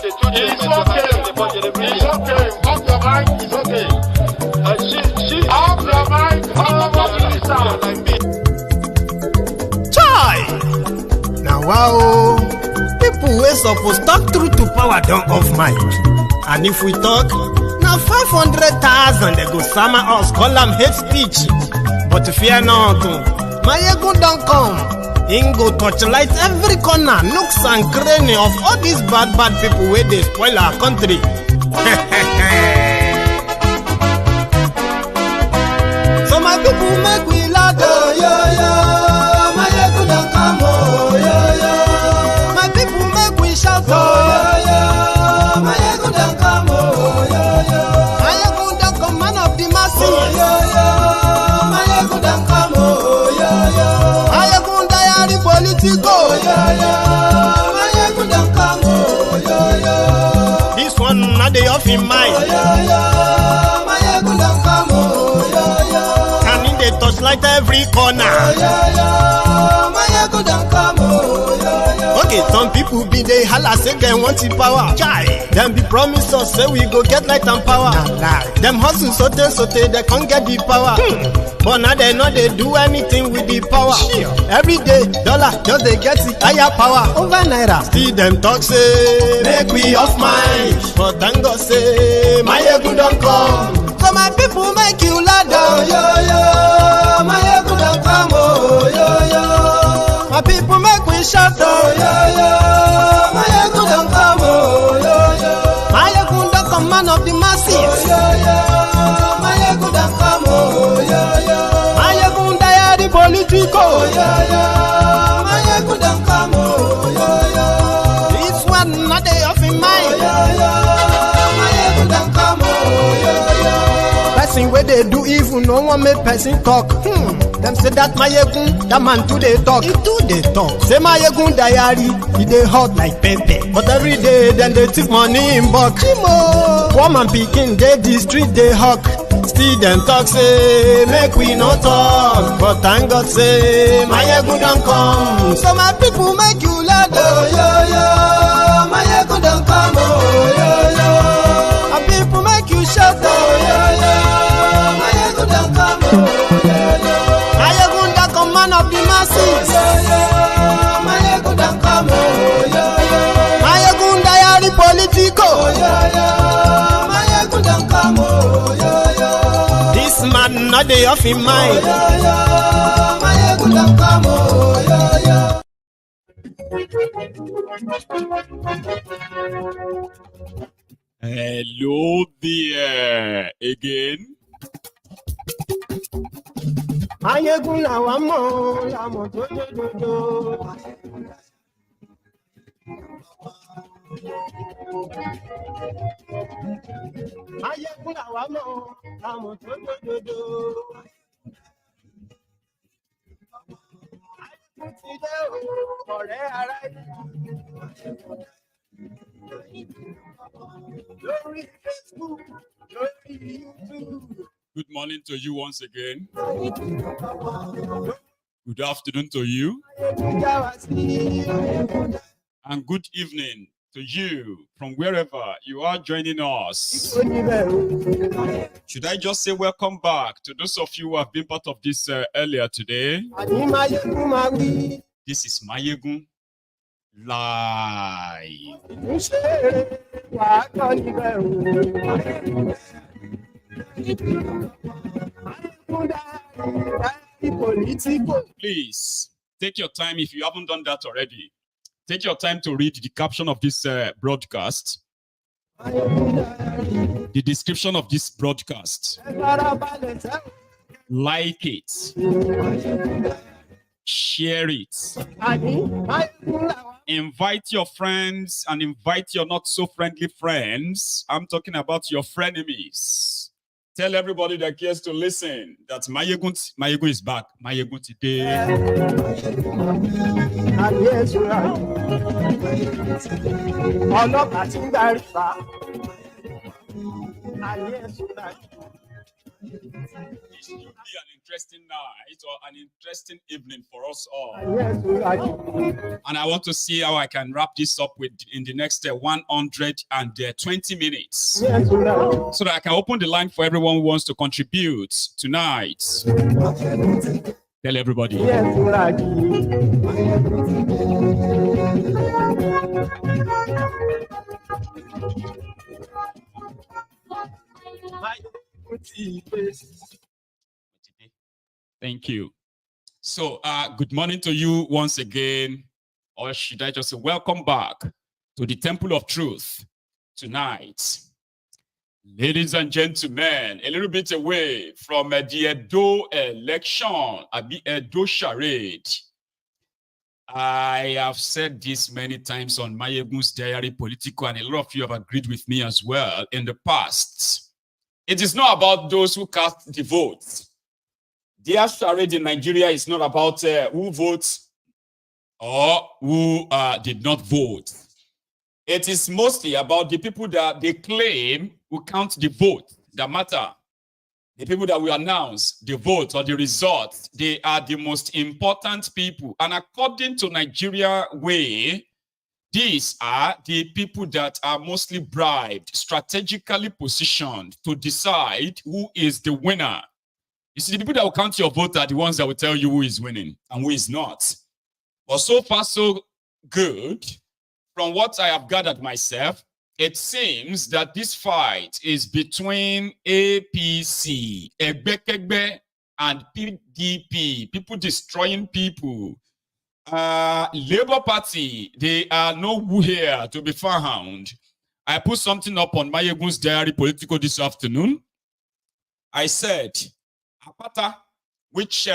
It's okay. Off your mic. It's okay. Off your mic. Chai! Now wow, people wey suppose talk truth to power don't off mic. And if we talk, now 500,000 they go summer us, call them hate speech. But fear not, my ego don't come. Ingo torchlight every corner, nooks and cranny of all these bad people where they spoil our country. So my people make we laugh, oh, yo. My ego don't come, oh, yo. My people make we shout, oh, yo. My ego don't come, oh, yo. My ego don't come, man of the masses, oh, yo. My ego don't come, oh, yo. My ego diary politico, yo. My ego don't come, oh, yo. This one not the off in mind, oh, yo. My ego don't come, oh, yo. And in the touchlight every corner, oh, yo. My ego don't come, oh, yo. Okay, some people be they holla say they want the power. Chai. Them be promise us say we go get light and power. Nah. Them hustle sote they can't get the power. But now they know they do anything with the power. Sure. Every day, dollar just they get the higher power over naira. Still them talk say make we off mind. But thank God say my ego don't come. So my people make you laugh, oh, yo. My ego don't come, oh, yo. My people make we shout, oh, yo. My ego don't come, oh, yo. My ego don't come, man of the masses, oh, yo. My ego don't come, oh, yo. My ego diary politico, oh, yo. My ego don't come, oh, yo. This one not the off in mind, oh, yo. My ego don't come, oh, yo. Person where they do evil, no one make person talk. Them say that my egun, that man too they talk. He too they talk. Say my egun diary, he they hot like pepper. But every day then they take money in bulk. Woman picking they the street they hawk. Still them talk say make we no talk. But thank God say my egun don't come. So my people make you laugh, oh, yo. My egun don't come, oh, yo. My people make you shout, oh, yo. My egun don't come, oh, yo. Man of the masses, my ego don't come, oh, my ego diary politico, my ego don't come, oh, this man not the off in mind, my ego don't come, oh, Hello there again. Ayegun la wa mo to do. Ayegun la wa mo to do. Ti de ọ̀rẹ́ ara lórí Facebook, lórí YouTube. Good morning to you once again. Good afternoon to you. And good evening to you from wherever you are joining us. Should I just say welcome back to those of you who have been part of this earlier today? This is Mayegun Live. Please take your time if you haven't done that already. Take your time to read the caption of this broadcast, the description of this broadcast. Like it, share it, invite your friends and invite your not so friendly friends. I'm talking about your frenemies. Tell everybody that cares to listen that Mayegun is back. Mayegun today. It should be an interesting night or an interesting evening for us all. And I want to see how I can wrap this up in the next 120 minutes. So that I can open the line for everyone who wants to contribute tonight. Tell everybody. Thank you. So, good morning to you once again, or should I just say welcome back to the Temple of Truth tonight. Ladies and gentlemen, a little bit away from the Edo election, the Edo charade. I have said this many times on Mayegun's Diary Political, and a lot of you have agreed with me as well in the past. It is not about those who cast the vote. Their charade in Nigeria is not about who votes or who did not vote. It is mostly about the people that they claim will count the vote that matter. The people that will announce the vote or the result, they are the most important people. And according to Nigeria way, these are the people that are mostly bribed, strategically positioned to decide who is the winner. You see, the people that will count your vote are the ones that will tell you who is winning and who is not. But so far, so good. From what I have gathered myself, it seems that this fight is between APC, Egbekegbe, and PDP, people destroying people. Labour Party, they are nowhere here to be found. I put something up on Mayegun's Diary Political this afternoon. I said, Akpata, which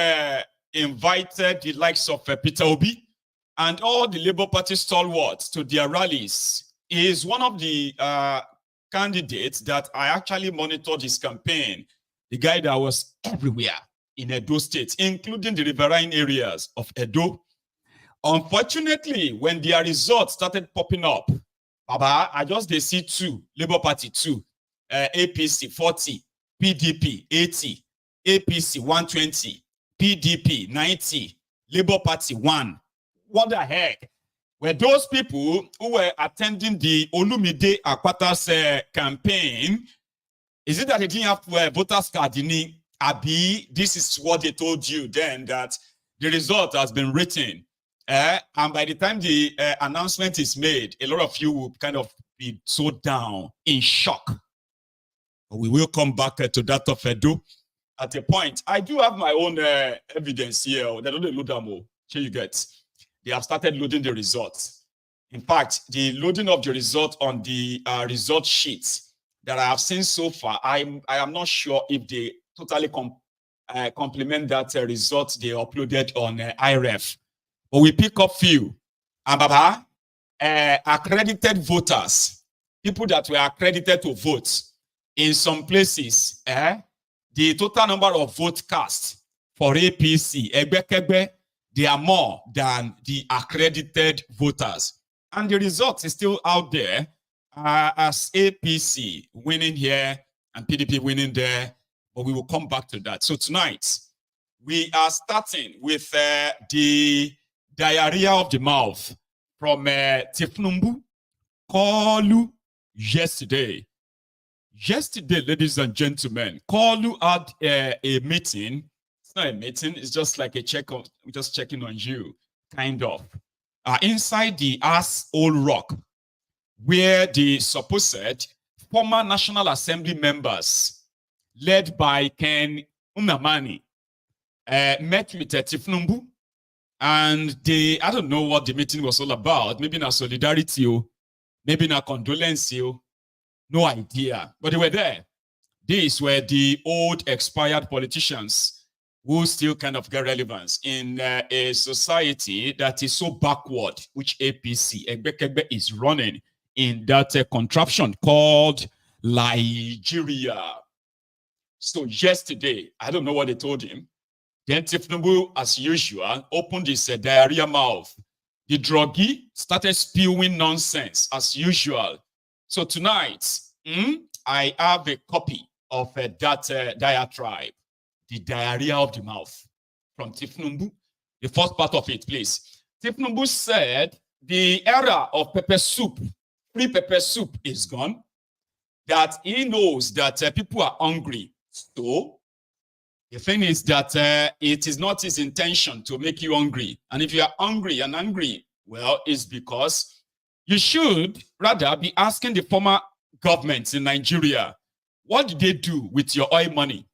invited the likes of Peter Obi and all the Labour Party stalwarts to their rallies, is one of the candidates that I actually monitored his campaign. The guy that was everywhere in Edo State, including the riverine areas of Edo. Unfortunately, when their results started popping up, Baba, I just they see 2, Labour Party 2, APC 40, PDP 80, APC 120, PDP 90, Labour Party 1. What the heck? Were those people who were attending the Olumide Akpata's campaign, is it that they didn't have voters card in Abi? This is what they told you then, that the result has been written. And by the time the announcement is made, a lot of you will kind of be so down, in shock. But we will come back to that of Edo at a point. I do have my own evidence here. They don't load them all. Here you get. They have started loading the results. In fact, the loading of the result on the result sheets that I have seen so far, I am not sure if they totally complement that result they uploaded on iREV. But we pick up few. And accredited voters, people that were accredited to vote in some places, the total number of votes cast for APC, Egbekegbe, they are more than the accredited voters. And the result is still out there as APC winning here and PDP winning there. But we will come back to that. So tonight, we are starting with the diarrhea of the mouth from Thiefnubu, KOOLU yesterday. Yesterday, ladies and gentlemen, KOOLU had a meeting. It's not a meeting, it's just like a check-up, just checking on you, kind of. Inside the Assholerocky, where the supposed former National Assembly members, led by Ken Unamani, met with Thiefnubu, and they, I don't know what the meeting was all about, maybe not solidarity, maybe not condolence, no idea, but they were there. These were the old expired politicians who still kind of get relevance in a society that is so backward, which APC, Egbekegbe, is running in that contraption called Nigeria. So yesterday, I don't know what they told him. Then Thiefnubu, as usual, opened his diarrhea mouth. The druggie started spewing nonsense, as usual. So tonight, I have a copy of that diatribe. the diarrhea of the mouth from Thiefnubu. The first part of it, please. Thiefnubu said the era of pepper soup, free pepper soup, is gone. That he knows that people are hungry. So the thing is that it is not his intention to make you hungry. And if you are hungry and angry, well, it's because you should rather be asking the former governments in Nigeria, what did they do with your oil money?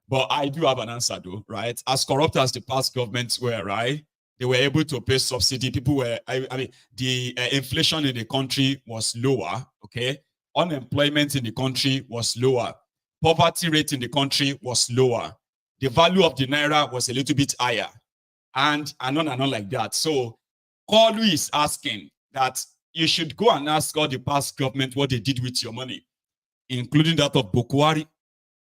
But I do have an answer though, right? As corrupt as the past governments were, right? They were able to pay subsidy. People were, I mean, the inflation in the country was lower, okay? Unemployment in the country was lower. Poverty rate in the country was lower. The value of the naira was a little bit higher. And on like that. So KOOLU is asking that you should go and ask all the past government what they did with your money, including that of Bukwari.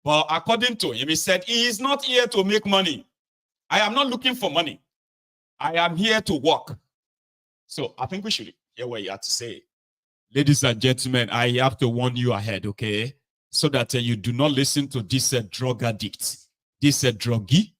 But according to him, he said, he is not here to make money. I am not looking for money. I am here to work. So I think we should hear what you have to say. Ladies and gentlemen, I have to warn you ahead, okay? So that you do not listen to this drug addict, this druggie,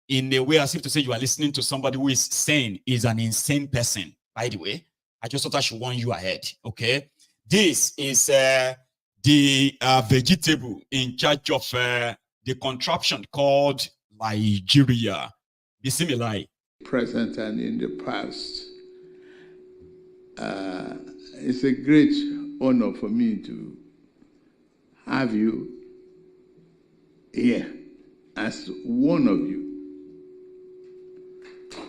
in a way as if to say you are listening to somebody who is sane, is an insane person. By the way, I just thought I should warn you ahead, okay? This is the vegetable in charge of the contraption called Nigeria. Bismillah. Present and in the past. It's a great honor for me to have you here as one of you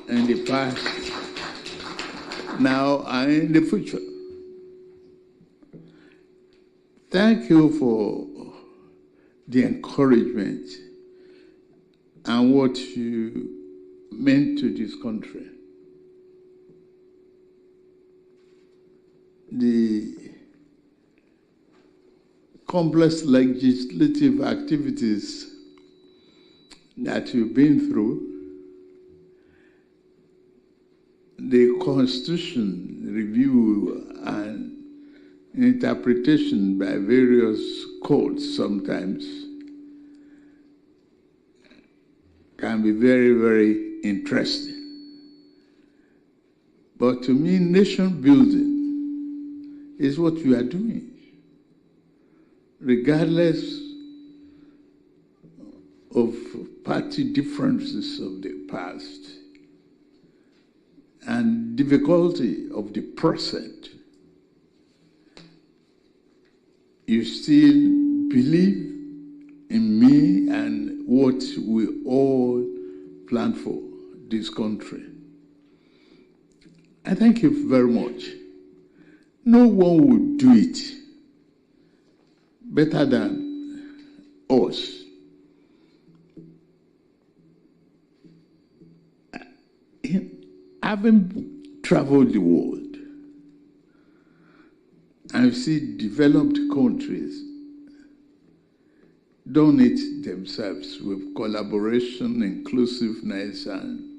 in the past, now and in the future. Thank you for the encouragement and what you meant to this country. The complex legislative activities that you've been through, the Constitution review and interpretation by various courts sometimes can be very, very interesting. But to me, nation building is what you are doing, regardless of party differences of the past and difficulty of the present. You still believe in me and what we all plan for this country. I thank you very much. No one would do it better than us. Having traveled the world, I've seen developed countries done it themselves with collaboration, inclusiveness, and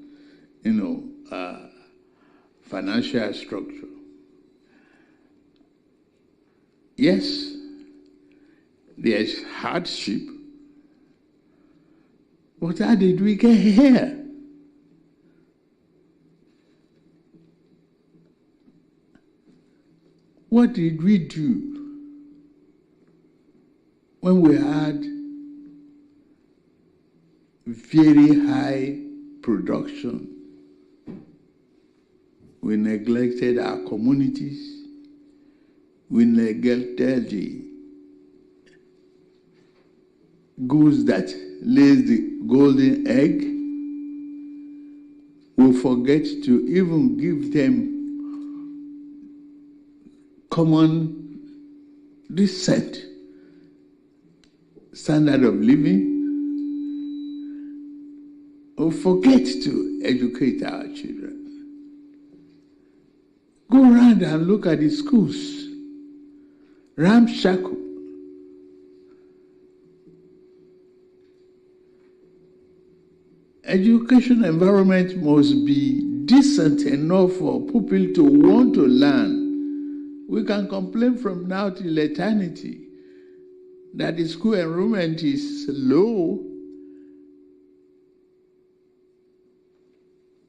financial structure. Yes, there's hardship, but how did we get here? What did we do when we had very high production? We neglected our communities. We neglected the goose that lays the golden egg. We forget to even give them common, decent standard of living. We forget to educate our children. Go around and look at the schools. Ramshackle. Education environment must be decent enough for people to want to learn. We can complain from now till eternity that the school enrollment is low,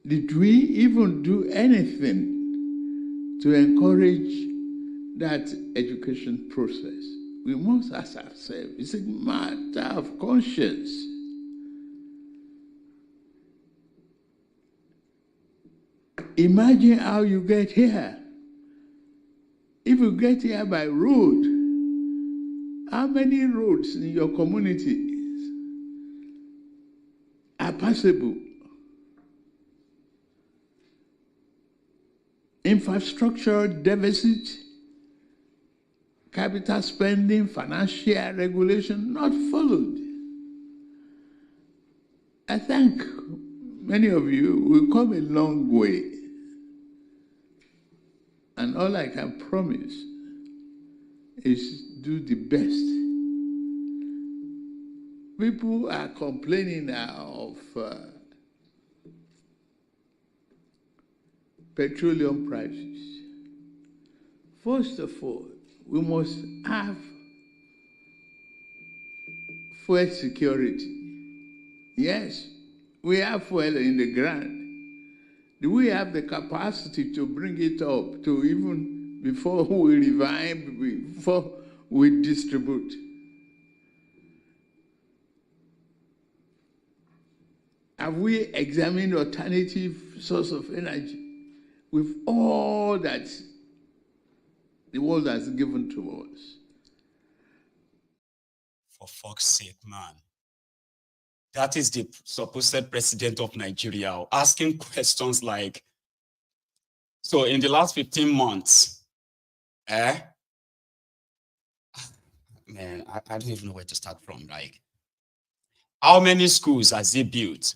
did we even do anything to encourage that education process? We must ask ourselves, it's a matter of conscience. Imagine how you get here. If you get here by road, how many roads in your community are passable? Infrastructure deficit, capital spending, financial regulation not followed. I think many of you will come a long way. And all I can promise is do the best. People are complaining now of petroleum prices. First of all, we must have fuel security. Yes, we have fuel in the ground. Do we have the capacity to bring it up to even before we revive, before we distribute? Have we examined alternative source of energy with all that the world has given to us? For fuck's sake, man. That is the supposed president of Nigeria asking questions like, so in the last 15 months, man, I don't even know where to start from. Like, how many schools has he built?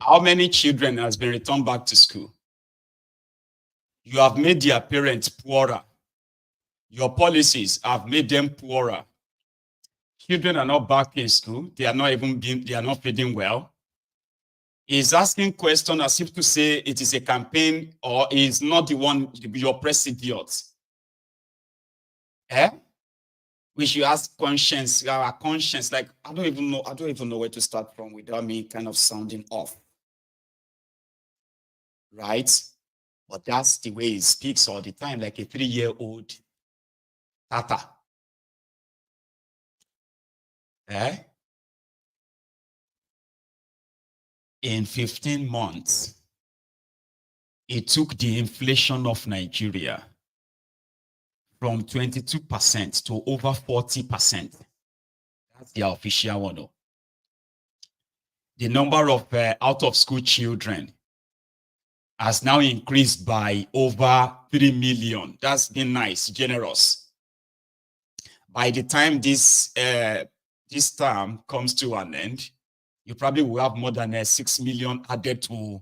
How many children has been returned back to school? You have made their parents poorer. Your policies have made them poorer. Children are not back in school. They are not feeding well. He's asking questions as if to say it is a campaign or he's not the one, your president. We should ask conscience, our conscience. Like, I don't even know where to start from without me kind of sounding off. Right? But that's the way he speaks all the time, like a 3-year-old tata. In 15 months, it took the inflation of Nigeria from 22% to over 40%. That's the official one. The number of out-of-school children has now increased by over 3 million. That's been nice, generous. By the time this term comes to an end, you probably will have more than 6 million added to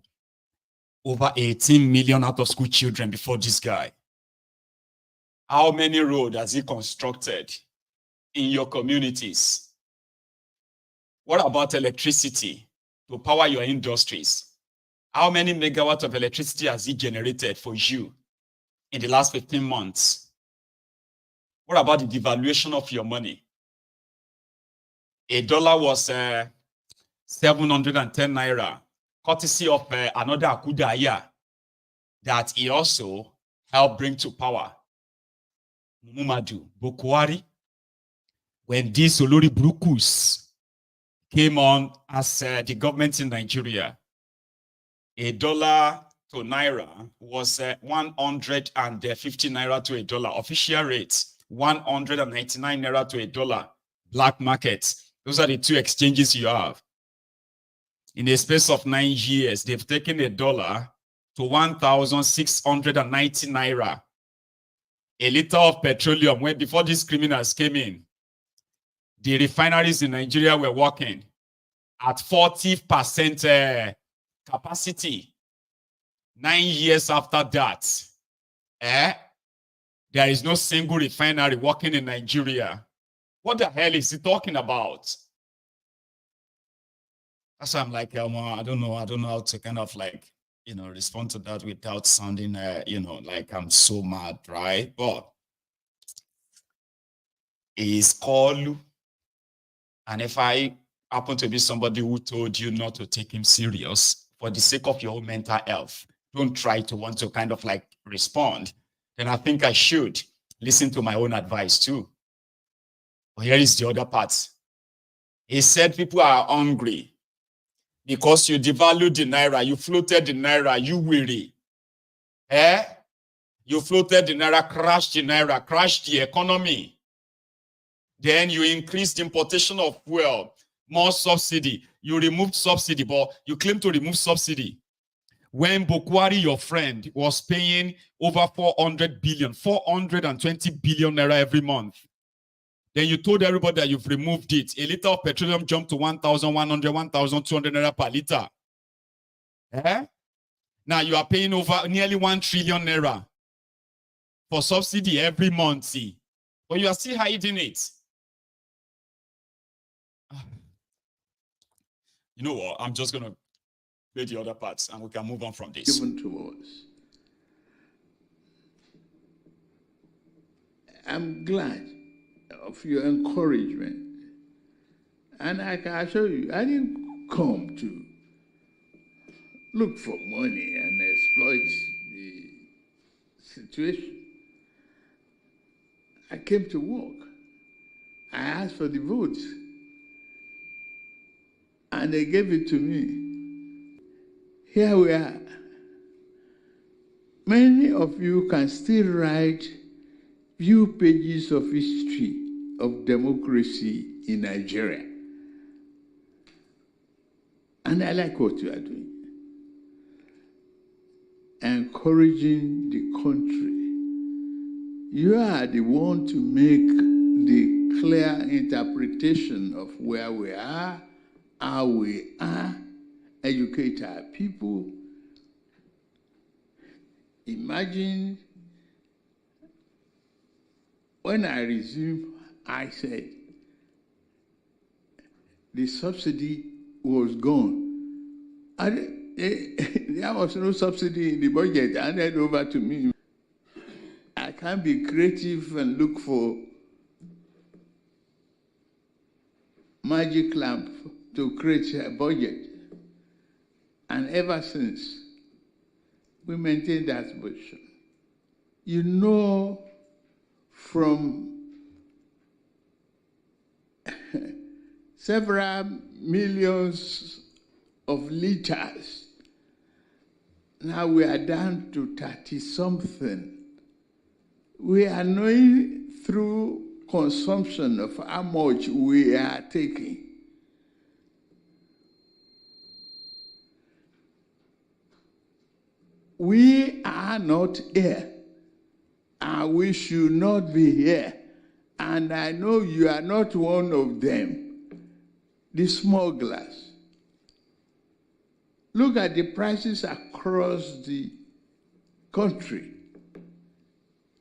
over 18 million out-of-school children before this guy. How many roads has he constructed in your communities? What about electricity to power your industries? How many megawatts of electricity has he generated for you in the last 15 months? What about the devaluation of your money? $1 was 710 naira, courtesy of another Akudaya that he also helped bring to power. Mumadu Bokwari, when these Olori Brukus came on as the government in Nigeria, $1 to naira was 150 naira to $1. Official rate 199 naira to $1. Black market. Those are the two exchanges you have. In a space of 9 years, they've taken $1 to 1,690 naira. A liter of petroleum, when before these criminals came in, the refineries in Nigeria were working at 40% capacity. 9 years after that, there is no single refinery working in Nigeria. What the hell is he talking about? That's why I'm like, I don't know how to kind of like, respond to that without sounding, like I'm so mad, right? But is KOOLU. And if I happen to be somebody who told you not to take him serious for the sake of your own mental health, don't try to want to kind of like respond, then I think I should listen to my own advice too. But here is the other part. He said people are hungry because you devalued the naira, you floated the naira, you weary. You floated the naira, crashed the economy. Then you increased importation of fuel, more subsidy. You removed subsidy, but you claim to remove subsidy. When Bokwari, your friend, was paying over 420 billion naira every month, then you told everybody that you've removed it. A liter of petroleum jumped to 1,100, 1,200 naira per liter. Now you are paying over nearly 1 trillion naira for subsidy every month, see. But you are still hiding it. You know what? I'm just going to play the other parts and we can move on from this. Given to us. I'm glad of your encouragement. And I can assure you, I didn't come to look for money and exploit the situation. I came to work. I asked for the votes. And they gave it to me. Here we are. Many of you can still write few pages of history of democracy in Nigeria. And I like what you are doing. Encouraging the country. You are the one to make the clear interpretation of where we are, how we are, educate our people. Imagine when I resumed, I said, the subsidy was gone. There was no subsidy in the budget handed over to me. I can't be creative and look for magic lamp to create a budget. And ever since, we maintain that position. You know, from several millions of liters, now we are down to 30-something. We are knowing through consumption of how much we are taking. We are not here, and we should not be here. And I know you are not one of them, the smugglers. Look at the prices across the country.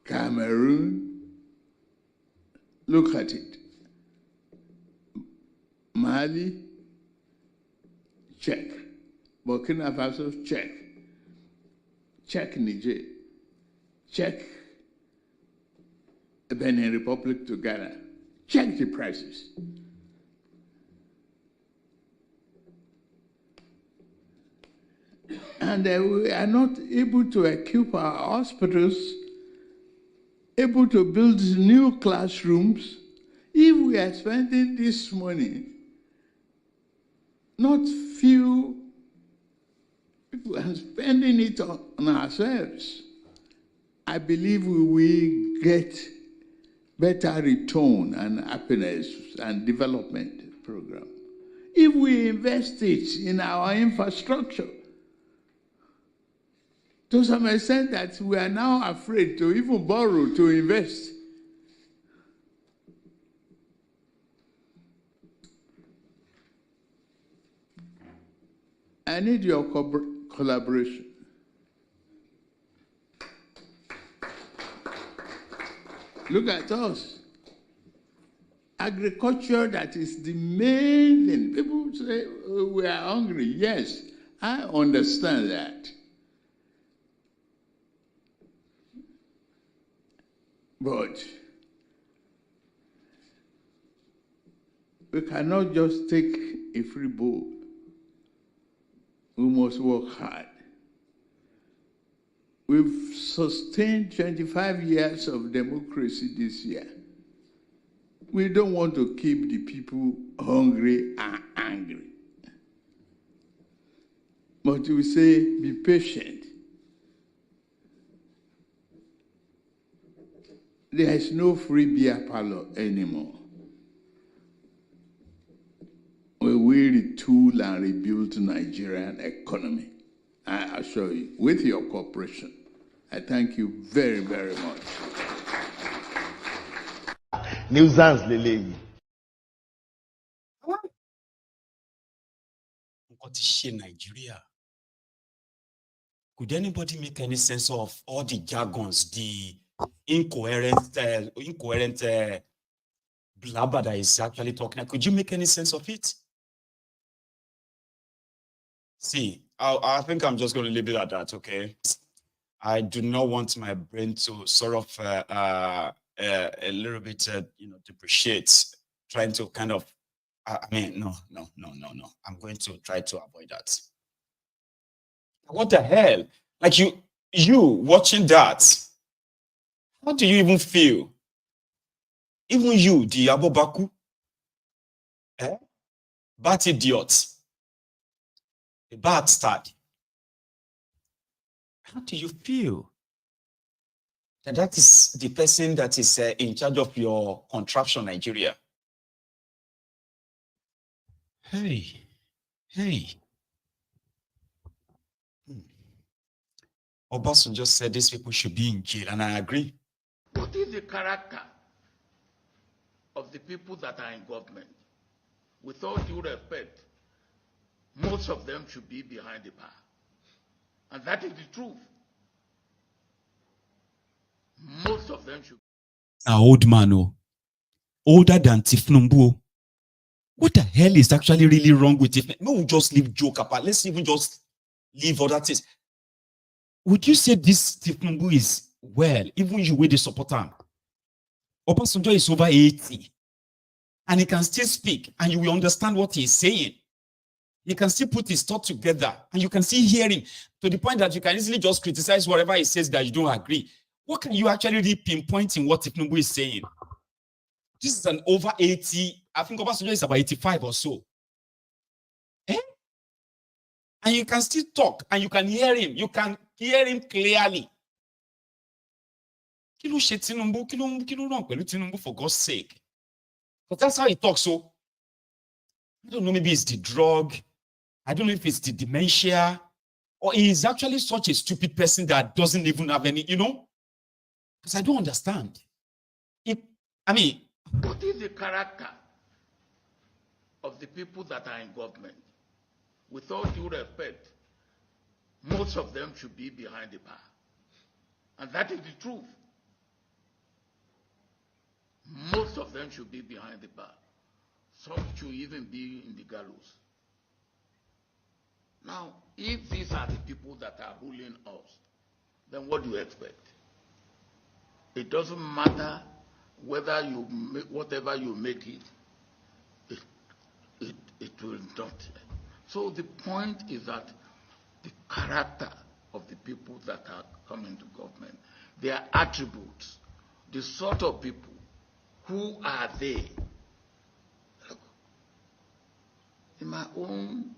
Cameroon, look at it. Mali, check. Burkina Faso, check. Check Niger. Check Benin Republic to Ghana. Check the prices. And we are not able to equip our hospitals, able to build new classrooms. If we are spending this money, not few people are spending it on ourselves, I believe we will get better return and happiness and development program. If we invest it in our infrastructure, to some extent that we are now afraid to even borrow to invest. I need your collaboration. Look at us. Agriculture, that is the main thing. People say, oh, we are hungry. Yes, I understand that. But We cannot just take a free bowl. We must work hard. We've sustained 25 years of democracy this year. We don't want to keep the people hungry and angry. But we say, be patient. There is no free beer parlor anymore. We will retool and rebuild the Nigerian economy. I assure you, with your cooperation. I thank you very, very much. Nuisance lele. What is Nigeria? Could anybody make any sense of all the jargons, the incoherent blabber that is actually talking? Could you make any sense of it? See, I think I'm just going to leave it at that, okay? I do not want my brain to sort of a little bit, depreciate, trying to kind of, no. I'm going to try to avoid that. What the hell? Like you watching that, how do you even feel? Even you, the Abobaku, bad idiot, a bad start. How do you feel that is the person that is in charge of your contraption, Nigeria? Hey. Obasanjo just said these people should be in jail, and I agree. What is the character of the people that are in government? With all due respect, most of them should be behind the bar. And that is the truth. Most of them should. An old man, older than Thiefnubu. What the hell is actually really wrong with it? No, we'll just leave joke apart. Let's even just leave other things. Would you say this Thiefnubu is well, even you with the support him? Obasanjo is over 80 and he can still speak and you will understand what he's saying. He can still put his thought together and you can still hear him to the point that you can easily just criticize whatever he says that you don't agree. What can you actually really pinpoint in what Thiefnubu is saying? This is an over 80, I think Obasanjo is about 85 or so. And you can still talk and you can hear him. You can hear him clearly. Kilo she Tinubu, kilo wrong pẹ̀lú Tinubu for God's sake. But that's how he talks. So I don't know, maybe it's the drug. I don't know if it's the dementia, or he is actually such a stupid person that doesn't even have any, because I don't understand. What is the character of the people that are in government? With all due respect, most of them should be behind the bar. And that is the truth. Most of them should be behind the bar. Some should even be in the gallows. Now, if these are the people that are ruling us, then what do you expect? It doesn't matter whether you make, whatever you make it will not. So the point is that the character of the people that are coming to government, their attributes, the sort of people, who are they? Look, in my own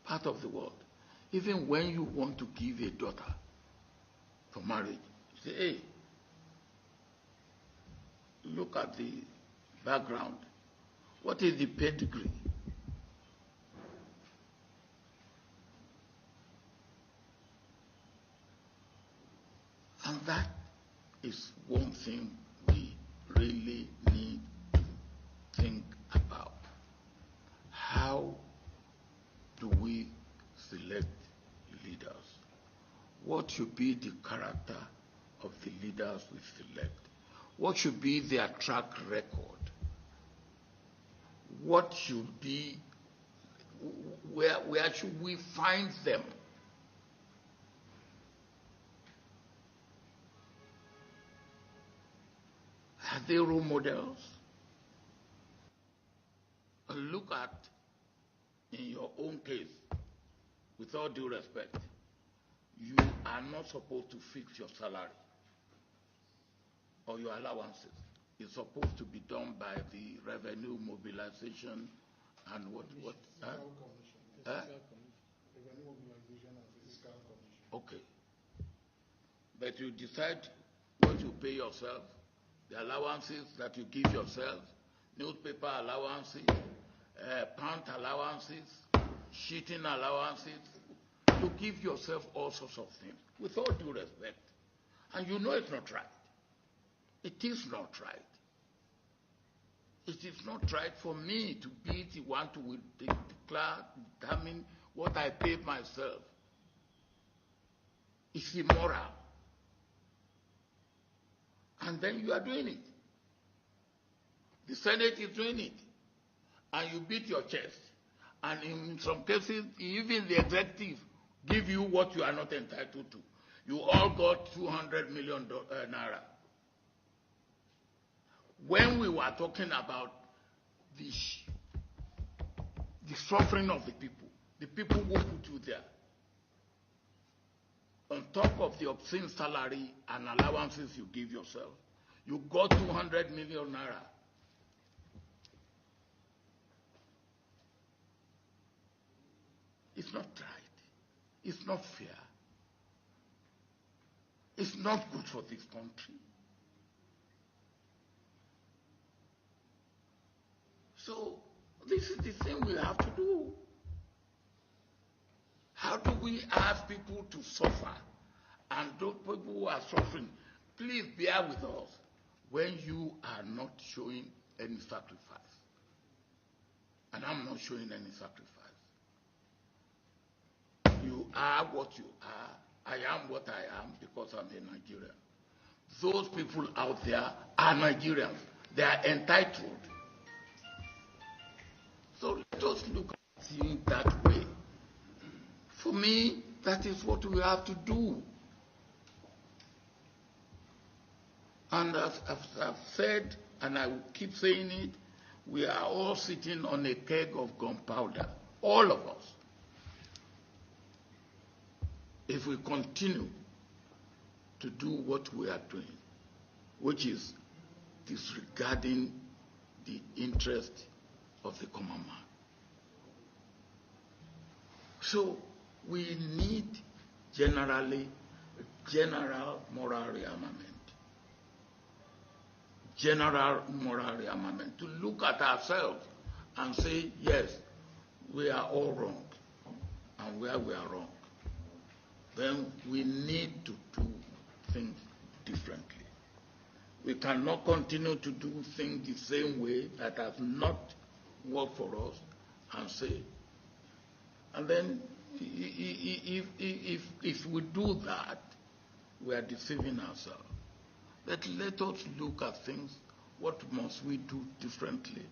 part of the world, even when you want to give a daughter for marriage, you say, hey, look at the background. What is the pedigree? And that is one thing we really need to think about. How do we select leaders? What should be the character of the leaders we select? What should be their track record? What should be, where should we find them? Are they role models? look at, in your own case, with all due respect, you are not supposed to fix your salary or your allowances. It's supposed to be done by the revenue mobilization and what? Fiscal commission. Revenue mobilization and fiscal commission. Okay. But you decide what you pay yourself, the allowances that you give yourself, newspaper allowances, pant allowances, sheeting allowances. You give yourself all sorts of things, with all due respect. And you know it's not right. It is not right. It is not right for me to be the one to determine what I pay myself. It's immoral. And then you are doing it. The Senate is doing it. And you beat your chest. And in some cases, even the executive give you what you are not entitled to. You all got 200 million naira. When we were talking about the suffering of the people who put you there, on top of the obscene salary and allowances you give yourself, you got 200 million naira. It's not right. It's not fair. It's not good for this country. So this is the thing we have to do. How do we ask people to suffer? And those people who are suffering, please bear with us when you are not showing any sacrifice. And I'm not showing any sacrifice. You are what you are. I am what I am because I'm a Nigerian. Those people out there are Nigerians. They are entitled. So let us look at it that way. For me, that is what we have to do. And as I've said, and I will keep saying it, we are all sitting on a keg of gunpowder, all of us. If we continue to do what we are doing, which is disregarding the interest of the common man. So we need general moral rearmament. General moral rearmament, to look at ourselves and say, yes, we are all wrong, and where we are wrong, then we need to do things differently. We cannot continue to do things the same way that has not worked for us and say, and then if we do that, we are deceiving ourselves. But let us look at things. What must we do differently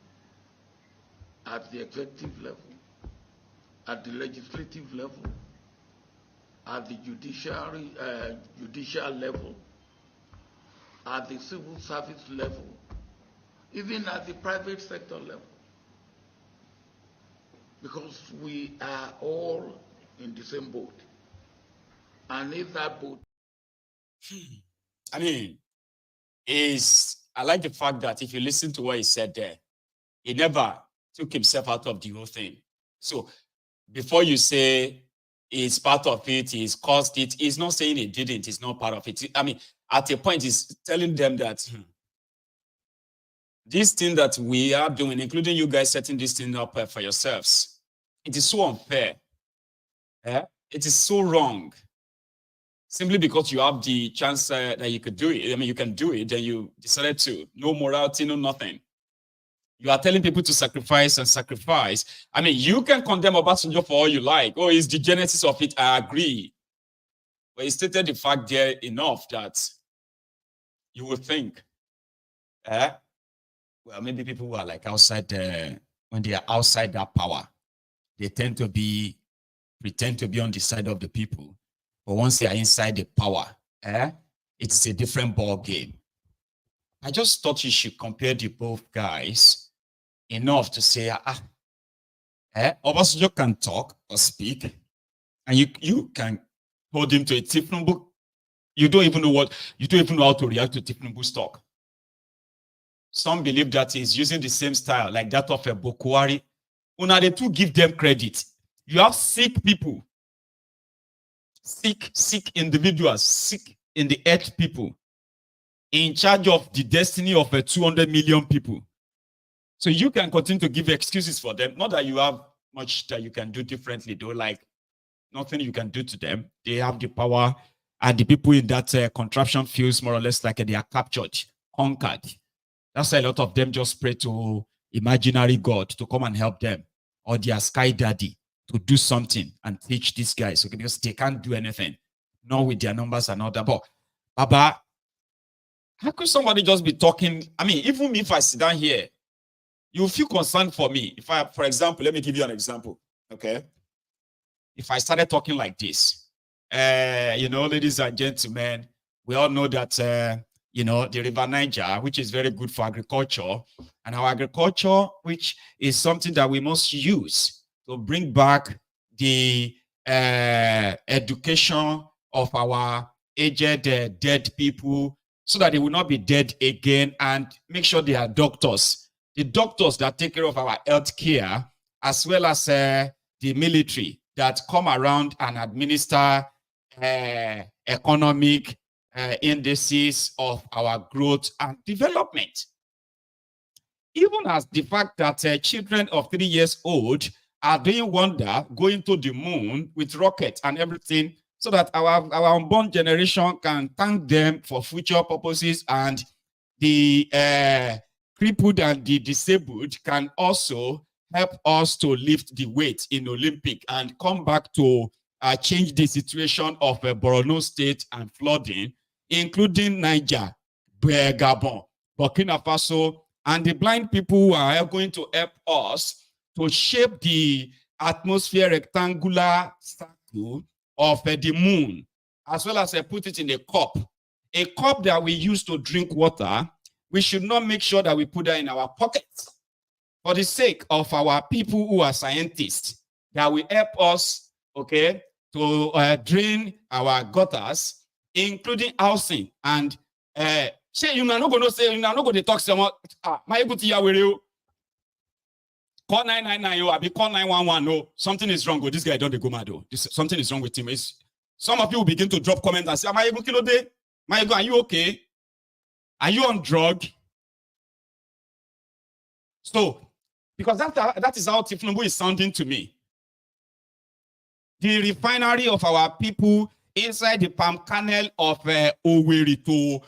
at the executive level, at the legislative level, at the judicial level, at the civil service level, even at the private sector level? Because we are all in the same boat. And if that boat... I mean, I like the fact that if you listen to what he said there, he never took himself out of the whole thing. So before you say he's part of it, he's caused it, he's not saying he didn't, he's not part of it. I mean, at a point, he's telling them that this thing that we are doing, including you guys setting this thing up for yourselves, it is so unfair. It is so wrong. Simply because you have the chance that you could do it. I mean, you can do it, then you decided to. No morality, no nothing. You are telling people to sacrifice and sacrifice. I mean, you can condemn Obasanjo for all you like. Oh, it's the genesis of it. I agree. But he stated the fact there enough that you would think, well, maybe people who are like outside, when they are outside that power, they tend to pretend to be on the side of the people. But once they are inside the power, it's a different ball game. I just thought you should compare the both guys enough to say, Obasanjo can talk or speak, and you can hold him to a Thiefnubu. You don't even know how to react to Thiefnubu's talk. Some believe that he's using the same style like that of a Bokwari. Una the two give them credit. You have sick people, sick individuals, sick in the earth people, in charge of the destiny of 200 million people. So you can continue to give excuses for them. Not that you have much that you can do differently, though. Like nothing you can do to them. They have the power, and the people in that contraption feels more or less like they are captured, conquered. That's why a lot of them just pray to imaginary God to come and help them, or their sky daddy to do something and teach these guys, okay, because they can't do anything, not with their numbers and all that. But Baba, how could somebody just be talking? I mean, even if I sit down here, you feel concerned for me. If I, for example, let me give you an example, okay? If I started talking like this, you know, ladies and gentlemen, we all know that, you know, the River Niger, which is very good for agriculture, and our agriculture, which is something that we must use to bring back the education of our aged dead people so that they will not be dead again, and make sure they are doctors. The doctors that take care of our health care, as well as the military that come around and administer economic indices of our growth and development. Even as the fact that children of 3 years old are doing wonder, going to the moon with rockets and everything, so that our unborn generation can thank them for future purposes, and the crippled and the disabled can also help us to lift the weight in Olympic and come back to change the situation of Borno State and flooding, including Niger, Gabon, Burkina Faso, and the blind people who are going to help us to shape the atmosphere rectangular circle of the moon, as well as put it in a cup that we use to drink water. We should not make sure that we put that in our pockets for the sake of our people who are scientists, that will help us, okay, to drain our gutters, including housing. And say you are not going to say, you are not going to talk someone, my good you call 999, I be call 911. No, something is wrong with this guy. Don't they go mad? Something is wrong with him. Some of you will begin to drop comments and say, am I able to day? Are you okay? Are you on drug? So, because that is how Thiefnubu is sounding to me. The refinery of our people inside the palm kernel of Owerri to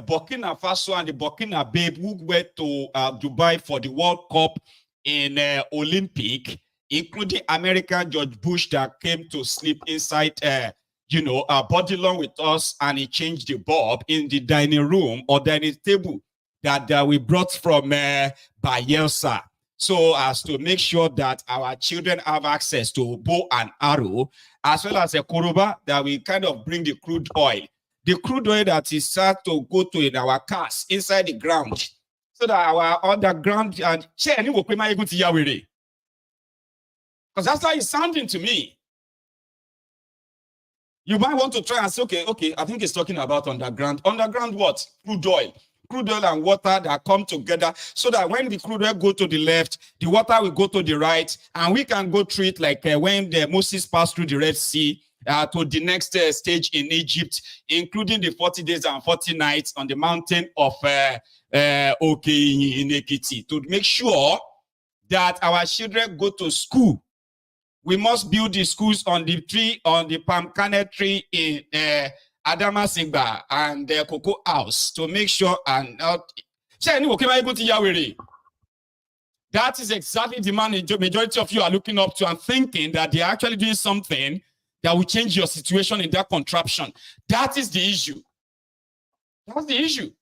Burkina Faso, and the Burkina babe who went to Dubai for the World Cup in Olympic, including American George Bush that came to sleep inside, you know, body along with us, and he changed the bulb in the dining room or dining table that we brought from Bayelsa, so as to make sure that our children have access to bow and arrow, as well as a koroba that we kind of bring the crude oil that is start to go to in our cars inside the ground, so that our underground and because that's how it's sounding to me. You might want to try and say, okay, I think it's talking about underground. Underground what? Crude oil and water that come together, so that when the crude oil go to the left, the water will go to the right, and we can go through it like when Moses passed through the Red Sea to the next stage in Egypt, including the 40 days and 40 nights on the mountain of in Ekiti, to make sure that our children go to school. We must build the schools on the tree, on the palm kernel tree in Adama Singba and the Cocoa House, to make sure and not. That is exactly the majority of you are looking up to and thinking that they are actually doing something that will change your situation in that contraption. That is the issue. That's the issue.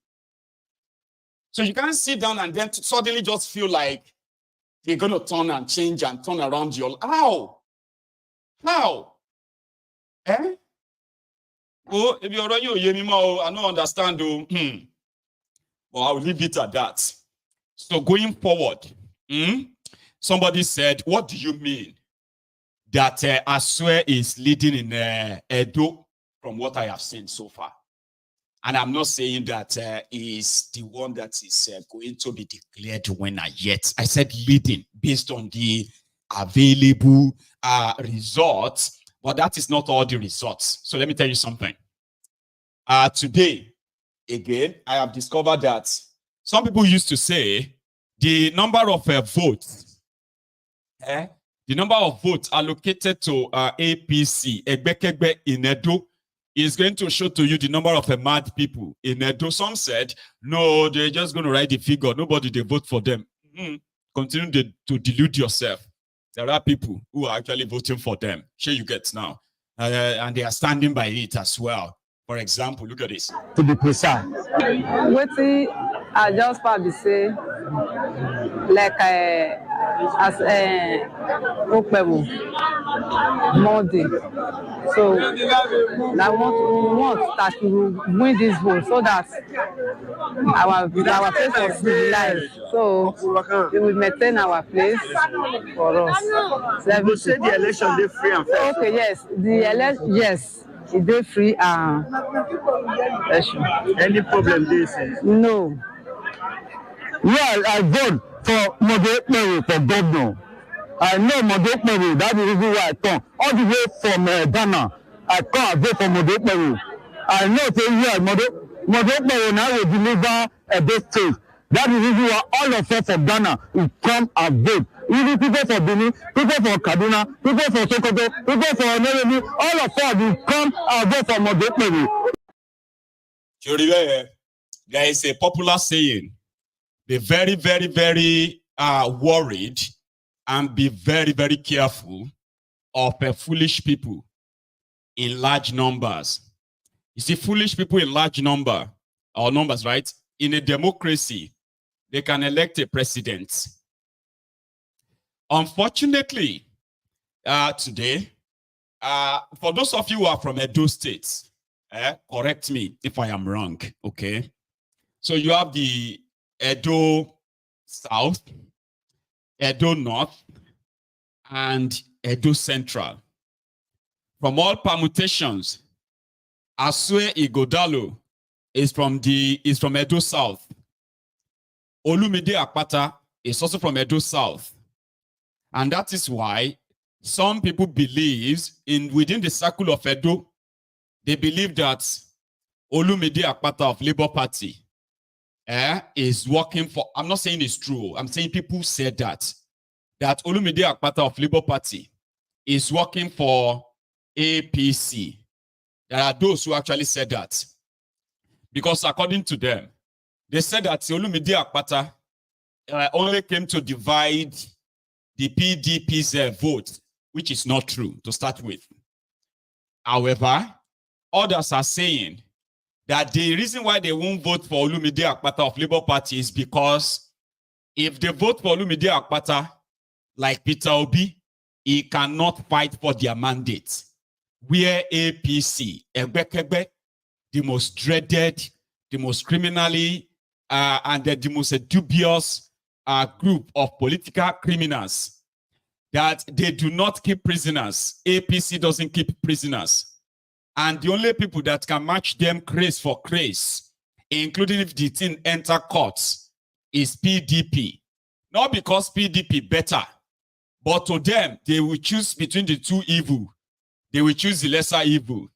So you can't sit down and then suddenly just feel like you're going to turn and change and turn around your... How? Eh? Oh, if you're running, I don't understand. Well, I'll leave it at that. So going forward, somebody said, what do you mean that Asue is leading in Edo from what I have seen so far? And I'm not saying that is the one that is going to be declared winner yet. I said leading based on the available results, but that is not all the results. So let me tell you something. Today, again, I have discovered that some people used to say the number of votes, the number of votes allocated to APC, Egbekegbe in Edo, is going to show to you the number of mad people in Edo. Some said, no, they're just going to write the figure. Nobody, they vote for them. Continue to delude yourself. There are people who are actually voting for them. Sure you get now. And they are standing by it as well. For example, look at this. To be precise. What I just probably say, like as Okpebholo Monday. So I want that we will win this vote so that our place will civilized. So we will maintain our place for us. So you say the election they free and fair. Okay, yes. The election, yes. Is they free and any problem this is? No. Yeah, I vote for Okpebholo for governor. I know Okpebholo, that is the reason why I come. All the way from Ghana, I come and vote for Okpebholo. I know say Okpebholo now will deliver Edo State. That is the reason why all of us from Ghana will come and vote. Even people for Benin, people for Kaduna, people for Sokoto, people for Oneremi, all of us will come and vote for Okpebholo. There is a popular saying, be very, very, very worried and be very, very careful of foolish people in large numbers. You see, foolish people in large numbers, right? In a democracy, they can elect a president. Unfortunately, today, for those of you who are from Edo State, correct me if I am wrong, okay? So you have the Edo South, Edo North, and Edo Central. From all permutations, Asue Ighodalo is from Edo South. Olumide Akpata is also from Edo South. And that is why some people believe within the circle of Edo, they believe that Olumide Akpata of Labour Party is working for, I'm not saying it's true, I'm saying people said that Olumide Akpata of Labour Party is working for APC. There are those who actually said that. Because according to them, they said that Olumide Akpata only came to divide the PDP's vote, which is not true to start with. However, others are saying that the reason why they won't vote for Olumide Akpata of Labour Party is because if they vote for Olumide Akpata, like Peter Obi, he cannot fight for their mandate. Where APC, Egbekegbe, the most dreaded, the most criminally, and the most dubious group of political criminals, that they do not keep prisoners. APC doesn't keep prisoners. And the only people that can match them craze for craze, including if the thing enter courts, is PDP. Not because PDP better, but to them, they will choose between the two evil. They will choose the lesser evil.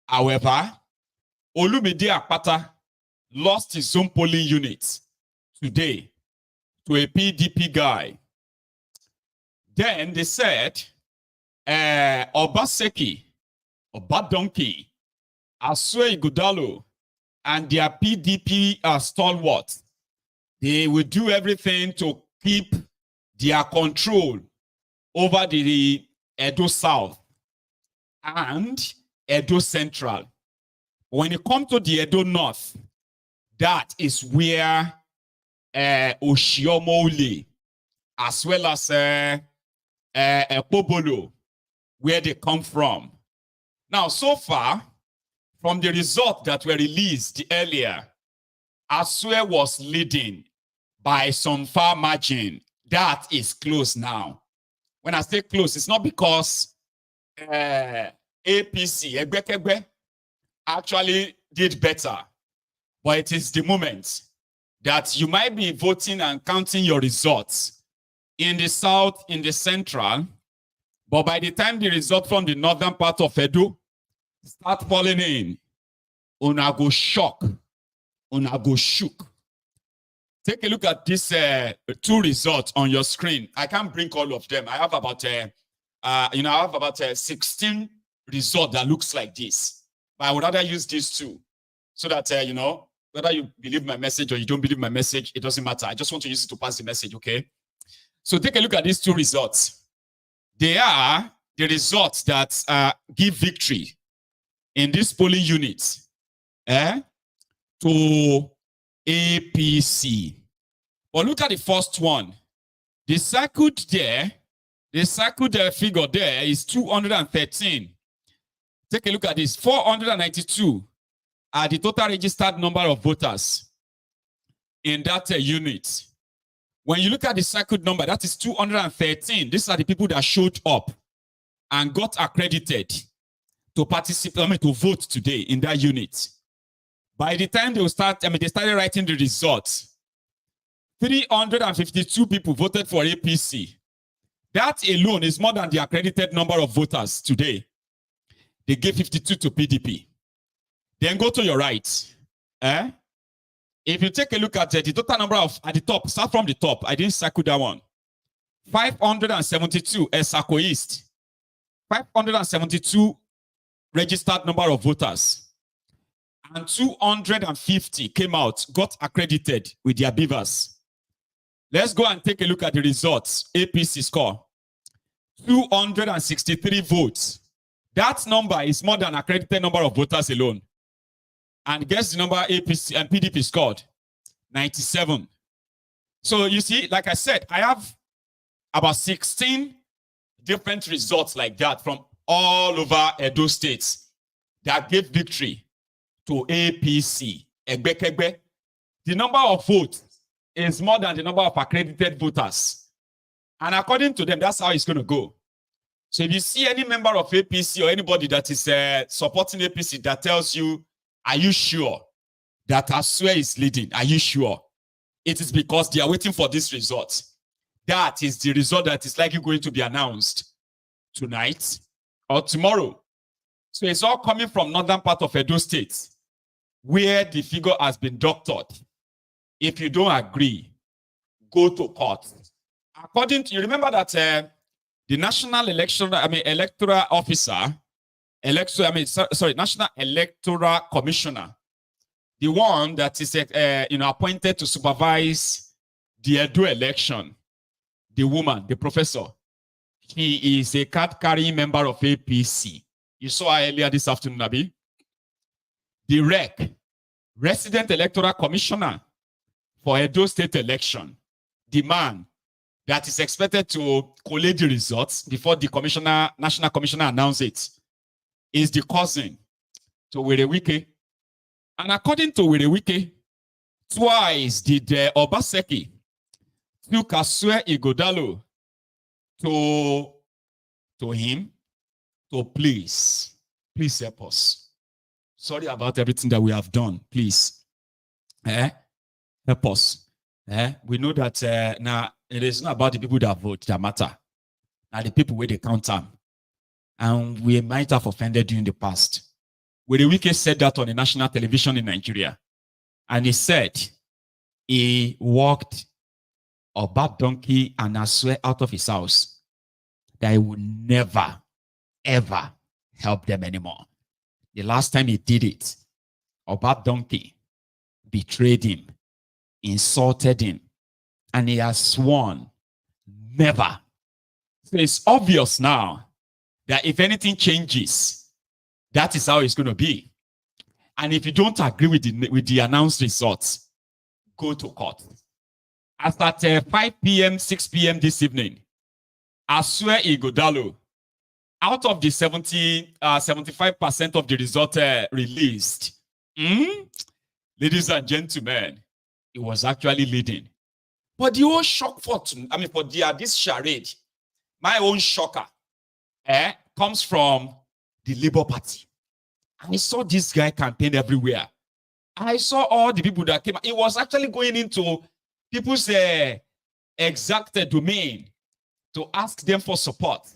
However, Olumide Akpata lost his own polling unit today to a PDP guy. Then they said, Obaseki, Obadonkey, Asue Ighodalo, and their PDP stalwart, they will do everything to keep their control over the Edo South and Edo Central. When it comes to the Edo North, that is where Oshi-omo-ole, as well as Okpebholo, where they come from. Now, so far, from the results that were released earlier, Asue was leading by some far margin that is close now. When I say close, it's not because APC, Egbekegbe, actually did better, but it is the moment that you might be voting and counting your results in the south, in the central, but by the time the result from the northern part of Edo start falling in, una go shock, una go shook. Take a look at these two results on your screen. I can't bring all of them. I have about, I have about 16 results that looks like this. But I would rather use these two so that, whether you believe my message or you don't believe my message, it doesn't matter. I just want to use it to pass the message, okay? So take a look at these two results. They are the results that give victory in this polling unit to APC. But look at the first one. The circled there, the circled figure there is 213. Take a look at this. 492 are the total registered number of voters in that unit. When you look at the circled number, that is 213. These are the people that showed up and got accredited to participate, to vote today in that unit. By the time they started writing the results, 352 people voted for APC. That alone is more than the accredited number of voters today. They gave 52 to PDP. Then go to your right. If you take a look at the total number of, at the top, start from the top. I didn't circle that one. 572 Esako East. 572 registered number of voters. And 250 came out, got accredited with their beavers. Let's go and take a look at the results. APC score. 263 votes. That number is more than accredited number of voters alone. And guess the number APC and PDP scored? 97. So you see, like I said, I have about 16 different results like that from all over Edo State that gave victory to APC. Egbekegbe. The number of votes is more than the number of accredited voters. And according to them, that's how it's going to go. So if you see any member of APC or anybody that is supporting APC that tells you, are you sure that Asue is leading? Are you sure? It is because they are waiting for this result. That is the result that is likely going to be announced tonight or tomorrow. So it's all coming from northern part of Edo State, where the figure has been doctored. If you don't agree, go to court. According to, you remember that the National Electoral Officer, National Electoral Commissioner, the one that is appointed to supervise the Edo election, the woman, the professor, he is a card-carrying member of APC. You saw her earlier this afternoon, Abi. The REC, Resident Electoral Commissioner for Edo State election, the man that is expected to collate the results before the national commissioner announces it, is the cousin to Werewike. And according to Werewike, twice did Obaseki took Asue Ighodalo to him to please help us. Sorry about everything that we have done. Please, help us. We know that now it is not about the people that vote that matter. Now the people where they count them. And we might have offended you in the past. Werewike said that on the national television in Nigeria. And he said he walked a bad donkey and Asue out of his house, that he would never, ever help them anymore. The last time he did it, a bad donkey betrayed him, insulted him, and he has sworn never. So it's obvious now that if anything changes, that is how it's going to be. And if you don't agree with the announced results, go to court. As at 5 p.m., 6 p.m. this evening, Asue Ighodalo, out of the 75% of the result released, ladies and gentlemen, it was actually leading But the whole shock for this charade, my own shocker, comes from the Labour Party. I saw this guy campaign everywhere. I saw all the people that came. It was actually going into people's exact domain to ask them for support.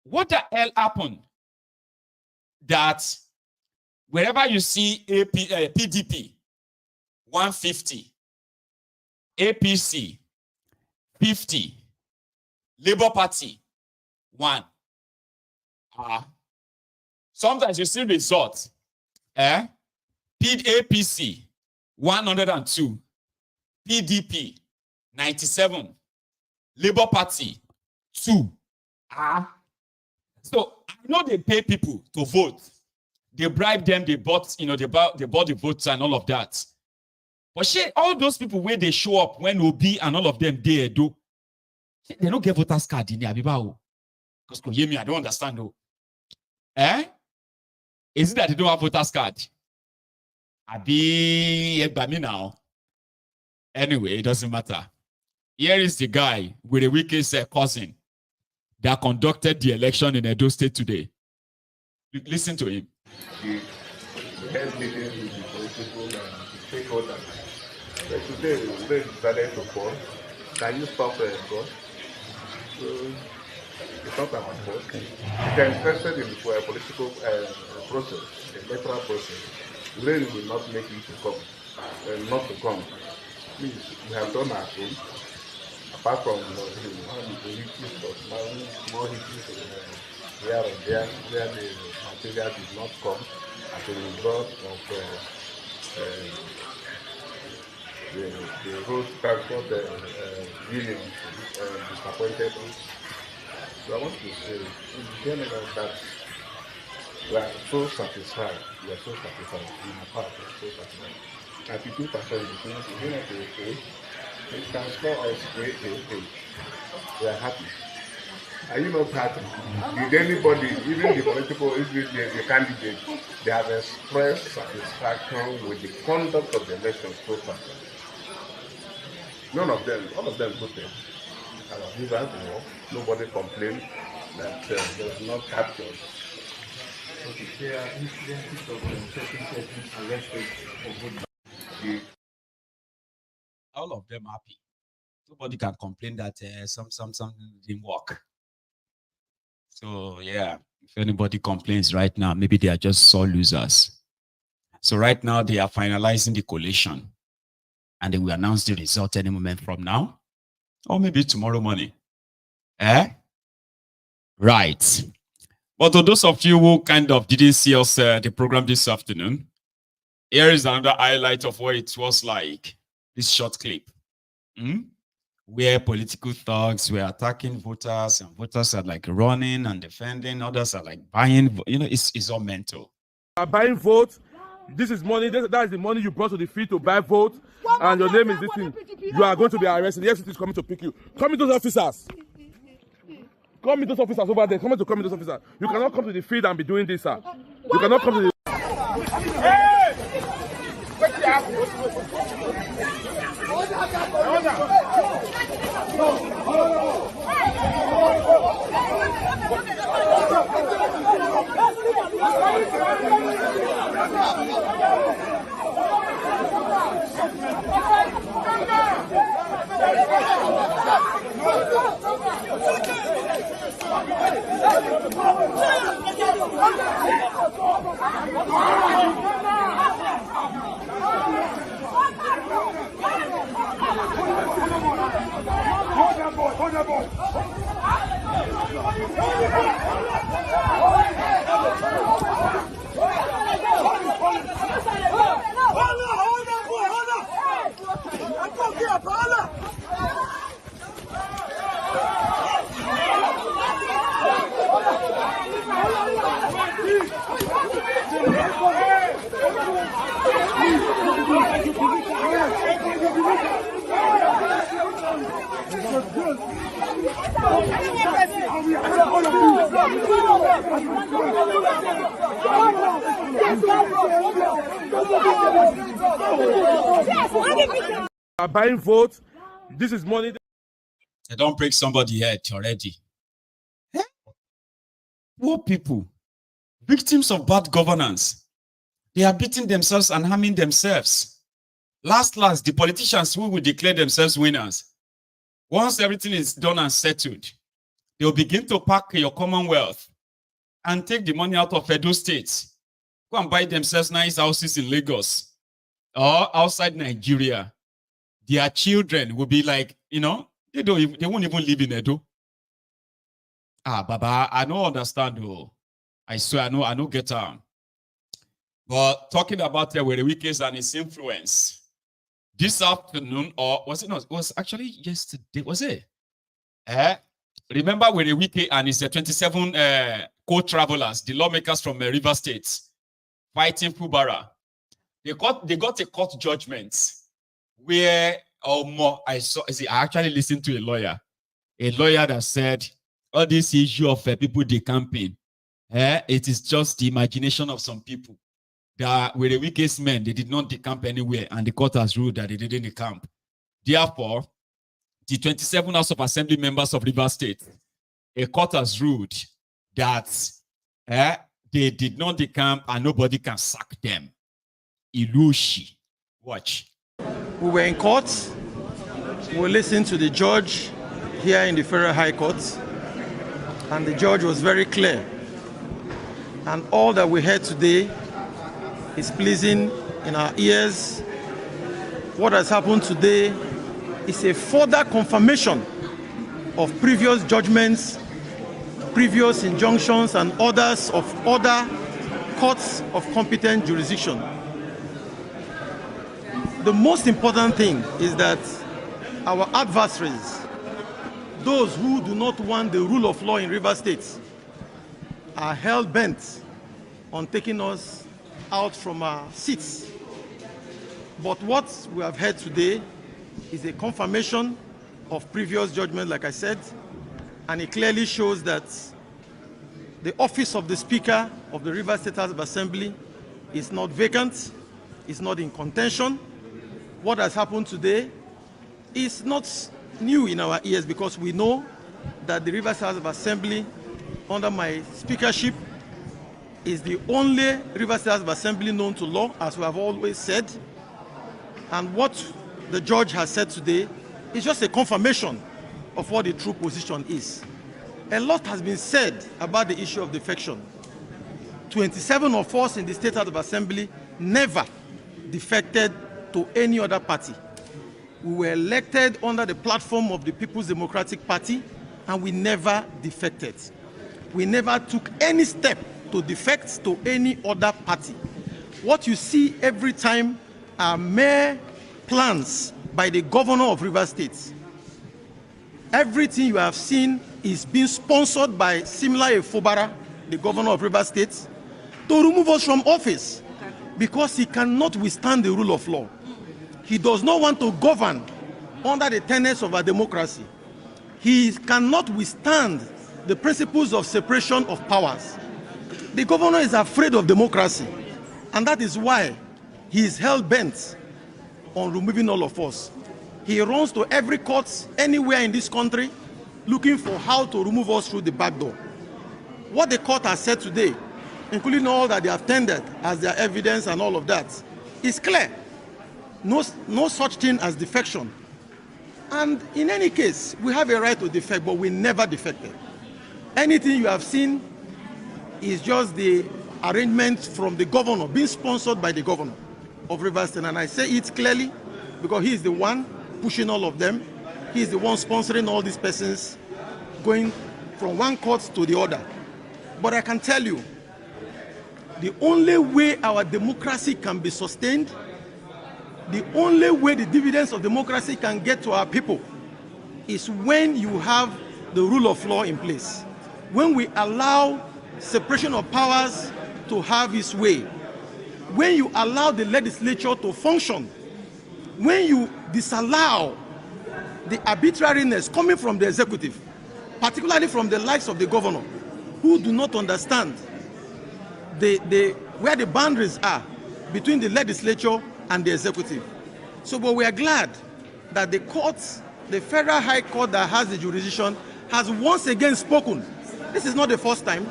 What the hell happened? That wherever you see PDP, 150, APC, 50, Labour Party, 1. Sometimes you see results. APC, 102, PDP, 97, Labour Party, 2. So I know they pay people to vote. They bribe them, they bought, they bought the votes and all of that. But all those people where they show up when Obi and all of them they don't get voters card in there. Because I don't understand though. Is it that they don't have voters card? Now. Anyway, it doesn't matter. Here is the guy with the weakest cousin that conducted the election in Edo State today. Listen to him. The head meetings with the political stakeholders. But today, we decided to call. Can you stop God? So, it's not about God. If you're interested in the political process, the electoral process, rain will not make you to come, not to come. Please, we have done our own. Apart from more hitches here and there, where the material did not come as a result of the whole transport union disappointed us. So I want to say, in general, that we are so satisfied. We are so satisfied. In our part, we are so satisfied. 92% of the things we don't have to say. It can score us 8. We are happy. Are you not happy? Did anybody, even the political, even the candidates, they have expressed satisfaction with the conduct of the election so far? None of them, all of them voted. Our viewers, nobody complained that there was not captured. Okay, there are incidences of certain persons arrested for voting. All of them happy. Nobody can complain that something didn't work. So yeah, if anybody complains right now, maybe they are just sore losers. So right now they are finalizing the collation, and they will announce the result any moment from now, or maybe tomorrow morning. Right. But to those of you who kind of didn't see us the program this afternoon, here is another highlight of what it was like. This short clip, where political thugs were attacking voters, and voters are like running and defending, others are like buying. It's all mental. Buying votes. This is money. That is the money you brought to the field to buy votes, and your name is this thing. You are going to be arrested. The FCT is coming to pick you. Come with those officers. Come with those officers over there. Come with those officers. You cannot come to the field and be doing this, sir. You cannot come to the. Buying votes. This is money. They don't break somebody's head already. Eh? Poor people, victims of bad governance. They are beating themselves and harming themselves. Last, the politicians who will declare themselves winners, once everything is done and settled, they will begin to pack your commonwealth and take the money out of Edo State. Go and buy themselves nice houses in Lagos or outside Nigeria. Their children will be like, you know, they won't even live in Edo. Ah, Baba, I don't understand though. I swear, I know get on. But talking about Wike and his influence, this afternoon, or was it not? It was actually yesterday, was it? Remember Wike and his 27 co-travelers, the lawmakers from River State, fighting Fubara. They got a court judgment where I actually listened to a lawyer that said all this issue of people decamping, it is just the imagination of some people. That were the weakest men, they did not decamp anywhere, and the court has ruled that they didn't decamp. Therefore, the 27 House of Assembly members of River State, a court has ruled that they did not decamp and nobody can sack them. Ilushi. Watch. We were in court. We listened to the judge here in the Federal High Court, and the judge was very clear. And all that we heard today is pleasing in our ears. What has happened today is a further confirmation of previous judgments, previous injunctions, and orders of other courts of competent jurisdiction. The most important thing is that our adversaries, those who do not want the rule of law in River State, are hell-bent on taking us out from our seats. But what we have heard today is a confirmation of previous judgment, like I said, and it clearly shows that the office of the Speaker of the River State House of Assembly is not vacant, it's not in contention. What has happened today is not new in our ears, because we know that the River State House of Assembly, under my speakership, is the only River State House of Assembly known to law, as we have always said. And what the judge has said today is just a confirmation of what the true position is. A lot has been said about the issue of defection. 27 of us in the State House of Assembly never defected to any other party. We were elected under the platform of the People's Democratic Party, and we never defected. We never took any step to defect to any other party. What you see every time are mere plans by the governor of River State. Everything you have seen is being sponsored by Simla Efobara, the governor of River State, to remove us from office because he cannot withstand the rule of law. He does not want to govern under the tenets of our democracy. He cannot withstand the principles of separation of powers. The governor is afraid of democracy, and that is why he is hell-bent on removing all of us. He runs to every court anywhere in this country looking for how to remove us through the back door. What the court has said today, including all that they have tendered as their evidence and all of that, is clear. No such thing as defection. And in any case, we have a right to defect, but we never defected. Anything you have seen is just the arrangement from the governor, being sponsored by the governor of River State. And I say it clearly because he is the one pushing all of them. He is the one sponsoring all these persons, going from one court to the other. But I can tell you, the only way our democracy can be sustained, the only way the dividends of democracy can get to our people is when you have the rule of law in place. When we allow separation of powers to have its way, when you allow the legislature to function, when you disallow the arbitrariness coming from the executive, particularly from the likes of the governor, who do not understand where the boundaries are between the legislature and the executive. So, but we are glad that the courts the Federal High Court that has the jurisdiction has once again spoken. This is not the first time.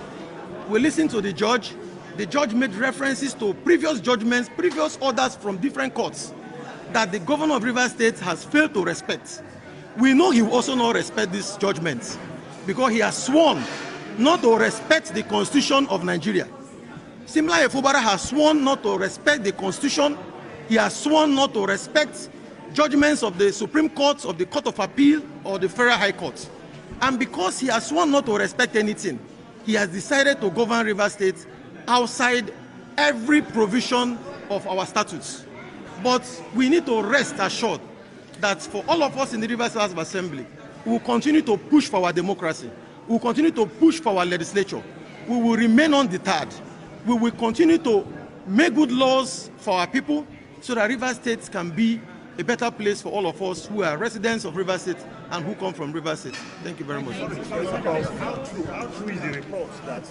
We listened to the judge. The judge made references to previous judgments, previous orders from different courts that the governor of Rivers State has failed to respect. We know he will also not respect these judgments because he has sworn not to respect the Constitution of Nigeria. Simla Efubara has sworn not to respect the Constitution. He has sworn not to respect judgments of the Supreme Court, of the Court of Appeal, or the Federal High Court. And because he has sworn not to respect anything, he has decided to govern Rivers State outside every provision of our statutes. But we need to rest assured that for all of us in the Rivers House of Assembly, we will continue to push for our democracy. We will continue to push for our legislature. We will remain undeterred. We will continue to make good laws for our people so that Rivers State can be a better place for all of us who are residents of Rivers State and who come from Rivers State. Thank you very much. How true is the report that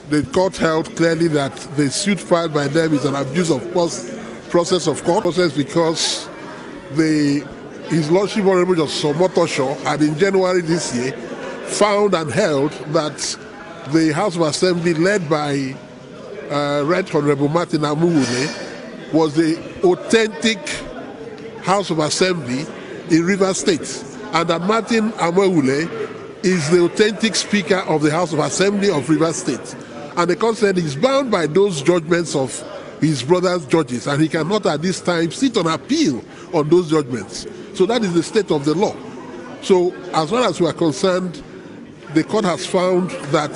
the court held clearly that the suit filed by them is an abuse of process of court process because His Lordship Honorable Justice Omotosho had in January this year found and held that the House of Assembly led by Right Honorable Martin Amuwule was the authentic House of Assembly in Rivers State, and that Martin Amuwule is the authentic Speaker of the House of Assembly of Rivers State. And the court said he's bound by those judgments of his brother's judges, and he cannot at this time sit on appeal on those judgments. So that is the state of the law. So as far as we are concerned, the court has found that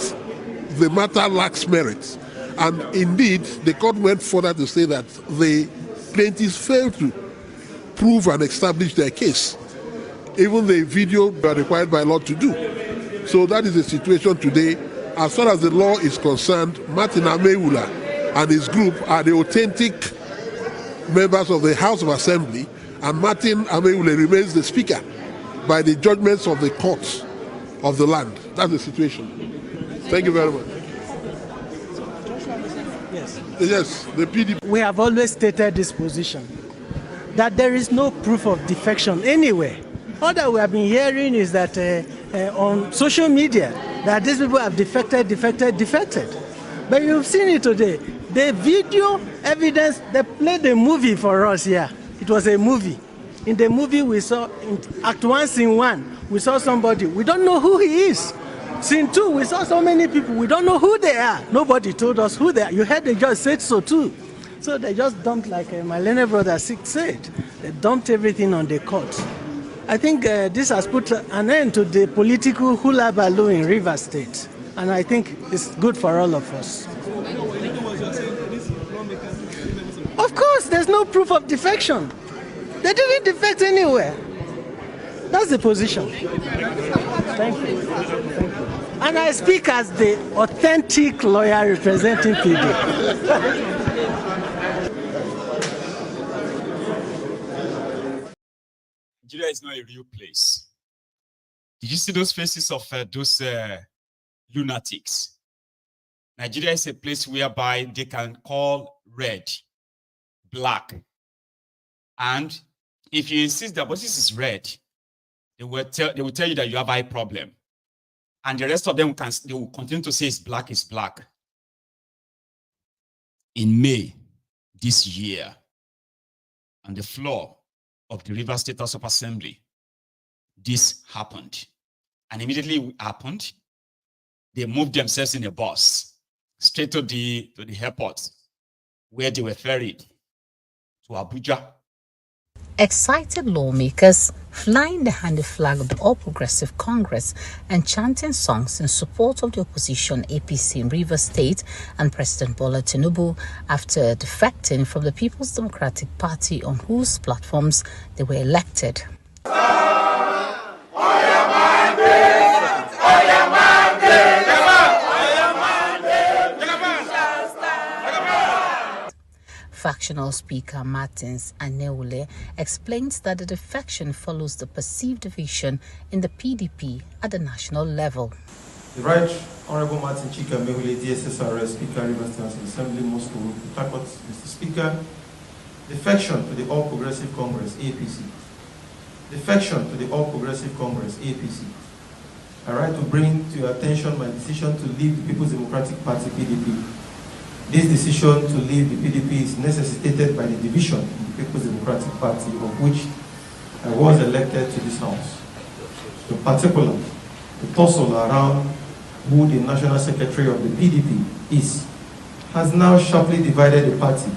the matter lacks merit. And indeed, the court went further to say that the plaintiffs failed to prove and establish their case. Even the video they are required by law to do. So that is the situation today. As far as the law is concerned, Martin Amuwule and his group are the authentic members of the House of Assembly, and Martin Amuwule remains the Speaker by the judgments of the courts of the land. That's the situation. Thank you very much. Yes, the PDP. We have always stated this position, that there is no proof of defection anywhere. All that we have been hearing is that on social media, that these people have defected. But you've seen it today. The video evidence, they played a movie for us here. It was a movie. In the movie we saw, in Act 1, Scene 1, we saw somebody. We don't know who he is. Scene 2, we saw so many people. We don't know who they are. Nobody told us who they are. You heard they just said so too. So they just dumped, like my learned brother said, they dumped everything on the court. I think this has put an end to the political hula baloo in Rivers State. And I think it's good for all of us. Of course, there's no proof of defection. They didn't defect anywhere. That's the position. Thank you. And I speak as the authentic lawyer representing PDP. Nigeria is not a real place. Did you see those faces of those lunatics? Nigeria is a place whereby they can call red, black. And if you insist that but this is red, they will tell you that you have eye problem. And the rest of them they will continue to say it's black, it's black. In May this year, on the floor of the Rivers State House of Assembly, this happened. And immediately it happened, they moved themselves in a bus straight to the airport, where they were ferried to Abuja. Excited lawmakers flying the handy flag of the All Progressive Congress and chanting songs in support of the opposition APC in Rivers State and President Bola Tinubu after defecting from the People's Democratic Party on whose platforms they were elected. Factional Speaker Martins Amuwule explains that the defection follows the perceived division in the PDP at the national level. The Right Honorable Martin Amuwule, DSSRS Speaker, Rivers State Assembly, Moscow, Mr. Speaker, defection to the All Progressive Congress, APC, defection to the All Progressive Congress, APC. I write to bring to your attention my decision to leave the People's Democratic Party, PDP. This decision to leave the PDP is necessitated by the division in the People's Democratic Party, of which I was elected to this house. In particular, the tussle around who the National Secretary of the PDP is has now sharply divided the party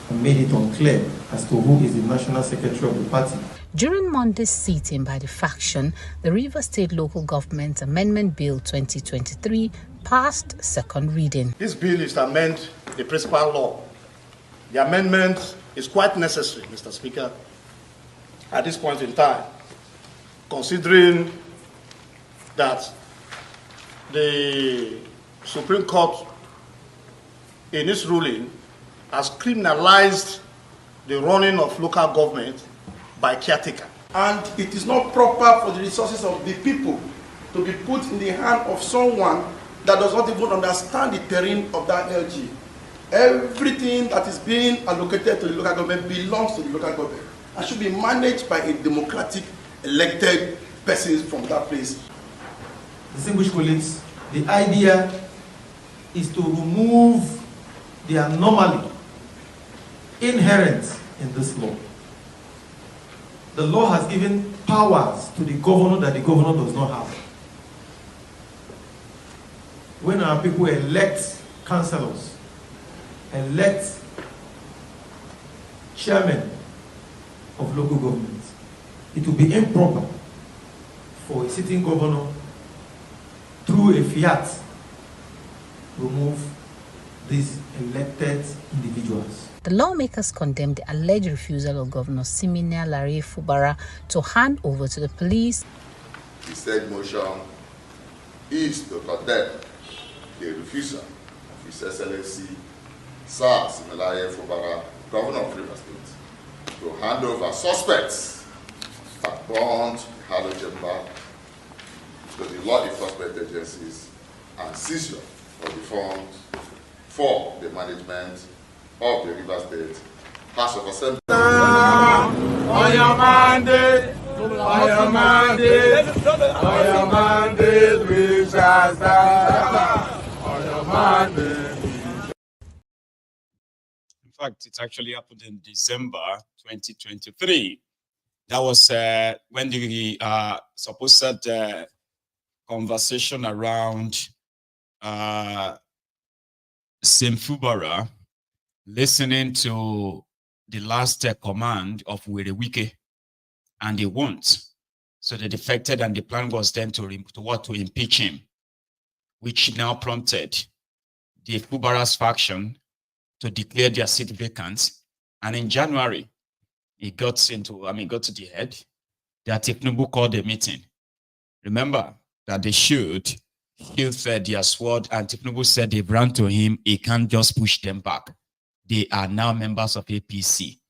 and made it unclear as to who is the National Secretary of the party. During Monday's sitting by the faction, the Edo State Local Government Amendment Bill 2023 passed second reading. This bill is to amend the principal law. The amendment is quite necessary, Mr. Speaker, at this point in time, considering that the Supreme Court, in its ruling, has criminalized the running of local government by caretaker. And it is not proper for the resources of the people to be put in the hand of someone that does not even understand the terrain of that LG. Everything that is being allocated to the local government belongs to the local government and should be managed by a democratic elected person from that place. Distinguished colleagues, the idea is to remove the anomaly inherent in this law. The law has given powers to the governor that the governor does not have. When our people elect councillors, elect chairmen of local governments, it will be improper for a sitting governor through a fiat remove these elected individuals. The lawmakers condemned the alleged refusal of Governor Simina Lare Fubara to hand over to the police. The said motion is to condemn the refusal of His Excellency Sir Simina Lare Fubara, Governor of Rivers State, to hand over suspects that burned the Harlow Chamber to the law enforcement agencies and seizure of the funds for the management of the River State House of Assembly. On your mandate, we shall stand. On your mandate. In fact, it actually happened in December 2023. That was when the supposed conversation around Fubara listening to the last command of whle, and they won't. So they defected, and the plan was then to impeach him, which now prompted the Fubara's faction to declare their seat vacant. And in January, it got to the head that Thiefnubu called a meeting. Remember that they should sheath their sword, and Thiefnubu said they ran to him, he can't just push them back. They are now members of APC.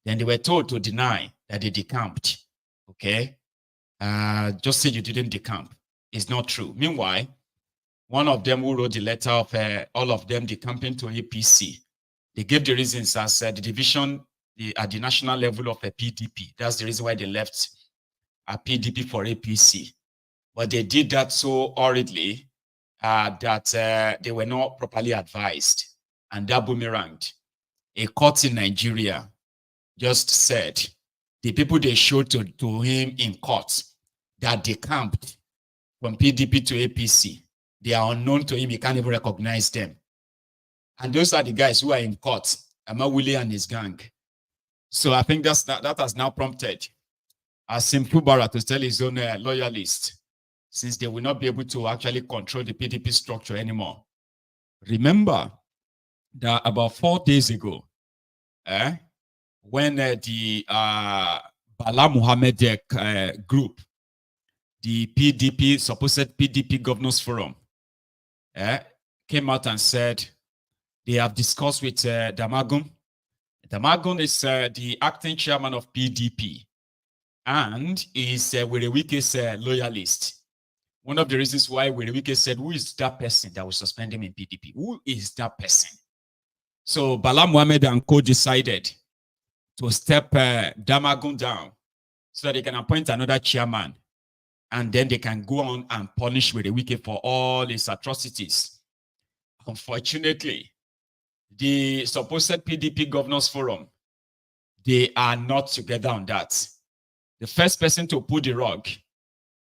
Then they were told to deny that they decamped. Okay? Just say you didn't decamp. It's not true. Meanwhile, one of them who wrote the letter of all of them decamping to APC, they gave the reasons as the division at the national level of a PDP. That's the reason why they left a PDP for APC. But they did that so hurriedly that they were not properly advised. And that boomeranged. A court in Nigeria just said the people they showed to him in court that they camped from PDP to APC, they are unknown to him. He can't even recognize them. And those are the guys who are in court, whle and his gang. So I think that has now prompted Fubara to tell his own loyalists, since they will not be able to actually control the PDP structure anymore. Remember that about 4 days ago, when the Bala Muhammad group, the PDP, supposed PDP Governors Forum, came out and said they have discussed with Damagun. Damagun is the acting chairman of PDP and is Wike's loyalist. One of the reasons why Wike said, who is that person that will suspend him in PDP? Who is that person? So Bala Muhammad and co decided to step Damagun down so that they can appoint another chairman. And then they can go on and punish Wike for all his atrocities. Unfortunately, the supposed PDP Governors Forum, they are not together on that. The first person to pull the rug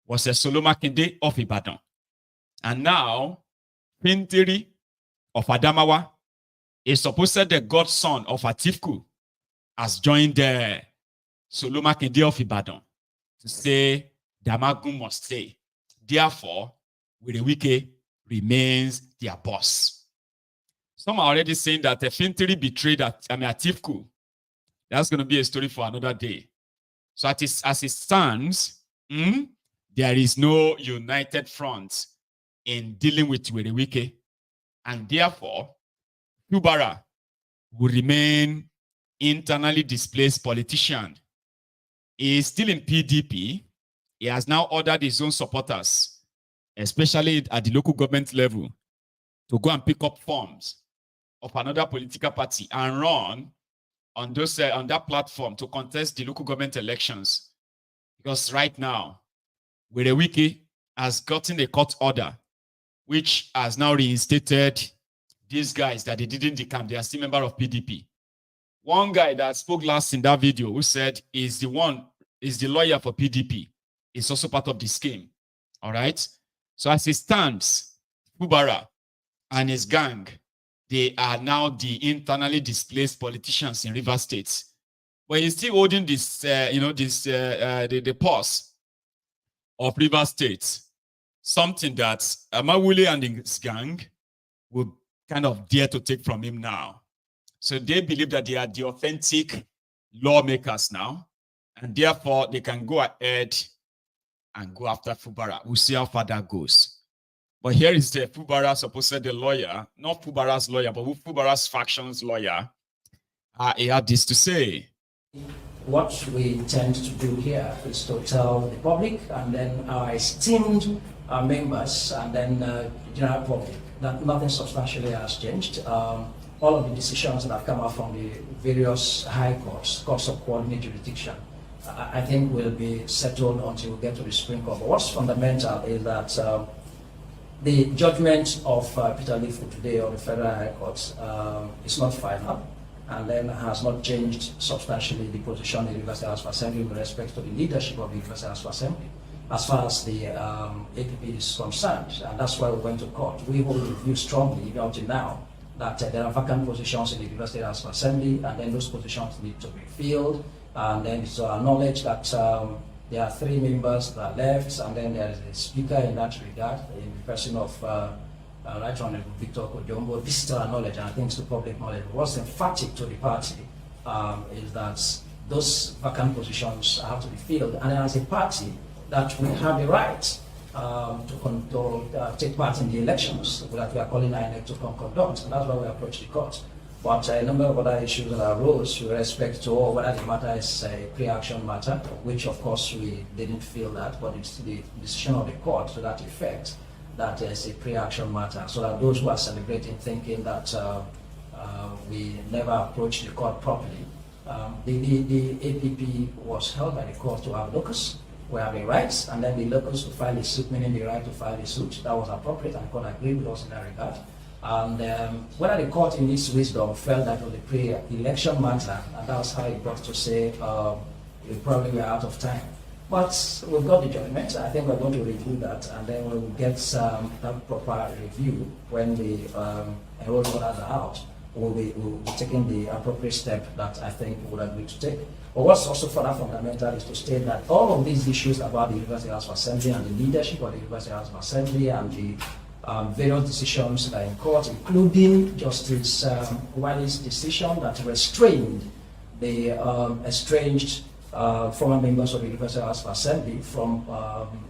was Assholerocky of Ibadan. And now, Pintiri of Adamawa, a supposed the godson of Atiku, has joined the Assholerocky of Ibadan to say Damagun must stay. Therefore, Wike remains their boss. Some are already saying that the Pintiri betrayed Atiku. That's going to be a story for another day. So as it stands, there is no united front in dealing with Wike. And therefore, Fubara will remain internally displaced politician. He is still in PDP. He has now ordered his own supporters, especially at the local government level, to go and pick up forms of another political party and run on those on that platform to contest the local government elections. Because right now, Wike has gotten a court order, which has now reinstated these guys that they didn't decamp. They are still members of PDP. One guy that spoke last in that video who said is the lawyer for PDP. Is also part of the scheme. All right. So as it stands, Fubara and his gang, they are now the internally displaced politicians in Rivers State. But he's still holding this, the pause of Rivers State, something that whle and his gang will kind of dare to take from him now. So they believe that they are the authentic lawmakers now, and therefore they can go ahead and go after Fubara. We'll see how far that goes. But here is the Fubara, supposedly the lawyer, not Fubara's lawyer, but Fubara's faction's lawyer. He had this to say. What we intend to do here is to tell the public and then our esteemed members and then the general public that nothing substantially has changed. All of the decisions that have come out from the various high courts, courts of coordinate jurisdiction, I think will be settled until we get to the Supreme Court. But what's fundamental is that the judgment of Peter Lifu today on the Federal High Court is not final, and then has not changed substantially the position of the University House of Assembly with respect to the leadership of the University House of Assembly, as far as the APP is concerned. And that's why we went to court. We hold the view strongly, even up to now, that there are vacant positions in the University House of Assembly, and then those positions need to be filled. And then it's our knowledge that there are 3 members that left, and then there is a speaker in that regard, in the person of Right Honorable Victor Kojombo. This is our knowledge, and I think it's the public knowledge. What's emphatic to the party is that those vacant positions have to be filled, and as a party, that we have the right to take part in the elections that we are calling INEC to conduct, and that's why we approach the court. But a number of other issues that arose with respect to whether the matter is a pre-action matter, which of course we didn't feel that, but it's the decision of the court to that effect that is a pre-action matter, so that those who are celebrating thinking that we never approached the court properly. The APP was held by the court to have locus, we have the rights, and then the locus to file a suit, meaning the right to file a suit. That was appropriate, and the court agreed with us in that regard. And whether the court in its wisdom felt that was a pre-election matter, and that's how it got to say we probably were out of time. But we've got the judgment. I think we're going to review that, and then we'll get that proper review when the enrollment orders are out. We'll be taking the appropriate step that I think we would agree to take. But what's also further fundamental is to state that all of these issues about the University House of Assembly and the leadership of the University House of Assembly and the various decisions that are in court, including Justice Wale's decision that restrained the estranged former members of the University House of Assembly from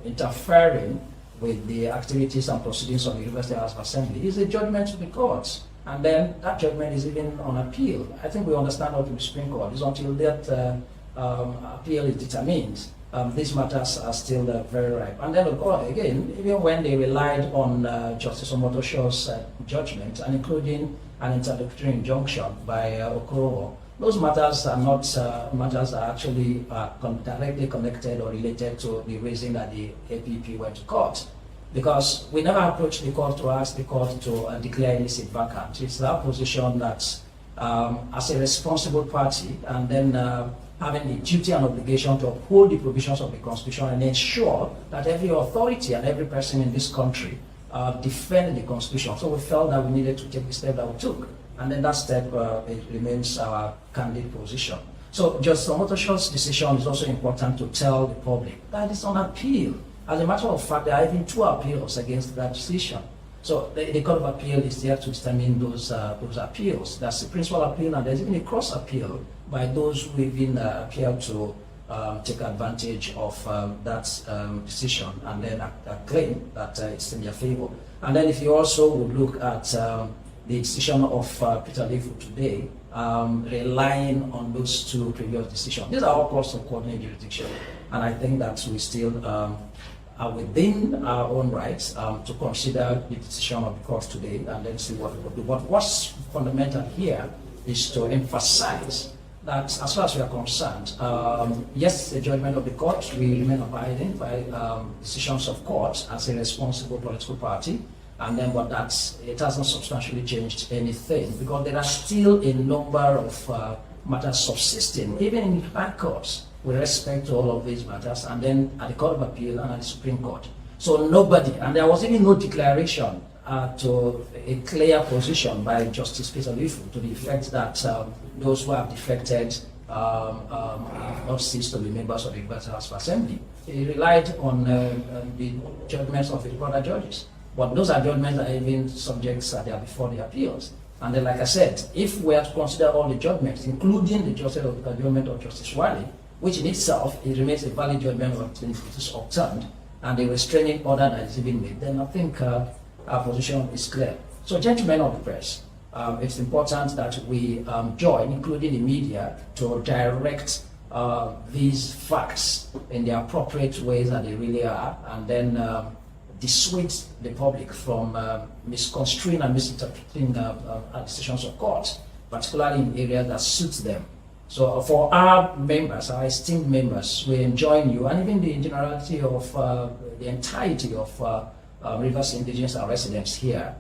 interfering with the activities and proceedings of the University House of Assembly, is a judgment to the courts. And then that judgment is even on appeal. I think we understand how to the Supreme Court. It's until that appeal is determined. These matters are still very ripe. And then, again, even when they relied on Justice Omotosho's judgment, and including an interlocutory injunction by Okoro, those matters are not matters that actually directly connected or related to the reason that the APP went to court. Because we never approached the court to ask the court to declare illicit vacant. It's our position that as a responsible party, and then having the duty and obligation to uphold the provisions of the Constitution and ensure that every authority and every person in this country defend the Constitution. So we felt that we needed to take the step that we took. And then that step it remains our candid position. So Justice Omotosho's decision is also important to tell the public that it's on appeal. As a matter of fact, there are even 2 appeals against that decision. So the Court of Appeal is there to determine those appeals. That's the principal appeal, and there's even a cross appeal by those who even appear to take advantage of that decision and then claim that it's in their favor. And then if you also would look at the decision of Peter Lefu today, relying on those 2 previous decisions. These are all courts of coordinated jurisdiction, and I think that we still are within our own rights to consider the decision of the court today and then see what we will do. But what's fundamental here is to emphasize that as far as we are concerned, yes, the judgment of the court, we remain abiding by decisions of court as a responsible political party. And then, but it hasn't substantially changed anything, because there are still a number of matters subsisting, even in high courts, with respect to all of these matters, and then at the Court of Appeal and at the Supreme Court. So nobody, and there was even no declaration to a clear position by Justice Peter Lefu to the effect that those who have defected not cease to be members of the Executive House of Assembly. He relied on the judgments of the other judges. But those are judgments that are even subjects that are before the appeals. And then, like I said, if we are to consider all the judgments, including the judgment of Justice Wale, which in itself, it remains a valid judgment until it is overturned, and the restraining order that is even made, then I think our position is clear. So, gentlemen of the press, it's important that we join, including the media, to direct these facts in the appropriate ways that they really are, and then dissuade the public from misconstruing and misinterpreting decisions of court, particularly in areas that suits them. So for our members, our esteemed members, we join you, and even the generality of the entirety of Rivers indigenous residents here.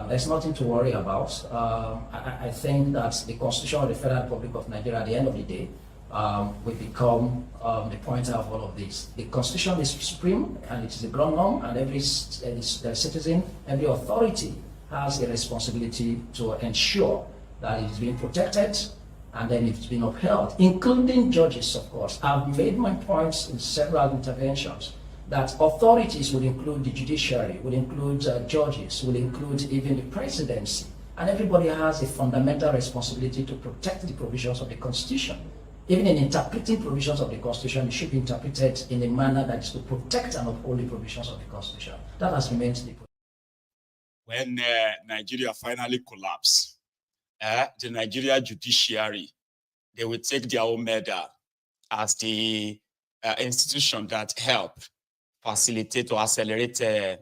There's nothing to worry about. I think that the Constitution of the Federal Republic of Nigeria, at the end of the day, will become the pointer of all of this. The Constitution is supreme, and it is a ground norm, and every citizen, every authority has a responsibility to ensure that it is being protected and then it's been upheld, including judges, of course. I've made my points in several interventions that authorities will include the judiciary, will include judges, will include even the presidency, and everybody has a fundamental responsibility to protect the provisions of the Constitution. Even in interpreting provisions of the Constitution, it should be interpreted in a manner that is to protect and uphold the provisions of the Constitution. That has remained the position. When Nigeria finally collapsed, the Nigeria judiciary, they will take their own medal as the institution that helped facilitate or accelerate the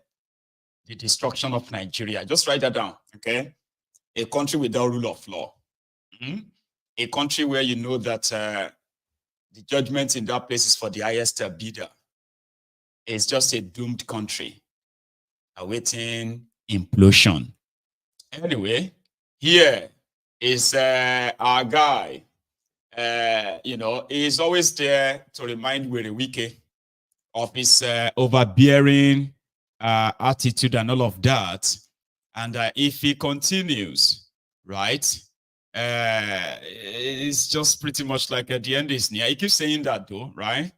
destruction of Nigeria. Just write that down, okay? A country without rule of law. A country where you know that the judgment in that place is for the highest bidder. It's just a doomed country awaiting implosion. Anyway, here is our guy. He's always there to remind Wike of his overbearing attitude and all of that. And if he continues, right, it's just pretty much like at the end is near. He keeps saying that though, right?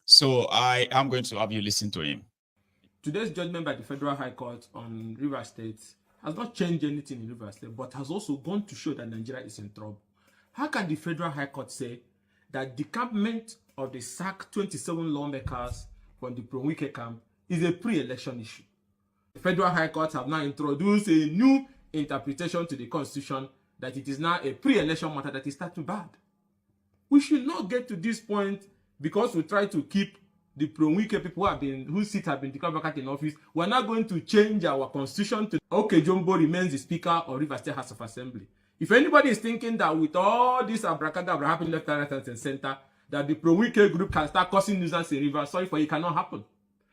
So I am going to have you listen to him. Today's judgment by the Federal High Court on Rivers State has not changed anything in Rivers State, but has also gone to show that Nigeria is in trouble. How can the Federal High Court say that decampment of the sacked 27 lawmakers from the pro-Wike camp is a pre-election issue? The Federal High Court have now introduced a new interpretation to the Constitution that it is now a pre-election matter that is starting bad. We should not get to this point because we try to keep the pro-Wike people whose seats have been declared vacant in office. We're not going to change our Constitution to Okpebholo remains the Speaker of Rivers State House of Assembly. If anybody is thinking that with all this abracadabra happening left, right, and center, that the pro-wike group can start causing nuisance in Rivers, sorry for you, cannot happen.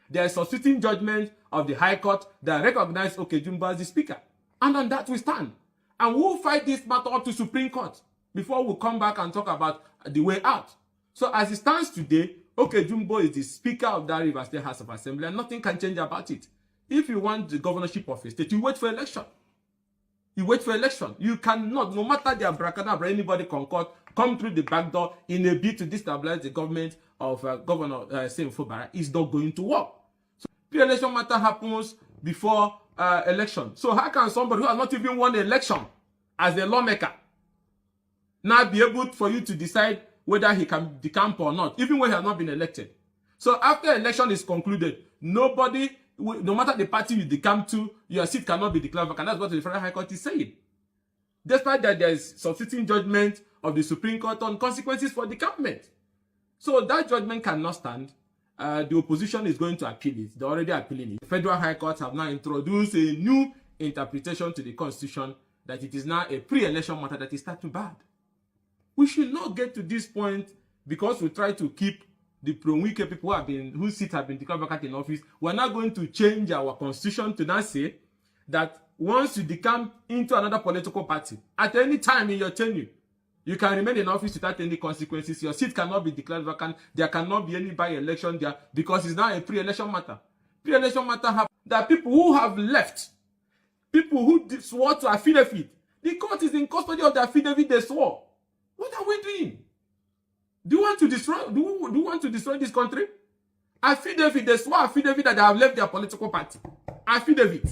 There is a sitting judgment of the High Court that recognized Okejumbo as the speaker. And on that we stand. And we'll fight this matter up to Supreme Court before we come back and talk about the way out. So as it stands today, Okejumbo is the speaker of that Rivers State House of Assembly, and nothing can change about it. If you want the governorship of a state, you wait for election. You wait for election. You cannot, no matter the abracadabra, anybody concord, come through the back door in a bid to destabilize the government of Governor Fubara. It's not going to work. So pre-election matter happens before election. So how can somebody who has not even won the election as a lawmaker now be able for you to decide whether he can decamp or not, even when he has not been elected? So after election is concluded, nobody, no matter the party you decamp to, your seat cannot be declared vacant. That's what the Federal High Court is saying. Despite that, there is substituting judgment of the Supreme Court on consequences for decampment. So that judgment cannot stand. The opposition is going to appeal it. They're already appealing it. The Federal High Court have now introduced a new interpretation to the Constitution that it is now a pre-election matter that is starting bad. We should not get to this point because we try to keep the pro-wike people whose seats have been declared vacant in office. We're not going to change our Constitution to now say that once you decamp into another political party, at any time in your tenure, you can remain in office without any consequences. Your seat cannot be declared vacant. There cannot be any by-election there because it's now a pre-election matter. Pre-election matter have that people who have left, people who swore to affidavit, the court is in custody of the affidavit they swore. What are we doing? Do you want to destroy? Do you want to destroy this country? Affidavit, they swore affidavit that they have left their political party. Affidavit.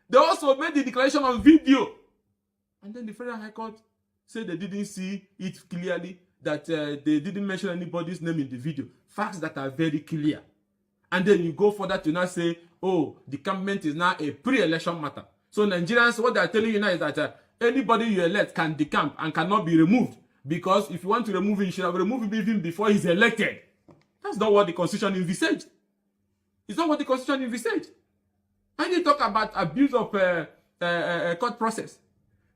They also made the declaration on video, and then the Federal High Court said they didn't see it clearly, that they didn't mention anybody's name in the video. Facts that are very clear. And then you go further to now say, oh, the decampment is now a pre-election matter. So Nigerians, what they are telling you now is that anybody you elect can decamp and cannot be removed. Because if you want to remove him, you should have removed him even before he's elected. That's not what the Constitution envisaged. It's not what the Constitution envisaged. And they talk about abuse of court process.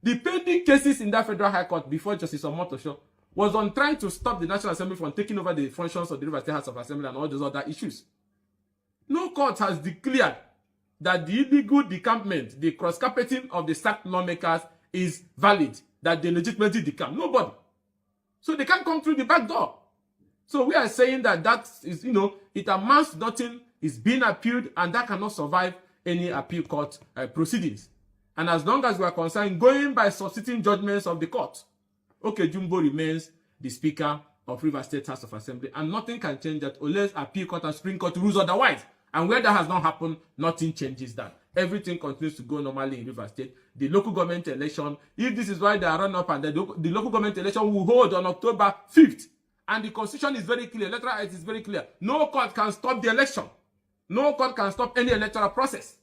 The pending cases in that Federal High Court before Justice Omotosho was on trying to stop the National Assembly from taking over the functions of the Rivers State House of Assembly and all those other issues. No court has declared that the illegal decampment, the cross-carpeting of the sacked lawmakers is valid, that they legitimately decamp. Nobody. So they can't come through the back door. So we are saying that that is, it amounts to nothing, is being appealed, and that cannot survive any appeal court proceedings. And as long as we are concerned, going by substituting judgments of the court, Okejumbo remains the Speaker of Rivers State House of Assembly, and nothing can change that unless appeal court and Supreme Court rules otherwise. And where that has not happened, nothing changes that. Everything continues to go normally in Rivers State. The local government election, if this is why they are run up, and the local government election will hold on October 5th. And the Constitution is very clear, electoral act is very clear. No court can stop the election. No court can stop any electoral process.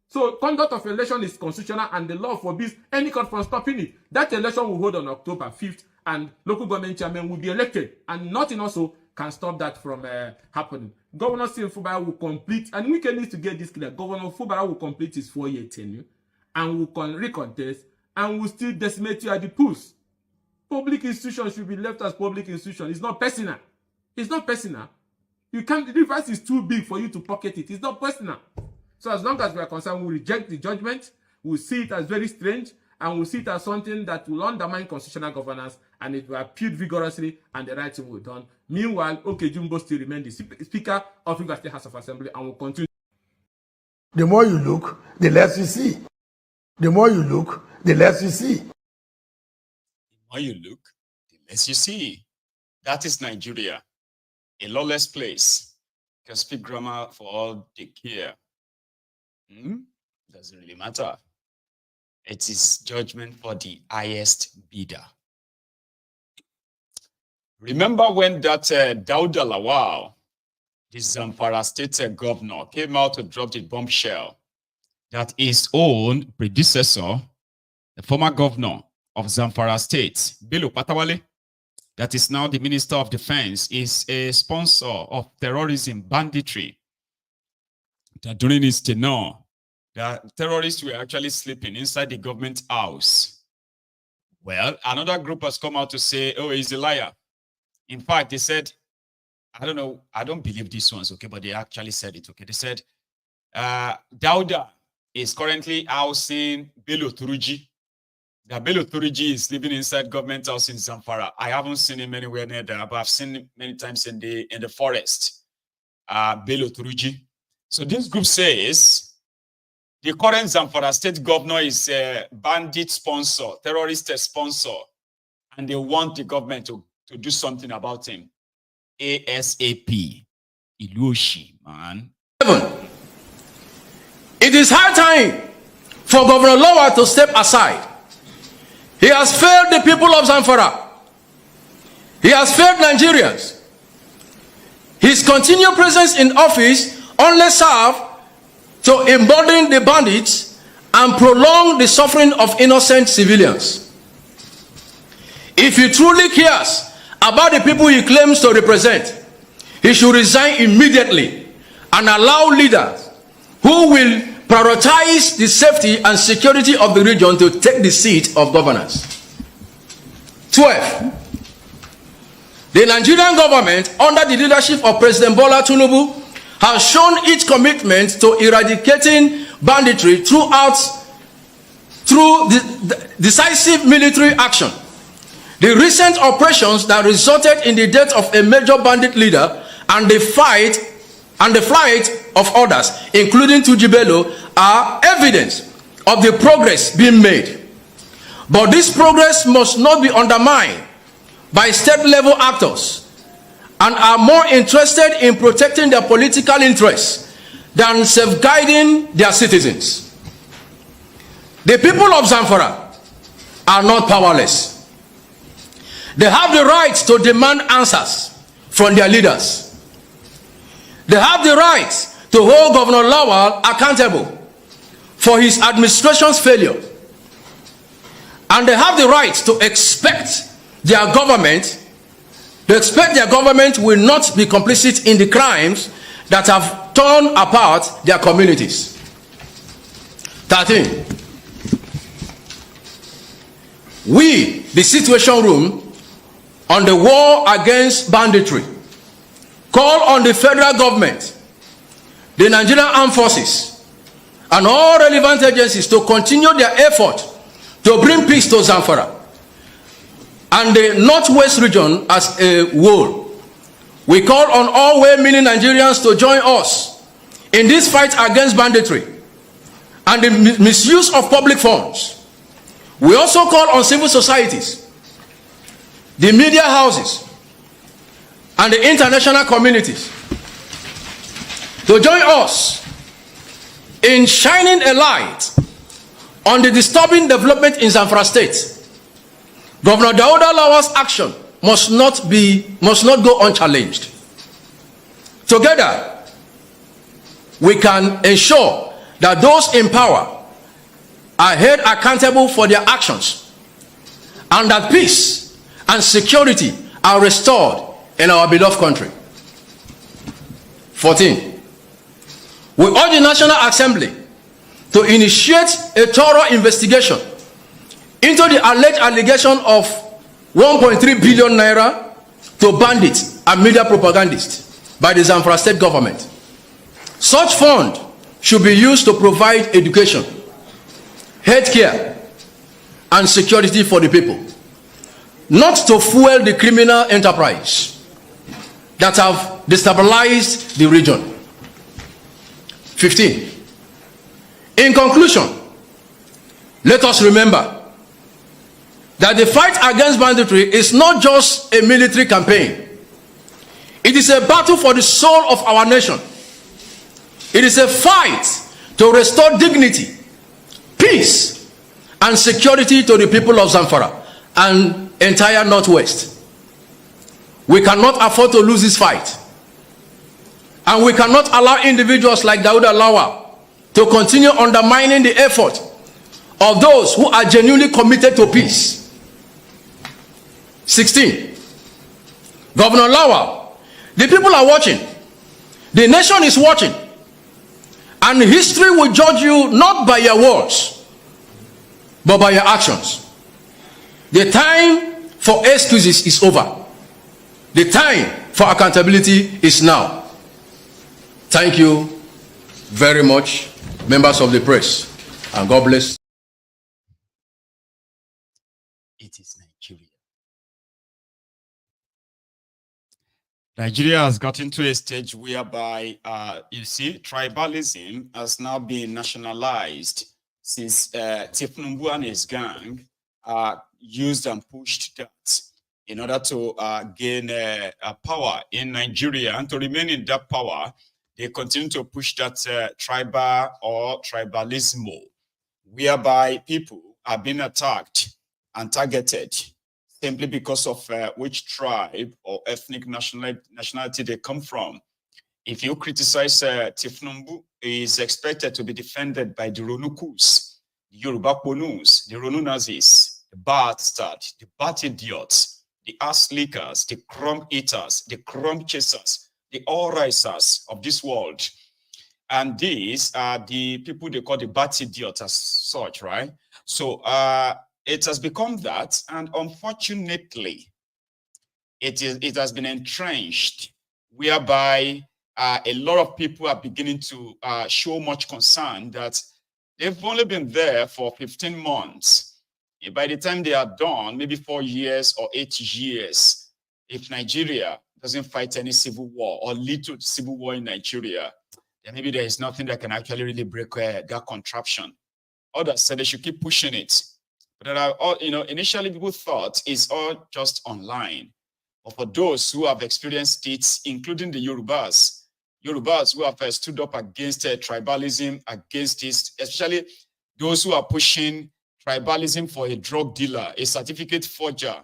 So conduct of election is constitutional, and the law forbids any court from stopping it. That election will hold on October 5th, and local government chairman will be elected, and nothing also can stop that from happening. Governor Fubara will complete, and we can need to get this clear, Governor Fubara will complete his 4-year tenure, and will recontest, and will still decimate you at the polls. Public institutions should be left as public institutions. It's not personal. It's not personal. You can't, the reverse is too big for you to pocket it. It's not personal. So as long as we are concerned, we reject the judgment, we see it as very strange, and we see it as something that will undermine constitutional governance, and it will appeal vigorously, and the right thing will be done. Meanwhile, Okejumbo still remains the Speaker of Rivers State House of Assembly and will continue. The more you look, the less you see. The more you look, the less you see. The more you look, the less you see. That is Nigeria, a lawless place. You can speak grammar for all they care. Doesn't really matter. It is judgment for the highest bidder. Remember when that Dauda Lawal, the Zamfara state governor, came out to drop the bombshell that his own predecessor, the former governor of Zamfara state, Bello Patawale, that is now the Minister of Defense, is a sponsor of terrorism, banditry. That during his tenure, the terrorists were actually sleeping inside the government house. Well, another group has come out to say, oh, he's a liar. In fact, they said, I don't know, I don't believe this one's okay, but they actually said it, okay. They said, Dauda is currently housing Bello Turuji. That Bello Turuji is living inside government house in Zamfara. I haven't seen him anywhere near there, but I've seen him many times in the forest. Bello Turuji. So this group says the current Zamfara state governor is a bandit sponsor, terrorist sponsor, and they want the government to do something about him. ASAP. Ilushi, man. It is high time for Governor Lawal to step aside. He has failed the people of Zamfara. He has failed Nigerians. His continued presence in office only serves to embolden the bandits and prolong the suffering of innocent civilians. If he truly cares about the people he claims to represent, he should resign immediately and allow leaders who will prioritize the safety and security of the region to take the seat of governance. 12. The Nigerian government, under the leadership of President Tinubu, has shown its commitment to eradicating banditry through decisive military action. The recent operations that resulted in the death of a major bandit leader and the flight of others, including Tujibelo, are evidence of the progress being made. But this progress must not be undermined by state-level actors and are more interested in protecting their political interests than safeguarding their citizens. The people of Zamfara are not powerless. They have the right to demand answers from their leaders. They have the right to hold Governor Lawal accountable for his administration's failure. And they have the right to expect their government will not be complicit in the crimes that have torn apart their communities. 13. We, the Situation Room, on the war against banditry, call on the federal government, the Nigerian Armed Forces, and all relevant agencies to continue their effort to bring peace to Zamfara and the Northwest region as a whole. We call on all well-meaning Nigerians to join us in this fight against banditry and the misuse of public funds. We also call on civil societies, the media houses, and the international communities to join us in shining a light on the disturbing development in Zamfara State. Governor Dauda Lawal's action must not go unchallenged. Together, we can ensure that those in power are held accountable for their actions and that peace and security are restored in our beloved country. 14. We urge the National Assembly to initiate a thorough investigation into the alleged allegation of 1.3 billion naira to bandits and media propagandists by the Zamfara state government. Such fund should be used to provide education, healthcare, and security for the people, not to fuel the criminal enterprise that have destabilized the region. 15. In conclusion, let us remember that the fight against banditry is not just a military campaign. It is a battle for the soul of our nation. It is a fight to restore dignity, peace, and security to the people of Zamfara and entire Northwest. We cannot afford to lose this fight. And we cannot allow individuals like Dauda Lawal to continue undermining the effort of those who are genuinely committed to peace. 16. Governor Lawal, the people are watching. The nation is watching. And history will judge you not by your words, but by your actions. The time for excuses is over. The time for accountability is now. Thank you very much, members of the press, and God bless. It is Nigeria. Nigeria has gotten to a stage whereby, you see, tribalism has now been nationalized since Thiefnubu and his gang used and pushed that in order to gain power in Nigeria. And to remain in that power, they continue to push that tribal or tribalism, whereby people are being attacked and targeted simply because of which tribe or ethnic nationality they come from. If you criticize Thiefnubu, he is expected to be defended by the Ronukus, the Yoruba Ponus, the Ronu Nazis, the bastard, the bat idiots, the ass lickers, the crumb eaters, the crumb chasers, the all-risers of this world. And these are the people they call the bat idiots as such, right? So it has become that, and unfortunately, it has been entrenched, whereby a lot of people are beginning to show much concern that they've only been there for 15 months. By the time they are done, maybe 4 years or 8 years, if Nigeria doesn't fight any civil war or lead to civil war in Nigeria, then maybe there is nothing that can actually really break that contraption. Others said they should keep pushing it. But there are all, initially people thought it's all just online. But for those who have experienced it, including the Yorubas who have stood up against tribalism, against this, especially those who are pushing tribalism for a drug dealer, a certificate forger,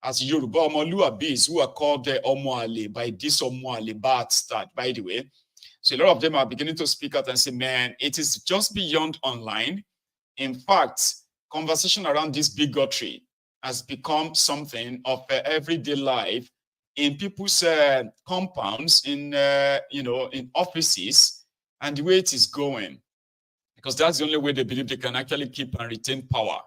as Yoruba Omoluabis, who are called Omo-ole by this Omo-ole bastard, by the way. So a lot of them are beginning to speak out and say, man, it is just beyond online. In fact, conversation around this bigotry has become something of everyday life in people's compounds, in in offices, and the way it is going, because that's the only way they believe they can actually keep and retain power.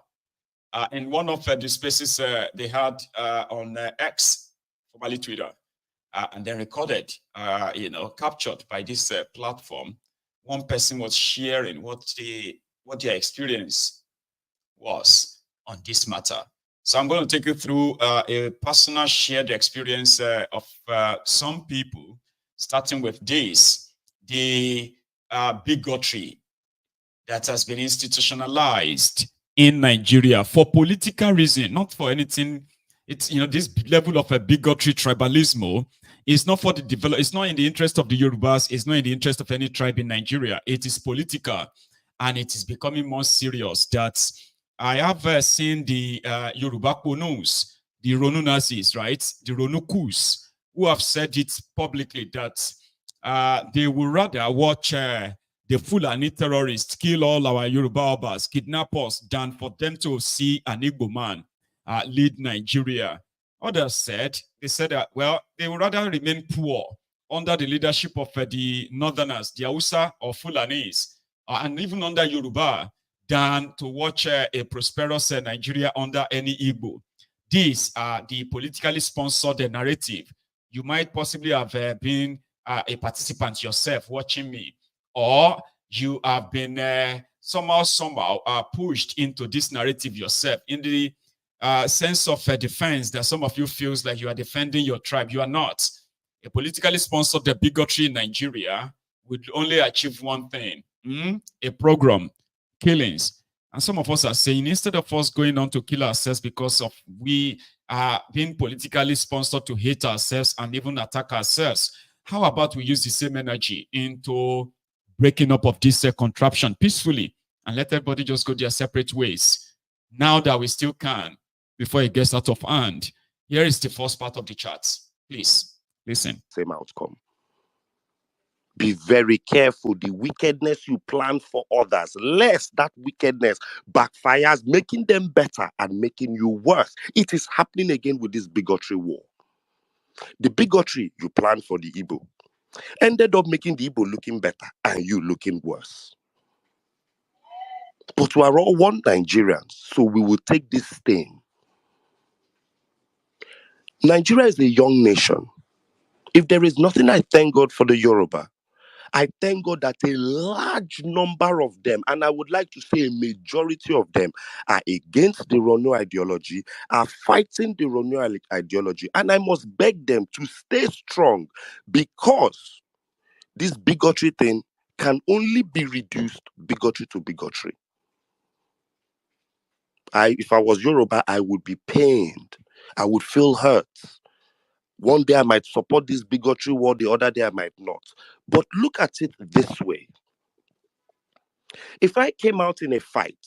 In one of the spaces they had on X, formerly Twitter, and then recorded, captured by this platform, one person was sharing what their experience was on this matter. So I'm going to take you through a personal shared experience of some people, starting with this, the bigotry that has been institutionalized in Nigeria for political reason, not for anything. It's, this level of a bigotry, tribalism, is not for the develop. It's not in the interest of the Yorubas. It's not in the interest of any tribe in Nigeria. It is political, and it is becoming more serious. That I have seen the Yoruba Ponus, the Ronu Nazis, right? The Ronukus, who have said it publicly that they would rather watch the Fulani terrorists kill all our Yoruba Obas, kidnap us, than for them to see an Igbo man lead Nigeria. Others said, that, well, they would rather remain poor under the leadership of the Northerners, the Hausa or Fulanis, and even under Yoruba, than to watch a prosperous Nigeria under any Igbo. These are the politically sponsored narrative. You might possibly have been a participant yourself watching me, or you have been somehow pushed into this narrative yourself, in the sense of defense that some of you feels like you are defending your tribe. You are not. A politically sponsored bigotry in Nigeria would only achieve one thing, a program, killings. And some of us are saying, instead of us going on to kill ourselves because of we are being politically sponsored to hate ourselves and even attack ourselves, how about we use the same energy into breaking up of this contraption peacefully and let everybody just go their separate ways, now that we still can, before it gets out of hand. Here is the first part of the chat. Please listen. Same outcome. Be very careful. The wickedness you plan for others, lest that wickedness backfires, making them better and making you worse. It is happening again with this bigotry war. The bigotry you planned for the Igbo ended up making the Igbo looking better and you looking worse. But we are all one Nigerians, so we will take this thing Nigeria is a young nation. If there is nothing I thank God for the Yoruba, I thank God that a large number of them, and I would like to say a majority of them, are against the Rono ideology, are fighting the Rono ideology. And I must beg them to stay strong, because this bigotry thing can only be reduced bigotry to bigotry. If I was Yoruba, I would be pained. I would feel hurt. One day I might support this bigotry war, the other day I might not. But look at it this way. If I came out in a fight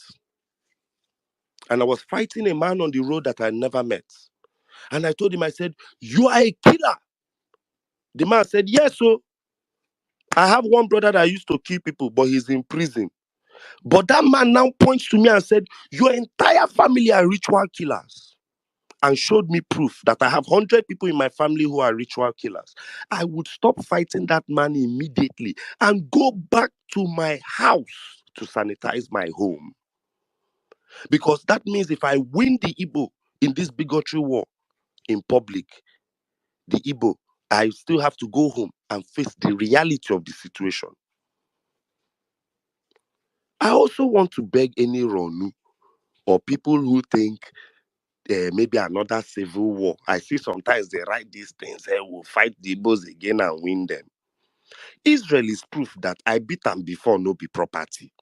and I was fighting a man on the road that I never met, and I told him, I said, "You are a killer." The man said, "Yes, so I have one brother that used to kill people, but he's in prison." But that man now points to me and said, "Your entire family are ritual killers," and showed me proof that I have 100 people in my family who are ritual killers. I would stop fighting that man immediately and go back to my house to sanitize my home. Because that means if I win the Igbo in this bigotry war in public, the Igbo, I still have to go home and face the reality of the situation. I also want to beg any Ronu or people who think maybe another civil war. I see sometimes they write these things, we'll fight the Igbos again and win them. Israel is proof that I beat them before no be property.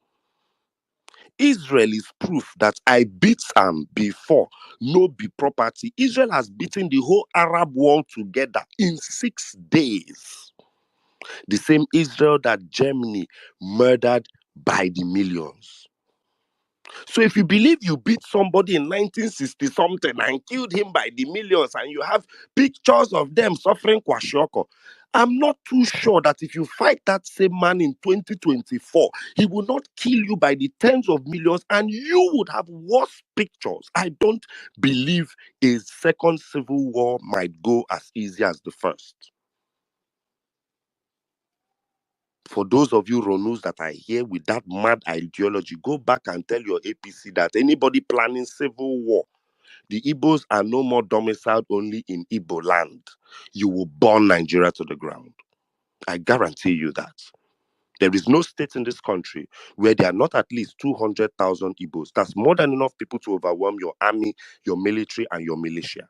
Israel is proof that I beat them before no be property. Israel has beaten the whole Arab world together in 6 days. The same Israel that Germany murdered by the millions. So if you believe you beat somebody in 1960 something and killed him by the millions, and you have pictures of them suffering kwashiorkor, I'm not too sure that if you fight that same man in 2024, he will not kill you by the tens of millions and you would have worse pictures. I don't believe a second civil war might go as easy as the first. For those of you Ronus that are here with that mad ideology, go back and tell your APC that anybody planning civil war, the Igbos are no more domiciled only in Igbo land. You will burn Nigeria to the ground. I guarantee you that. There is no state in this country where there are not at least 200,000 Igbos. That's more than enough people to overwhelm your army, your military, and your militia.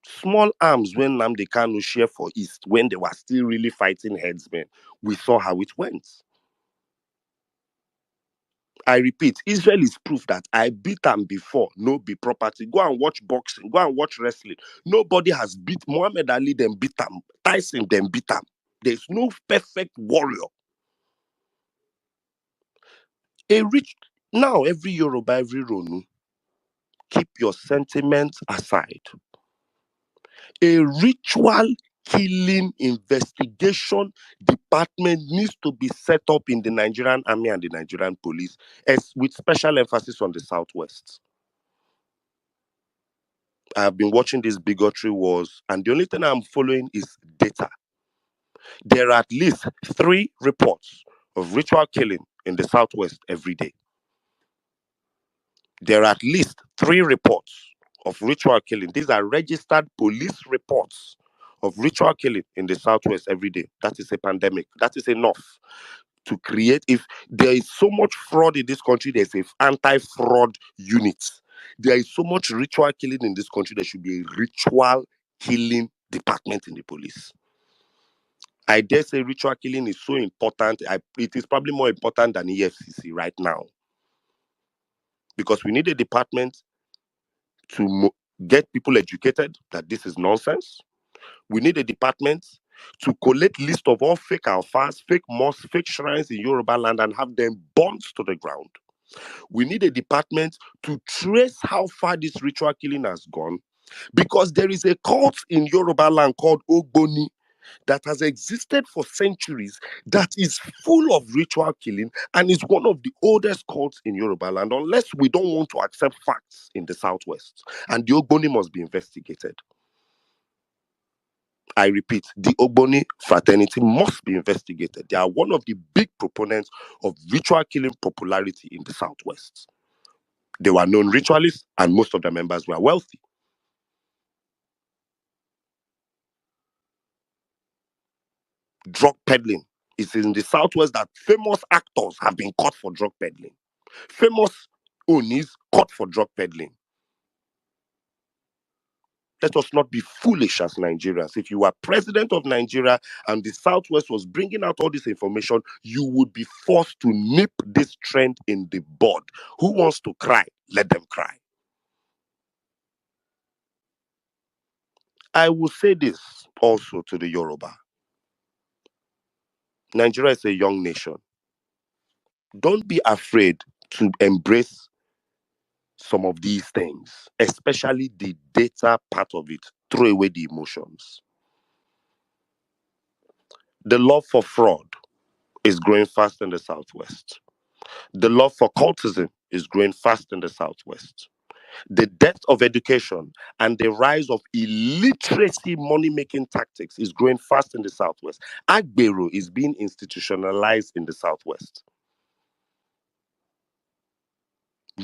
Small arms when Nnamdi Kanu share for East, when they were still really fighting headsmen, we saw how it went. I repeat, Israel is proof that I beat them before, no be property. Go and watch boxing, go and watch wrestling. Nobody has beat Muhammad Ali, then beat them. Tyson, then beat them. There's no perfect warrior. Now every Yoruba, every Ronu, keep your sentiments aside. A ritual killing investigation department needs to be set up in the Nigerian army and the Nigerian police, with special emphasis on the Southwest. I have been watching these bigotry wars, and the only thing I'm following is data. There are at least 3 reports of ritual killing in the Southwest every day. There are at least 3 reports of ritual killing. These are registered police reports of ritual killing in the Southwest every day. That is a pandemic. That is enough to create. If there is so much fraud in this country, there's an anti-fraud unit. There is so much ritual killing in this country, there should be a ritual killing department in the police. I dare say ritual killing is so important. It is probably more important than EFCC right now. Because we need a department to get people educated that this is nonsense. We need a department to collect list of all fake alphas, fake mosques, fake shrines in Yoruba land and have them burnt to the ground. We need a department to trace how far this ritual killing has gone, because there is a cult in Yoruba land called Ogboni that has existed for centuries, that is full of ritual killing and is one of the oldest cults in Yoruba land, unless we don't want to accept facts in the Southwest. And the Ogboni must be investigated. I repeat, the Ogboni fraternity must be investigated. They are one of the big proponents of ritual killing popularity in the Southwest. They were known ritualists and most of their members were wealthy. drug peddling. It's in the Southwest that famous actors have been caught for drug peddling. Famous Onis caught for drug peddling. Let us not be foolish as Nigerians. If you are president of Nigeria and the Southwest was bringing out all this information, you would be forced to nip this trend in the bud. Who wants to cry? Let them cry. I will say this also to the Yoruba. Nigeria is a young nation. Don't be afraid to embrace some of these things, especially the data part of it. Throw away the emotions. The love for fraud is growing fast in the Southwest. The love for cultism is growing fast in the Southwest. The death of education and the rise of illiteracy money-making tactics is growing fast in the Southwest. Agbero is being institutionalized in the Southwest.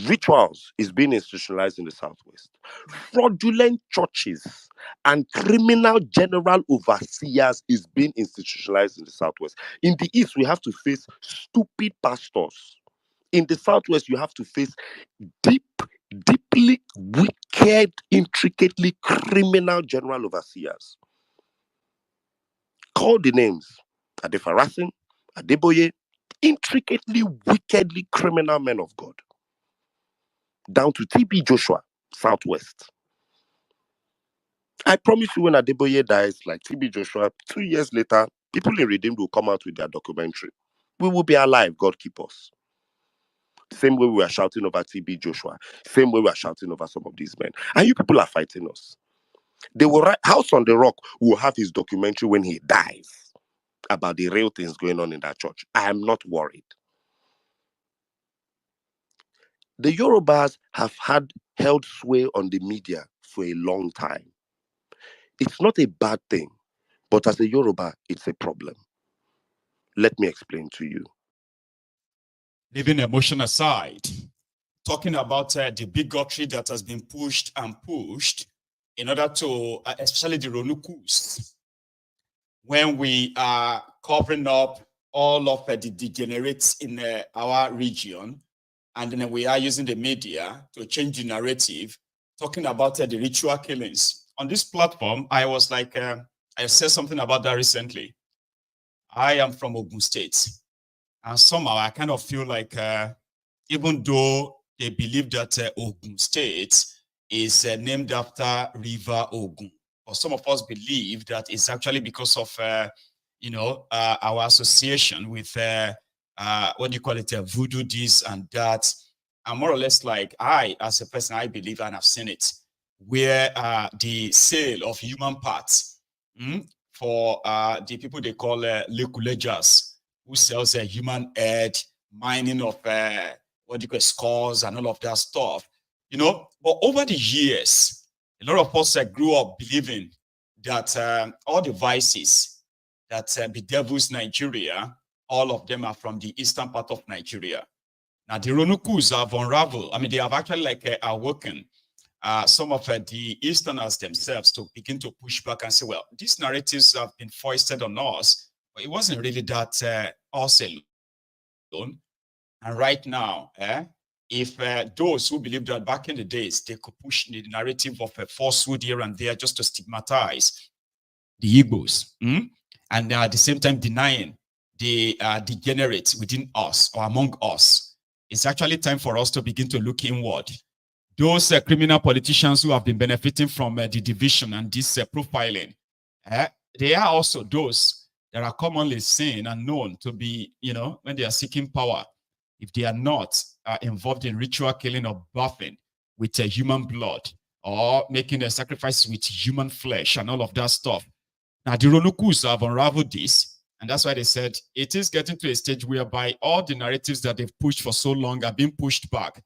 Rituals is being institutionalized in the Southwest. Fraudulent churches and criminal general overseers is being institutionalized in the Southwest. In the East, we have to face stupid pastors. In the Southwest, you have to face deeply wicked, intricately criminal general overseers. Call the names. Adefarasin, Adeboye, intricately, wickedly criminal men of God. Down to TB Joshua, Southwest. I promise you, when Adeboye dies, like TB Joshua, 2 years later, people in Redeemed will come out with their documentary. We will be alive, God keep us. Same way we are shouting over TB Joshua. Same way we are shouting over some of these men. And you people are fighting us. They will write, House on the Rock will have his documentary when he dies about the real things going on in that church. I am not worried. The Yorubas have held sway on the media for a long time. It's not a bad thing, but as a Yoruba, it's a problem. Let me explain to you. Leaving emotion aside, talking about the bigotry that has been pushed in order to, especially the Ronukus, when we are covering up all of the degenerates in our region, and then we are using the media to change the narrative, talking about the ritual killings. On this platform, I was like, I said something about that recently. I am from Ogun State. And somehow I kind of feel like, even though they believe that Ogun State is named after River Ogun, but some of us believe that it's actually because of, our association with, what do you call it, voodoo this and that. And more or less like I, as a person, I believe, and I've seen it, where the sale of human parts for the people they call lekulejas, who sells a human head, mining of what do you call skulls and all of that stuff, But over the years, a lot of us grew up believing that all the vices that bedevils Nigeria, all of them are from the eastern part of Nigeria. Now the Ronukus have unraveled. I mean, they have actually awoken some of the Easterners themselves to begin to push back and say, well, these narratives have been foisted on us, but it wasn't really that us alone. And right now, if those who believe that back in the days, they could push the narrative of a falsehood here and there just to stigmatize the Igbos, and at the same time denying the degenerates within us or among us, it's actually time for us to begin to look inward. Those criminal politicians who have been benefiting from the division and this profiling, they are also those that are commonly seen and known to be, when they are seeking power, if they are not involved in ritual killing or bathing with human blood or making a sacrifice with human flesh and all of that stuff. Now, the Ronukus have unraveled this, and that's why they said it is getting to a stage whereby all the narratives that they've pushed for so long are being pushed back.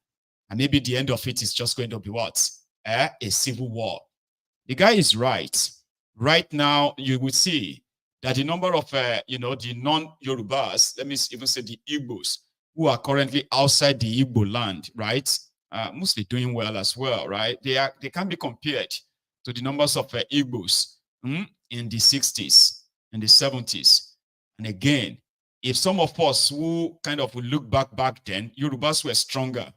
And maybe the end of it is just going to be what? A civil war. The guy is right. Right now, you will see that the number of, the non-Yorubas, let me even say the Igbos, who are currently outside the Igbo land, right? Mostly doing well as well, right? They can be compared to the numbers of Igbos in the 60s, in the 70s, And again, if some of us who kind of will look back then, Yorubas were stronger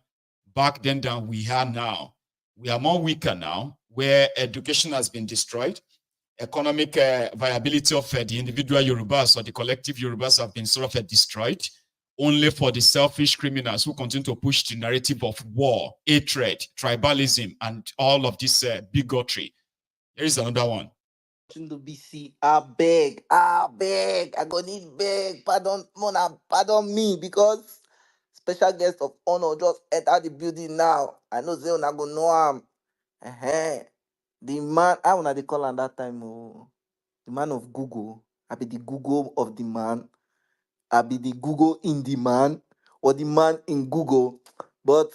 back then than we are now. We are more weaker now, where education has been destroyed. Economic viability of the individual Yorubas or the collective Yorubas have been sort of destroyed, only for the selfish criminals who continue to push the narrative of war, hatred, tribalism, and all of this bigotry. Here is another one. To BC, I beg, I go need beg, pardon, Mona, pardon me, because special guest of honor just enter the building now. I know they una go know him. The man, I wanna they call him that time, oh, the man of Google. I be the Google of the man. I be the Google in the man, or the man in Google. But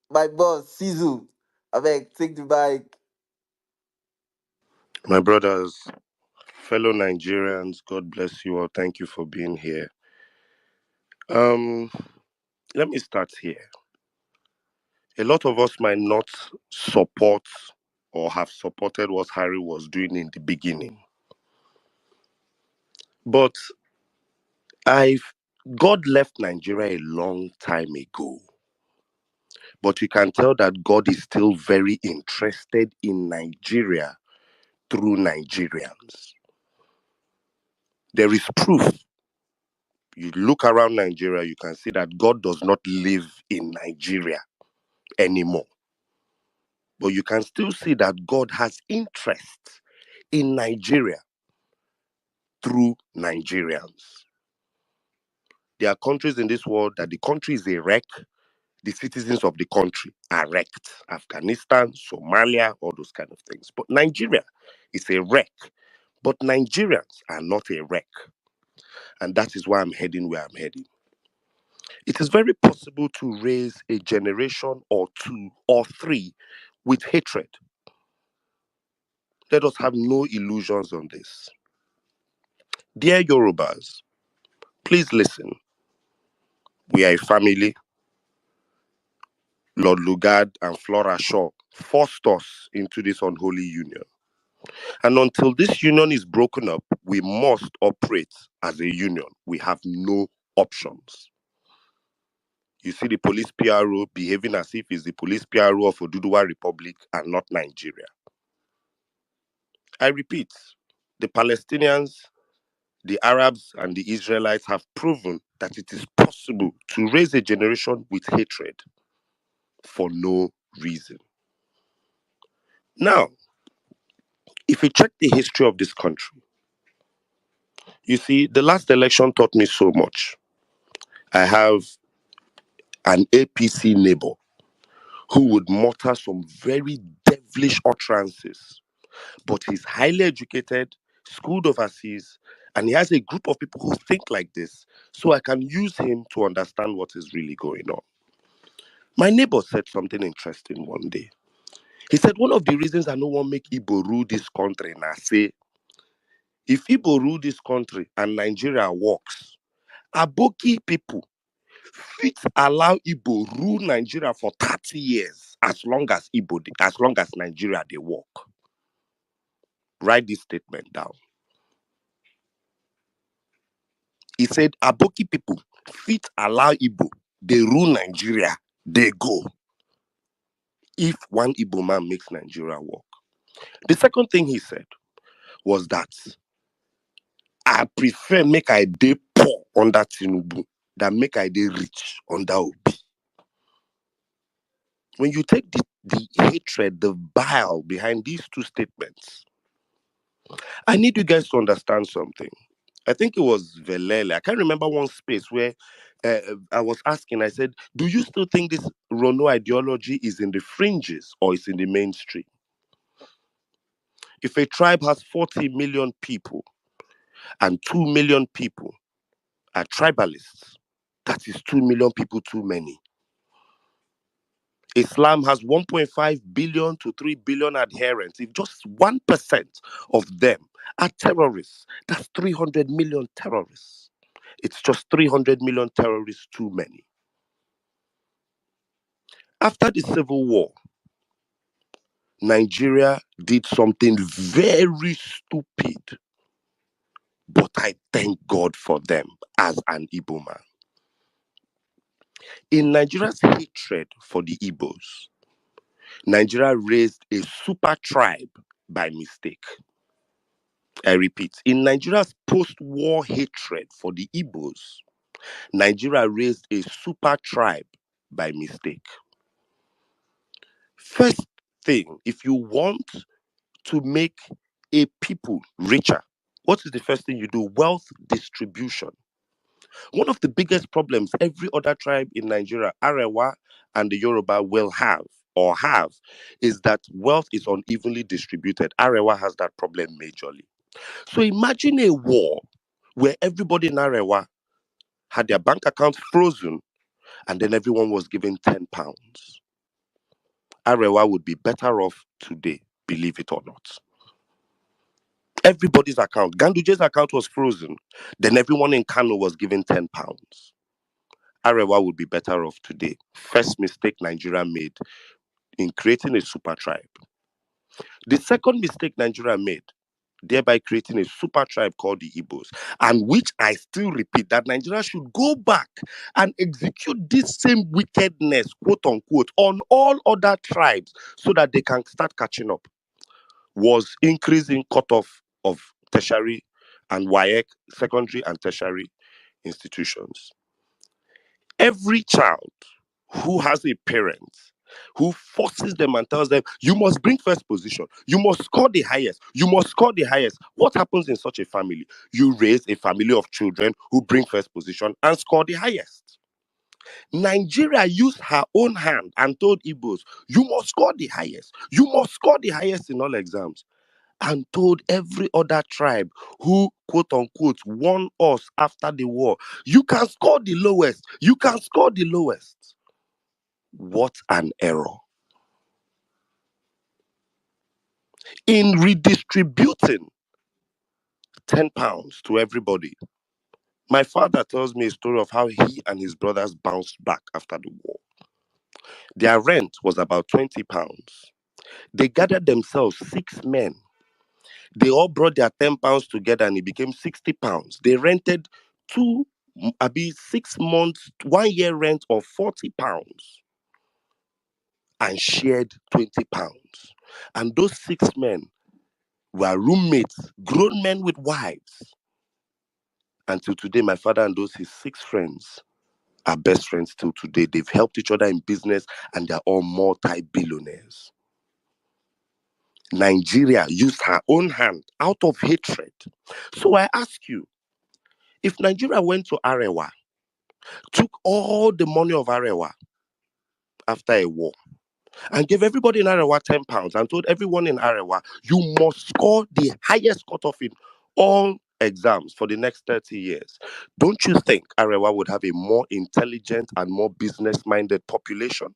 my boss, Sizu, I beg, take the bike. My brothers, fellow Nigerians, God bless you all. Thank you for being here. Let me start here. A lot of us might not support or have supported what Harry was doing in the beginning. But God left Nigeria a long time ago. But you can tell that God is still very interested in Nigeria through Nigerians. There is proof. You look around Nigeria, you can see that God does not live in Nigeria anymore. But you can still see that God has interest in Nigeria through Nigerians. There are countries in this world that the country is a wreck, the citizens of the country are wrecked. Afghanistan, Somalia, all those kind of things. But Nigeria is a wreck. But Nigerians are not a wreck. And that is why I'm heading where I'm heading. It is very possible to raise a generation or two or three with hatred. Let us have no illusions on this. Dear Yorubas, please listen. We are a family. Lord Lugard and Flora Shaw forced us into this unholy union. And until this union is broken up, we must operate as a union. We have no options. You see the police PRO behaving as if it's the police PRO of Oduduwa Republic and not Nigeria. I repeat, the Palestinians, the Arabs, and the Israelites have proven that it is possible to raise a generation with hatred for no reason. Now, if you check the history of this country, you see, the last election taught me so much. I have an APC neighbor who would mutter some very devilish utterances, but he's highly educated, schooled overseas, and he has a group of people who think like this, so I can use him to understand what is really going on. My neighbor said something interesting one day. He said, one of the reasons I don't want to make Igbo rule this country, and I say, if Igbo rule this country and Nigeria works, Aboki people fit allow Igbo rule Nigeria for 30 years as long as Nigeria they work. Write this statement down. He said, Aboki people fit allow Igbo, they rule Nigeria, they go. If one Igbo man makes Nigeria work. The second thing he said was that I prefer make I dey poor under Tinubu than make I dey rich under Obi. When you take the hatred, the bile behind these two statements, I need you guys to understand something. I think it was Velele. I can't remember one space where I was asking, I said, do you still think this Rono ideology is in the fringes or is in the mainstream? If a tribe has 40 million people and 2 million people are tribalists, that is 2 million people too many. Islam has 1.5 billion to 3 billion adherents. If just 1% of them are terrorists, that's 300 million terrorists. It's just 300 million terrorists too many. After the Civil War, Nigeria did something very stupid. but I thank God for them as an Igbo man. In Nigeria's hatred for the Igbos, Nigeria raised a super tribe by mistake. I repeat, in Nigeria's post-war hatred for the Igbos, Nigeria raised a super tribe by mistake. First thing, if you want to make a people richer, what is the first thing you do? Wealth distribution. One of the biggest problems every other tribe in Nigeria, Arewa and the Yoruba, will have is that wealth is unevenly distributed. Arewa has that problem majorly. So imagine a war where everybody in Arewa had their bank accounts frozen and then everyone was given £10. Arewa would be better off today, believe it or not. Everybody's account, Ganduje's account was frozen, then everyone in Kano was given £10. Arewa would be better off today. First mistake Nigeria made in creating a super tribe. The second mistake Nigeria made, thereby creating a super tribe called the Igbos, and which I still repeat that Nigeria should go back and execute this same wickedness, quote unquote, on all other tribes so that they can start catching up, was increasing cutoff of tertiary and WAEC, secondary and tertiary institutions. Every child who has a parent who forces them and tells them, you must bring first position, you must score the highest, you must score the highest. What happens in such a family? You raise a family of children who bring first position and score the highest. Nigeria used her own hand and told Igbos, you must score the highest, you must score the highest in all exams, and told every other tribe who, quote unquote, won us after the war, you can score the lowest, you can score the lowest. What an error. In redistributing £10 to everybody, my father tells me a story of how he and his brothers bounced back after the war. Their rent was about £20. They gathered themselves 6 men. They all brought their £10 together and it became £60. They rented 6 months, 1 year rent of £40 and shared £20. And those 6 men were roommates, grown men with wives. Until today, my father and those his 6 friends are best friends till today. They've helped each other in business and they're all multi-billionaires. Nigeria used her own hand out of hatred. So I ask you, if Nigeria went to Arewa, took all the money of Arewa after a war, and gave everybody in Arewa £10 and told everyone in Arewa, you must score the highest cutoff in all exams for the next 30 years. Don't you think Arewa would have a more intelligent and more business-minded population?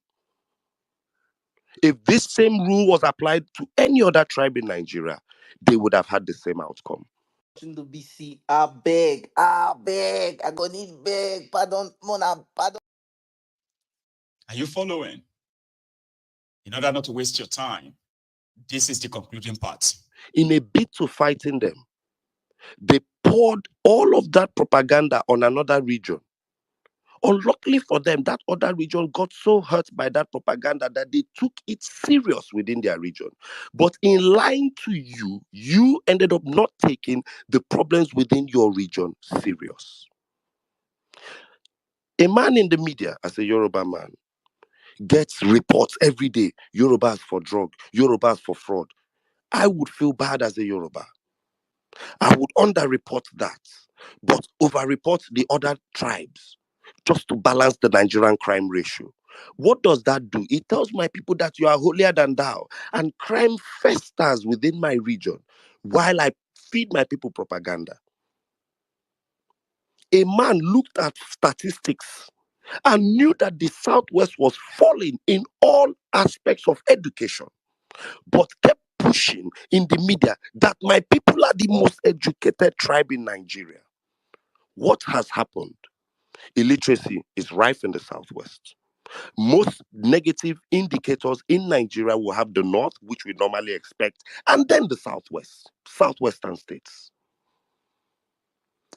If this same rule was applied to any other tribe in Nigeria, they would have had the same outcome. To BC, I beg, I go need beg, pardon, Mona, pardon. Are you following? In order not to waste your time, this is the concluding part. In a bid to fighting them, they poured all of that propaganda on another region. Unluckily for them, that other region got so hurt by that propaganda that they took it serious within their region. But in lying to you, you ended up not taking the problems within your region serious. A man in the media, as a Yoruba man, gets reports every day, Yorubas for drug, Yorubas for fraud. I would feel bad as a Yoruba. I would underreport that, but overreport the other tribes just to balance the Nigerian crime ratio. What does that do? It tells my people that you are holier than thou, and crime festers within my region while I feed my people propaganda. A man looked at statistics and knew that the Southwest was falling in all aspects of education, but kept pushing in the media that my people are the most educated tribe in Nigeria. What has happened? Illiteracy is rife in the Southwest. Most negative indicators in Nigeria will have the North, which we normally expect, and then the Southwest, Southwestern states.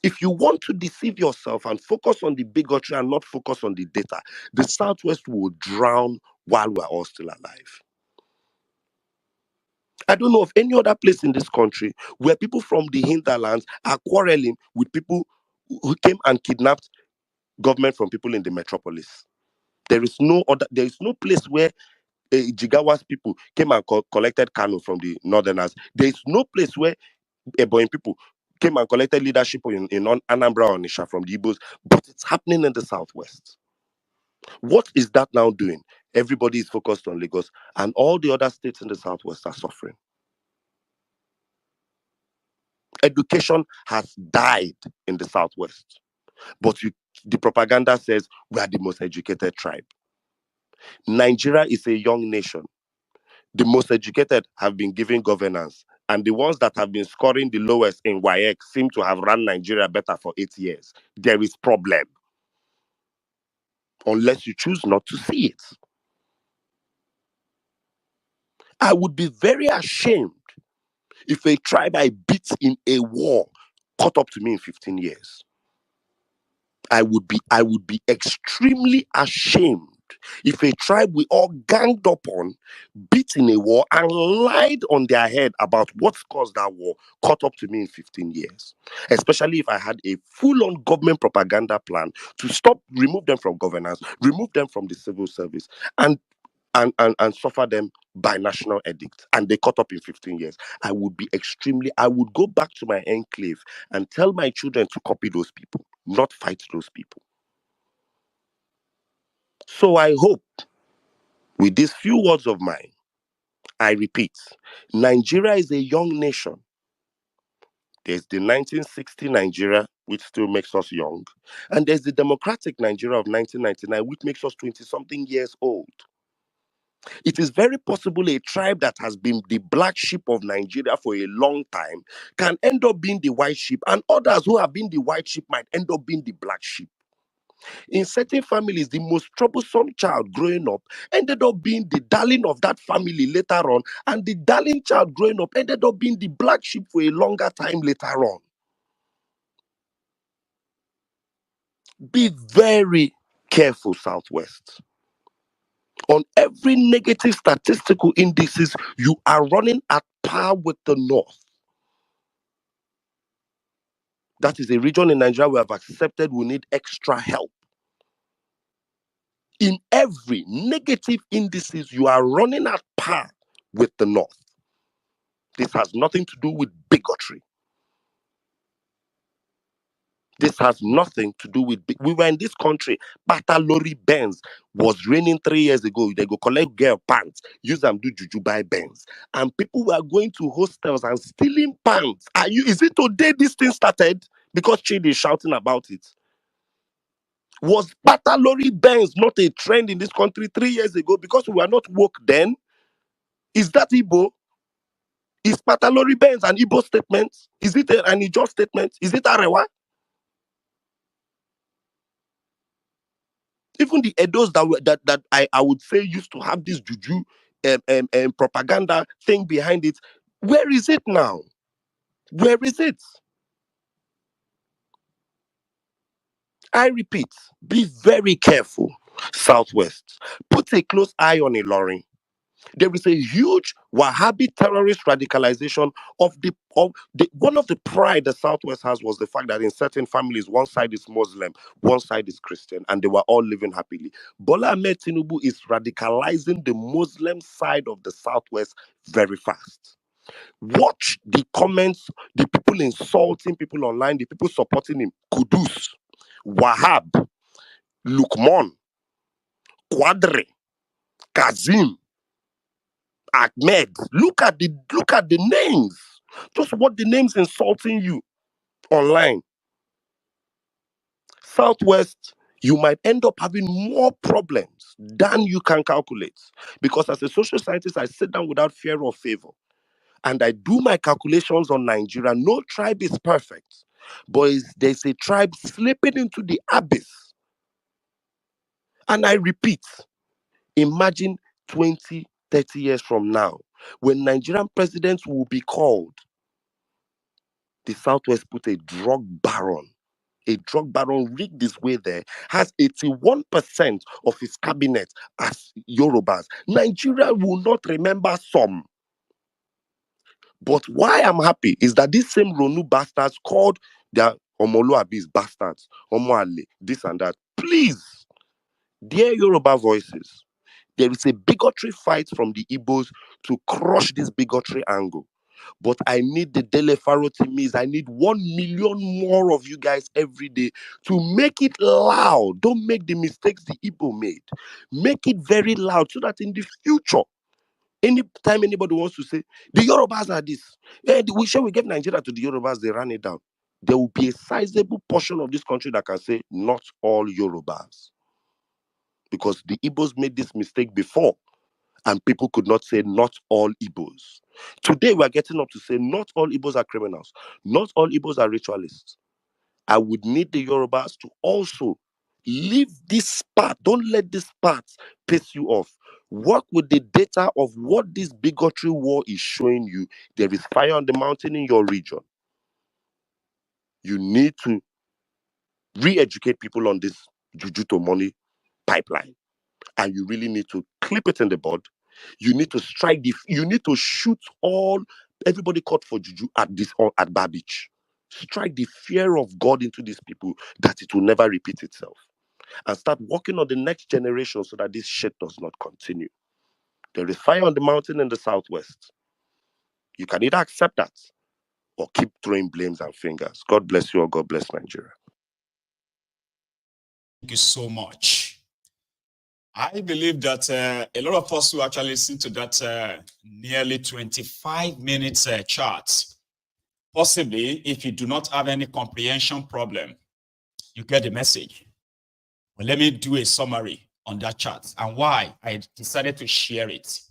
If you want to deceive yourself and focus on the bigotry and not focus on the data, the Southwest will drown while we're all still alive. I don't know of any other place in this country where people from the hinterlands are quarreling with people who came and kidnapped government from people in the metropolis. There is no place where Jigawa's people came and collected Kano from the northerners. There is no place where Ebonyi people came and collected leadership in Anambra or Nisha from the Igbos, but it's happening in the Southwest. What is that now doing? Everybody is focused on Lagos, and all the other states in the Southwest are suffering. Education has died in the Southwest, but the propaganda says we are the most educated tribe. Nigeria is a young nation. The most educated have been given governance, and the ones that have been scoring the lowest in WAEC seem to have run Nigeria better for 8 years. There is problem, unless you choose not to see it. I would be very ashamed if a tribe I beat in a war caught up to me in 15 years. I would be extremely ashamed if a tribe we all ganged up on, beat in a war, and lied on their head about what caused that war caught up to me in 15 years. Especially if I had a full-on government propaganda plan to remove them from governance, remove them from the civil service, and suffer them by national edict, and they caught up in 15 years. I would go back to my enclave and tell my children to copy those people, not fight those people. So I hope, with these few words of mine, I repeat, Nigeria is a young nation. There's the 1960 Nigeria, which still makes us young, and there's the democratic Nigeria of 1999, which makes us 20-something years old. It is very possible a tribe that has been the black sheep of Nigeria for a long time can end up being the white sheep, and others who have been the white sheep might end up being the black sheep. In certain families, the most troublesome child growing up ended up being the darling of that family later on, and the darling child growing up ended up being the black sheep for a longer time later on. Be very careful, Southwest. On every negative statistical indices, you are running at par with the North. That is a region in Nigeria we have accepted we need extra help. In every negative indices, you are running at par with the North. This has nothing to do with bigotry. This has nothing to do with... We were in this country. Bata Lori Benz was raining 3 years ago. They go collect girl pants, use them, do juju, buy Benz. And people were going to hostels and stealing pants. Is it today this thing started? Because Chidi is shouting about it. Was Bata Lori Benz not a trend in this country 3 years ago because we were not woke then? Is that Igbo? Is Bata Lori Benz an Igbo statement? Is it an Ijo statement? Is it Arewa? Even the Edos that I would say used to have this juju propaganda thing behind it, where is it now? Where is it? I repeat, be very careful, Southwest. Put a close eye on Ilorin. There is a huge Wahhabi terrorist radicalization of one of the pride the Southwest has was the fact that in certain families, one side is Muslim, one side is Christian, and they were all living happily. Bola Ahmed Tinubu is radicalizing the Muslim side of the Southwest very fast. Watch the comments, the people insulting people online, the people supporting him. Kudus, Wahab, Lukman, Quadri, Kazim, Ahmed. Look at the names. Just what the names insulting you online. Southwest, you might end up having more problems than you can calculate. Because as a social scientist, I sit down without fear or favor. And I do my calculations on Nigeria. No tribe is perfect. But there's a tribe slipping into the abyss. And I repeat, imagine 20, 30 years from now, when Nigerian presidents will be called, the Southwest put a drug baron rigged his way there, has 81% of his cabinet as Yorubas. Nigeria will not remember some. But why I'm happy is that these same Ronu bastards called their Omoluabis bastards, Omo-ole, this and that. Please, dear Yoruba voices, there is a bigotry fight from the Igbos to crush this bigotry angle. But I need the Delefaro Timis. I need 1 million more of you guys every day to make it loud. Don't make the mistakes the Igbo made. Make it very loud so that in the future, anytime anybody wants to say, the Yorubas are this, we sure we gave Nigeria to the Yorubas, they ran it down. There will be a sizable portion of this country that can say, not all Yorubas. Because the Igbos made this mistake before. And people could not say not all Igbos. Today we are getting up to say not all Igbos are criminals. Not all Igbos are ritualists. I would need the Yorubas to also leave this part. Don't let this part piss you off. Work with the data of what this bigotry war is showing you. There is fire on the mountain in your region. You need to re-educate people on this juju to money pipeline. And you really need to clip it in the bud. You need to strike you need to shoot everybody caught for juju at Bar Beach. Strike the fear of God into these people that it will never repeat itself. And start working on the next generation so that this shit does not continue. There is fire on the mountain in the Southwest. You can either accept that or keep throwing blames and fingers. God bless you or God bless Nigeria. Thank you so much. I believe that a lot of us who actually listen to that nearly 25 minutes chart, possibly if you do not have any comprehension problem, you get the message. But let me do a summary on that chart and why I decided to share it.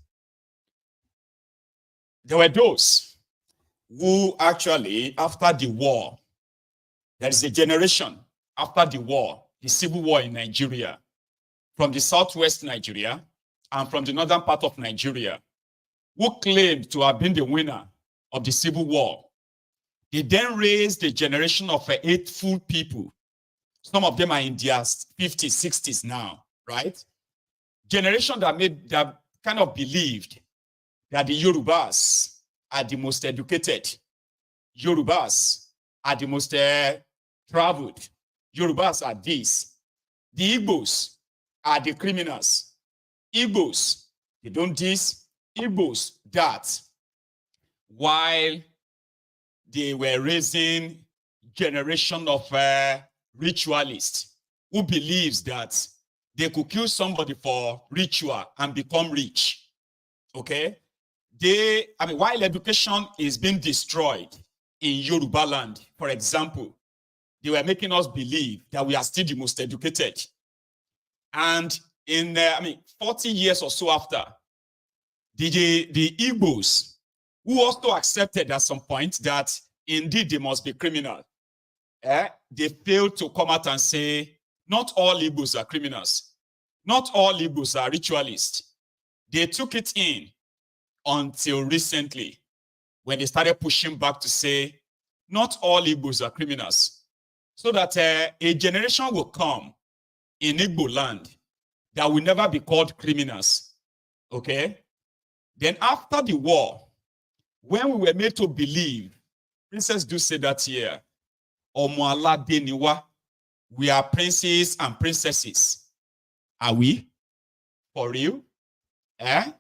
There were those who actually, after the war, there is a generation after the war, the civil war in Nigeria, from the southwest Nigeria and from the northern part of Nigeria, who claimed to have been the winner of the civil war. They then raised a generation of hateful people. Some of them are in their 50s, 60s now, right? Generation that kind of believed that the Yorubas are the most educated. Yorubas are the most traveled. Yorubas are this. The Igbos are the criminals. Igbos, they don't this. Igbos, that. While they were raising generation of ritualists who believes that they could kill somebody for ritual and become rich. Okay? While education is being destroyed in Yoruba land, for example, they were making us believe that we are still the most educated. And in 40 years or so after, the Igbos, who also accepted at some point that indeed they must be criminal, they failed to come out and say, not all Igbos are criminals. Not all Igbos are ritualists. They took it in until recently, when they started pushing back to say, not all Igbos are criminals. So that a generation will come in Igbo land that will never be called criminals. Okay? Then after the war, when we were made to believe, Princess do say that here, Omo-ala deniwa, we are princes and princesses. Are we? For real? Are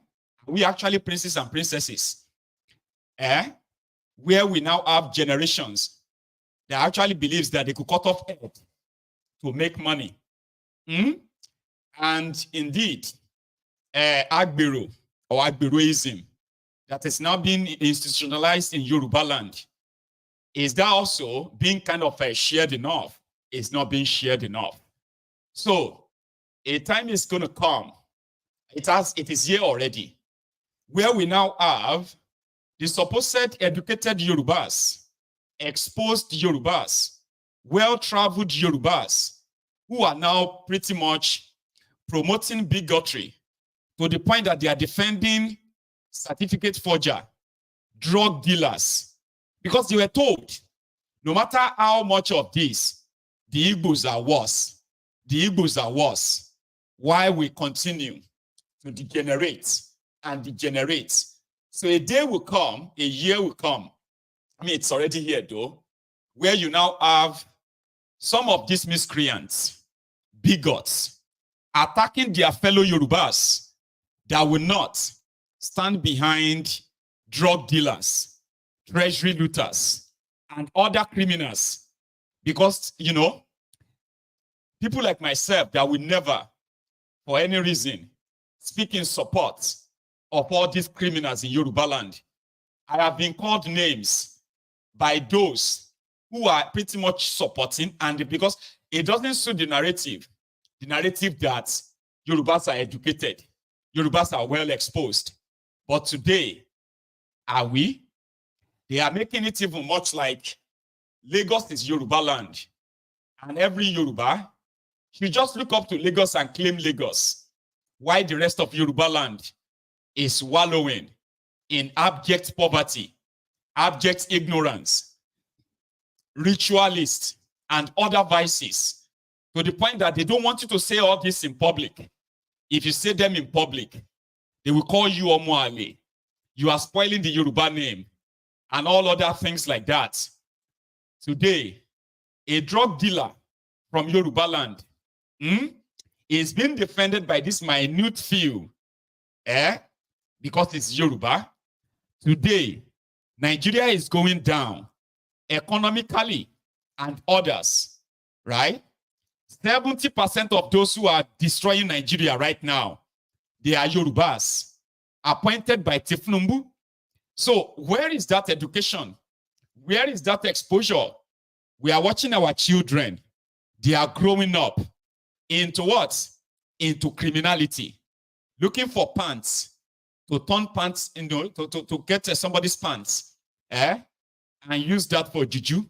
we actually princes and princesses? Where we now have generations that actually believes that they could cut off head to make money. And indeed, Agbero or Agberoism that is now being institutionalized in Yoruba land, is that also being kind of shared enough? It's not being shared enough. So a time is going to come, it is here already, where we now have the supposed educated Yorubas, exposed Yorubas, well-traveled Yorubas, who are now pretty much promoting bigotry to the point that they are defending certificate forger, drug dealers, because they were told No matter how much of this, the Igbos are worse. The Igbos are worse. Why we continue to degenerate and degenerate. So a day will come, a year will come. I mean, it's already here though, where you now have some of these miscreants, bigots, attacking their fellow Yorubas that will not stand behind drug dealers, treasury looters, and other criminals. Because, you know, people like myself that will never, for any reason, speak in support of all these criminals in Yoruba land. I have been called names by those who are pretty much supporting, and because it doesn't suit the narrative that Yorubas are educated, Yorubas are well exposed. But today, are we? They are making it even much like Lagos is Yoruba land, and every Yoruba should just look up to Lagos and claim Lagos, while the rest of Yoruba land is wallowing in abject poverty, abject ignorance, ritualist, and other vices, to the point that they don't want you to say all this in public. If you say them in public, they will call you Ushi-omo-ole. You are spoiling the Yoruba name and all other things like that. Today, a drug dealer from Yoruba land is being defended by this minute few, because it's Yoruba. Today, Nigeria is going down economically and others, right? 70% of those who are destroying Nigeria right now, they are Yorubas, appointed by Thiefnubu. So where is that education? Where is that exposure? We are watching our children. They are growing up into what? Into criminality. Looking for pants, to turn pants, to get somebody's pants, and use that for juju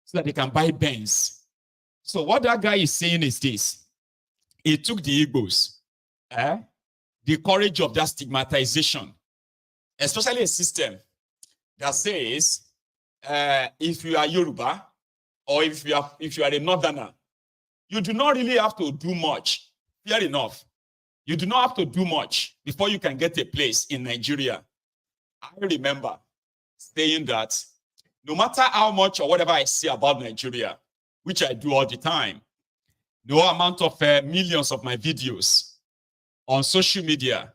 so that they can buy Benz. So what that guy is saying is this. He took the Igbos, the courage of that stigmatization, especially a system that says, if you are Yoruba, or if you are a Northerner, you do not really have to do much. Fair enough. You do not have to do much before you can get a place in Nigeria. I remember saying that no matter how much or whatever I say about Nigeria, which I do all the time, no amount of millions of my videos on social media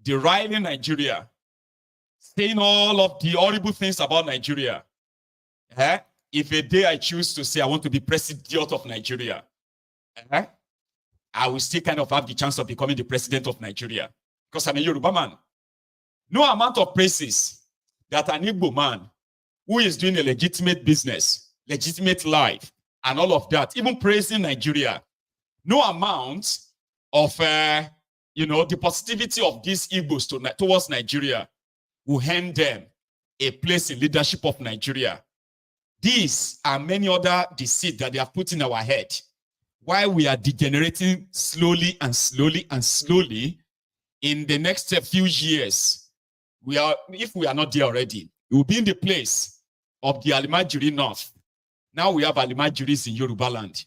deriding Nigeria, saying all of the horrible things about Nigeria. If a day I choose to say I want to be president of Nigeria, I will still kind of have the chance of becoming the president of Nigeria because I'm a Yoruba man. No amount of praises that an Igbo man who is doing a legitimate business, legitimate life, and all of that, even praising Nigeria, no amount of, the positivity of these Igbos towards Nigeria will hand them a place in leadership of Nigeria. These are many other deceits that they have put in our head. While we are degenerating slowly and slowly and slowly, in the next few years, if we are not there already, we will be in the place of the Alimajiri North. Now we have Alimajiris in Yoruba land.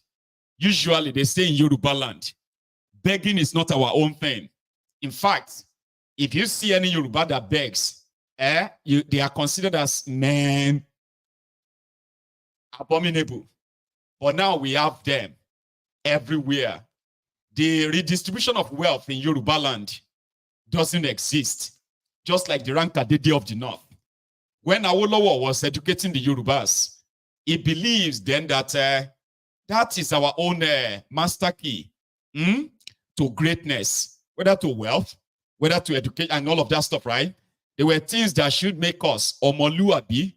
Usually they stay in Yoruba land. Begging is not our own thing. In fact, if you see any Yoruba that begs, they are considered as men abominable. But now we have them everywhere. The redistribution of wealth in Yoruba land doesn't exist, just like the Rankadede of the North. When Awolowo was educating the Yorubas, he believes then that that is our own master key to greatness, whether to wealth, whether to education, and all of that stuff, right? There were things that should make us Omoluabi.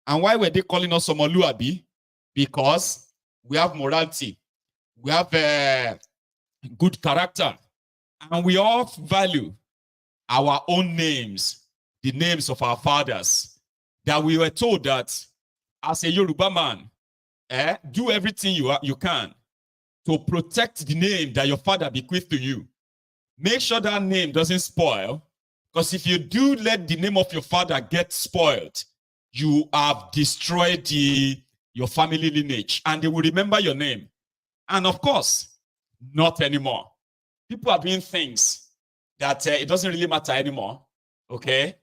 And why were they calling us Omoluabi? Because we have morality, we have good character, and we all value our own names, the names of our fathers, that we were told that as a Yoruba man, do everything you can to protect the name that your father bequeathed to you. Make sure that name doesn't spoil, because if you do let the name of your father get spoiled, you have destroyed the your family lineage, and they will remember your name. And of course, not anymore. People are doing things that it doesn't really matter anymore, okay?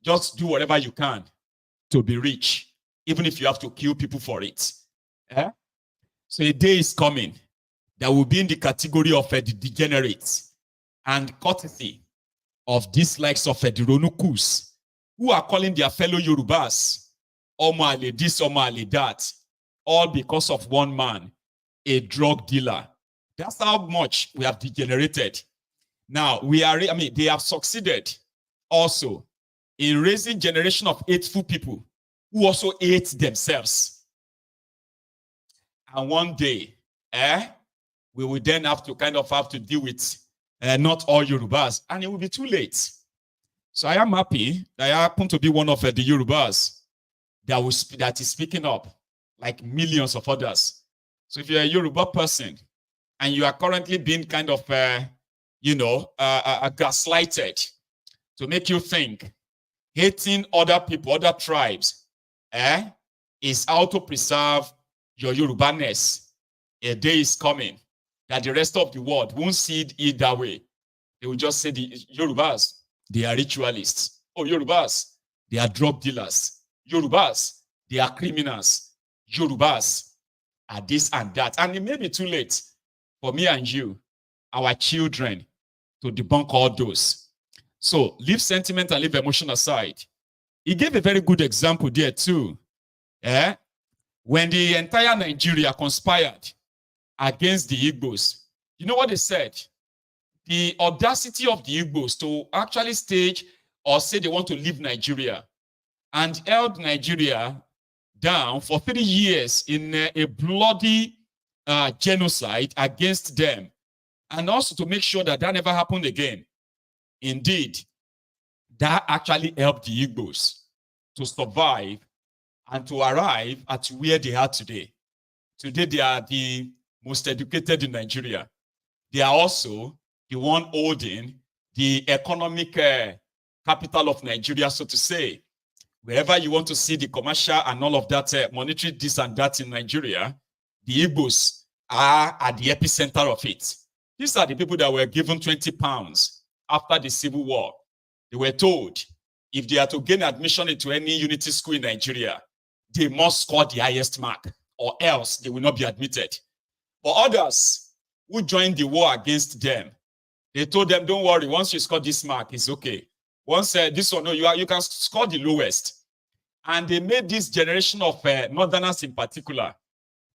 Just do whatever you can to be rich, even if you have to kill people for it. So a day is coming that will be in the category of the degenerates and courtesy of dislikes of the Ronukus, who are calling their fellow Yorubas Omo-ole this, Omo-ole that, all because of one man, a drug dealer. That's how much we have degenerated. Now, they have succeeded also in raising generation of hateful people who also hate themselves. And one day, we will then have to deal with not all Yorubas, and it will be too late. So I am happy that I happen to be one of the Yorubas that is speaking up, like millions of others. So if you're a Yoruba person and you are currently being gaslighted to make you think hating other people, other tribes, is how to preserve your Yorubaness, a day is coming that the rest of the world won't see it either way. They will just say the Yorubas, they are ritualists. Oh, Yorubas, they are drug dealers. Yorubas, they are criminals. Yorubas are this and that. And it may be too late for me and you, our children, to debunk all those. So leave sentiment and leave emotion aside. He gave a very good example there too. When the entire Nigeria conspired against the Igbos, you know what they said? The audacity of the Igbos to actually stage or say they want to leave Nigeria and held Nigeria down for 3 years in a bloody genocide against them, and also to make sure that that never happened again. Indeed, that actually helped the Igbos to survive and to arrive at where they are today. Today, they are the most educated in Nigeria. They are also the one holding the economic capital of Nigeria, so to say. Wherever you want to see the commercial and all of that, monetary this and that in Nigeria, the Igbos are at the epicenter of it. These are the people that were given 20 pounds after the Civil War. They were told if they are to gain admission into any unity school in Nigeria, they must score the highest mark, or else they will not be admitted. But others who joined the war against them, they told them, don't worry, once you score this mark, it's okay. Once this one, no, you can score the lowest. And they made this generation of Northerners in particular,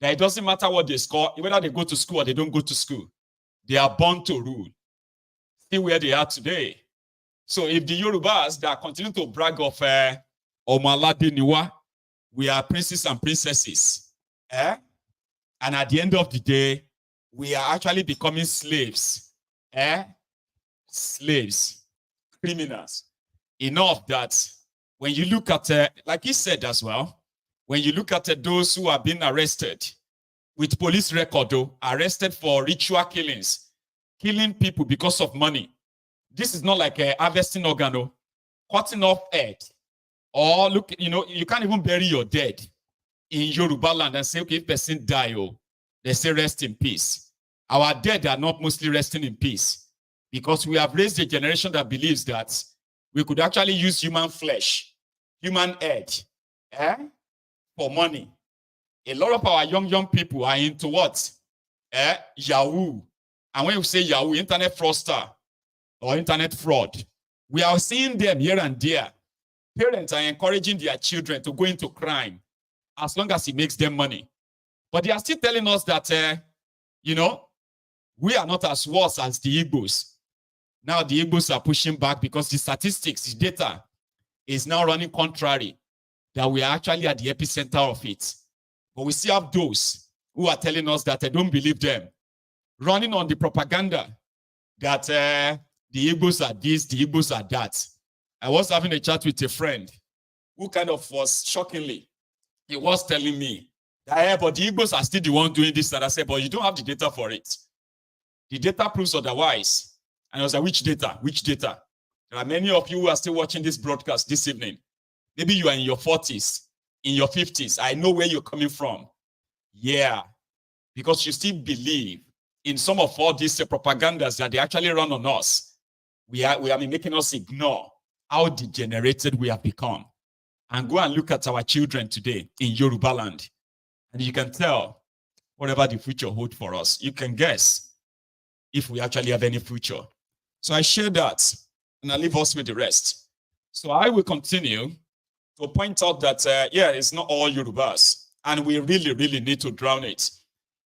that it doesn't matter what they score, whether they go to school or they don't go to school, they are born to rule. See where they are today. So if the Yorubas that continue to brag of Omalade Niwa, we are princes and princesses. And at the end of the day, we are actually becoming slaves. Slaves, criminals. Enough that when you look at, like he said as well, when you look at those who are being arrested with police record, arrested for ritual killings, killing people because of money. This is not like a harvesting organ, cutting off head. Or look, you can't even bury your dead in Yoruba land and say, okay, if person die, they say rest in peace. Our dead are not mostly resting in peace because we have raised a generation that believes that we could actually use human flesh, human head, for money. A lot of our young people are into what? Yahoo. And when you say Yahoo, internet fraudster or internet fraud, we are seeing them here and there. Parents are encouraging their children to go into crime as long as it makes them money. But they are still telling us that, we are not as worse as the Igbos. Now the Igbos are pushing back because the statistics, the data is now running contrary, that we are actually at the epicenter of it. But we still have those who are telling us that I don't believe them, running on the propaganda that the Igbos are this, the Igbos are that. I was having a chat with a friend who kind of was shockingly, he was telling me that, but the Igbos are still the one doing this. And I said, but you don't have the data for it. The data proves otherwise. And I was like, which data? Which data? There are many of you who are still watching this broadcast this evening. Maybe you are in your 40s, in your 50s. I know where you're coming from. Yeah, because you still believe in some of all these propagandas that they actually run on us. We are making us ignore how degenerated we have become. And go and look at our children today in Yoruba land. And you can tell whatever the future holds for us. You can guess if we actually have any future. So I share that, and I leave us with the rest. So I will continue to point out that, yeah, it's not all Yorubas, and we really, really need to drown it.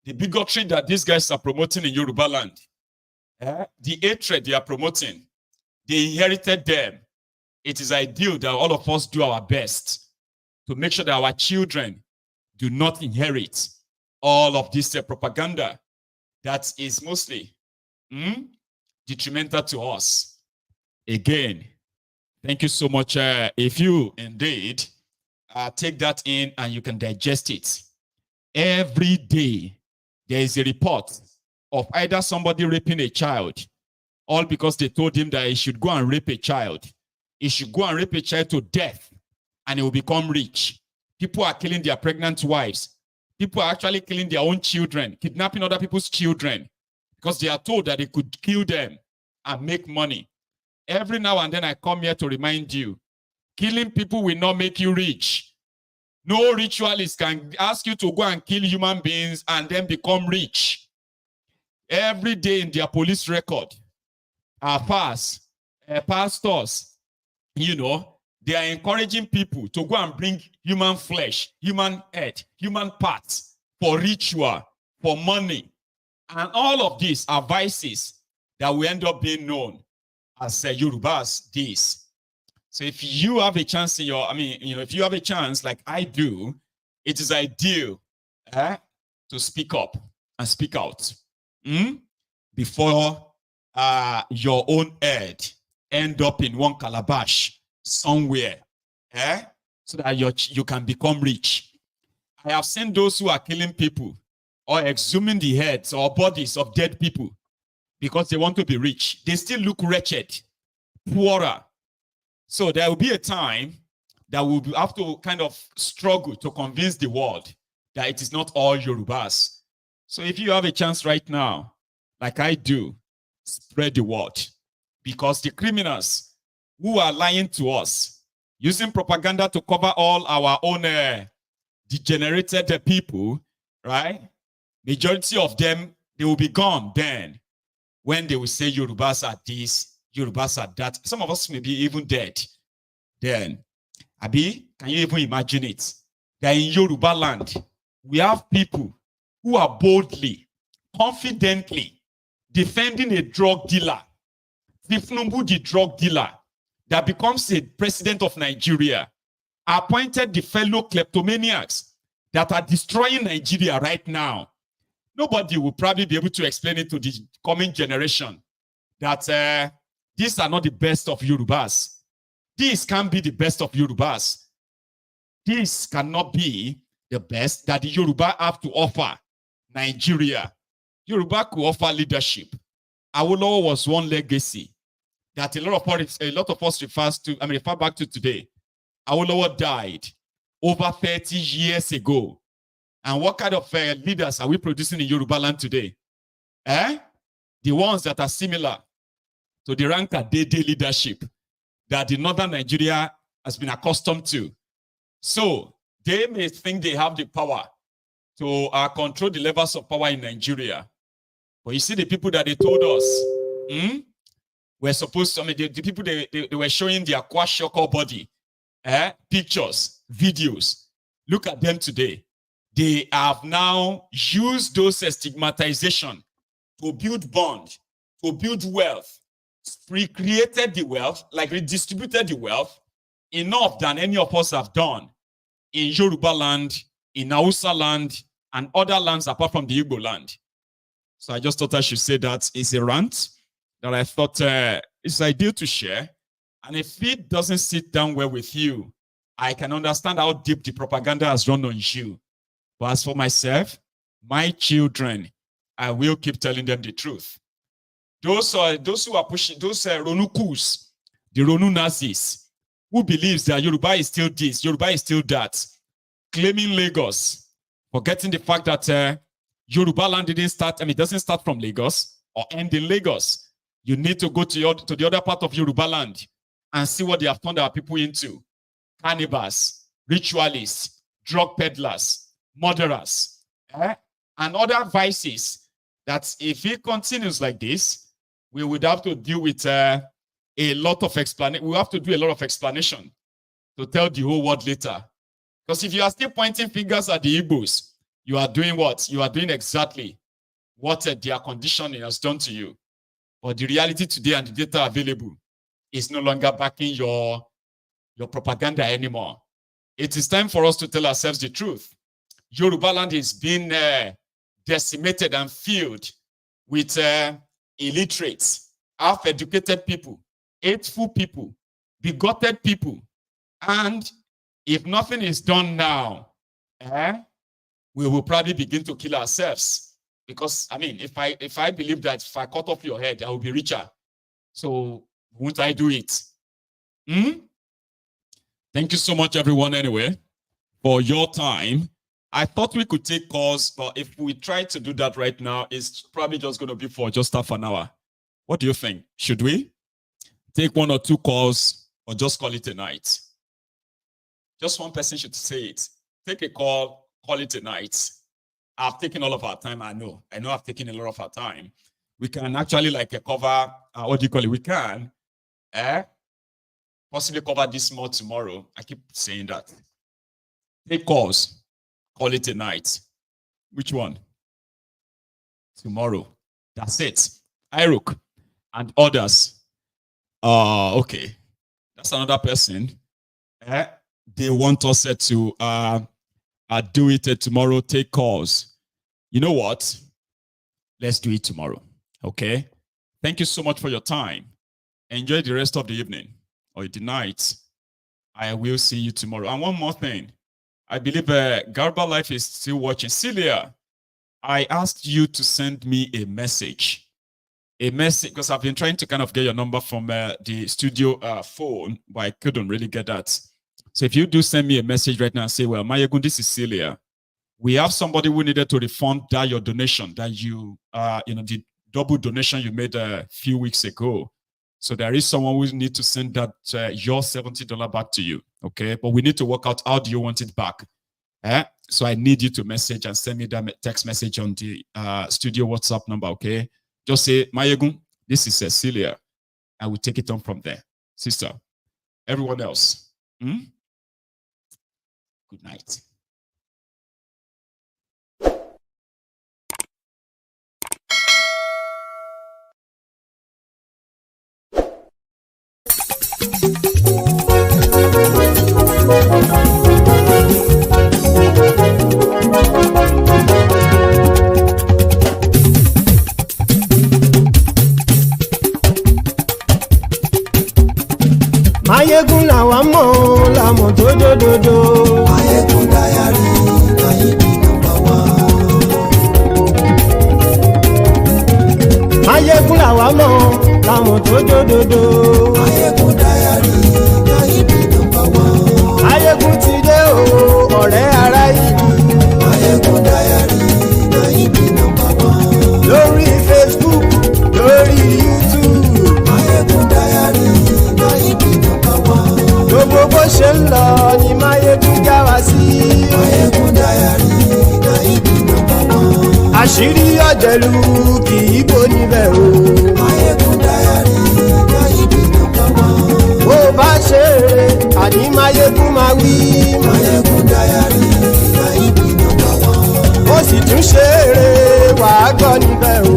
The bigotry that these guys are promoting in Yoruba land, the hatred they are promoting, they inherited them. It is ideal that all of us do our best to make sure that our children do not inherit all of this propaganda that is mostly detrimental to us. Again, thank you so much. If you indeed take that in and you can digest it, every day there is a report of either somebody raping a child, all because they told him that he should go and rape a child. He should go and rape a child to death and he will become rich. People are killing their pregnant wives. People are actually killing their own children, kidnapping other people's children because they are told that they could kill them and make money. Every now and then I come here to remind you, killing people will not make you rich. No ritualist can ask you to go and kill human beings and then become rich. Every day in their police record, pastors, you know, they are encouraging people to go and bring human flesh, human head, human parts for ritual, for money. And all of these are vices that will end up being known as Yorubas this. So if you have a chance in your, if you have a chance like I do, it is ideal to speak up and speak out before your own head end up in one calabash somewhere, so that you can become rich. I have seen those who are killing people or exhuming the heads or bodies of dead people because they want to be rich. They still look wretched, poorer. So there will be a time that we'll have to kind of struggle to convince the world that it is not all Yorubas. So if you have a chance right now, like I do, spread the word. Because the criminals who are lying to us, using propaganda to cover all our own degenerated people, right? Majority of them, they will be gone then when they will say Yorubas are this, Yorubas are that. Some of us may be even dead then. Abi, can you even imagine it? That in Yoruba land, we have people who are boldly, confidently defending a drug dealer, Thiefnubu, the drug dealer, that becomes the president of Nigeria, appointed the fellow kleptomaniacs that are destroying Nigeria right now. Nobody will probably be able to explain it to the coming generation that these are not the best of Yorubas. This can't be the best of Yorubas. This cannot be the best that the Yoruba have to offer Nigeria. Yoruba could offer leadership. Awolowo was one legacy that a lot of us refer back to today. Awolowo died over 30 years ago. And what kind of leaders are we producing in Yoruba land today? The ones that are similar to the Ranka-Dede leadership that the northern Nigeria has been accustomed to. So they may think they have the power to control the levels of power in Nigeria. But you see the people that they told us were supposed to, the people they were showing their kwashiorkor body, pictures, videos. Look at them today. They have now used those stigmatization to build bond, to build wealth, recreated the wealth, like redistributed the wealth, enough than any of us have done in Yoruba land, in Hausa land, and other lands apart from the Igbo land. So I just thought I should say that it's a rant that I thought it's ideal to share. And if it doesn't sit down well with you, I can understand how deep the propaganda has run on you. But as for myself, my children, I will keep telling them the truth. Those who are pushing, those Ronukus, the Ronu Nazis, who believes that Yoruba is still this, Yoruba is still that, claiming Lagos, forgetting the fact that Yoruba land didn't start, it doesn't start from Lagos or end in Lagos. You need to go to the other part of Yoruba land and see what they have turned our people into. Cannibals, ritualists, drug peddlers, murderers, and other vices that if it continues like this, we would have to deal with a lot of explanation. We have to do a lot of explanation to tell the whole world later. Because if you are still pointing fingers at the Igbos, you are doing what? You are doing exactly what their conditioning has done to you. But the reality today and the data available is no longer backing your propaganda anymore. It is time for us to tell ourselves the truth. Yoruba land is being decimated and filled with illiterates, half-educated people, hateful people, bigoted people. And if nothing is done now, we will probably begin to kill ourselves. Because, if I believe that if I cut off your head, I will be richer. So, won't I do it? Thank you so much, everyone, anyway, for your time. I thought we could take calls, but if we try to do that right now, it's probably just going to be for just half an hour. What do you think? Should we take 1 or 2 calls or just call it a night? Just one person should say it. Take a call, call it a night. I've taken all of our time, I know I've taken a lot of our time. We can actually cover, we can possibly cover this more tomorrow. I keep saying that. Take calls, call it a night. Which one? Tomorrow. That's it. Irook and others. Okay. That's another person. They want us to do it tomorrow. Take calls. You know what? Let's do it tomorrow. Okay? Thank you so much for your time. Enjoy the rest of the evening or the night. I will see you tomorrow. And one more thing. I believe Garba Life is still watching. Celia, I asked you to send me a message. Because I've been trying to kind of get your number from the studio phone, but I couldn't really get that. So if you do send me a message right now and say, well, Mayegun, this is Celia. We have somebody who needed to refund your donation that you, the double donation you made a few weeks ago. So there is someone who needs to send that your $70 back to you. Okay. But we need to work out how do you want it back. So I need you to message and send me that text message on the studio WhatsApp number. Okay. Just say, Mayegun, this is Celia. I will take it on from there. Sister, everyone else. Good night. Mayegun làwa mọ̀ làmọ̀ tó dòdòdò. Mayegun Diary Nayibi #1. Mayegun làwa mọ̀ làmọ̀ tó dòdòdò. Mayegun Diary Nayibi #1. Mayegun ti dé o ọ̀rẹ́ ara ìlú. Mayegun Diary Nayibi #1. Lórí Facebook, lórí YouTube. Mayegun Diary Nayibi #1. Gbogbo bó ṣe ń lọ ni Mayegun já wa sí. Mayegun Diary Nayibi #1. Àṣírí ọ̀jẹ̀lú kì í bò níbẹ̀ o. Mayegun Diary Nayibi #1. Bó bá ṣe eré àní Mayegun máa wí. Mayegun Diary Nayibi #1. Ó sì tún ṣe eré wàá gbọ́ níbẹ̀ o.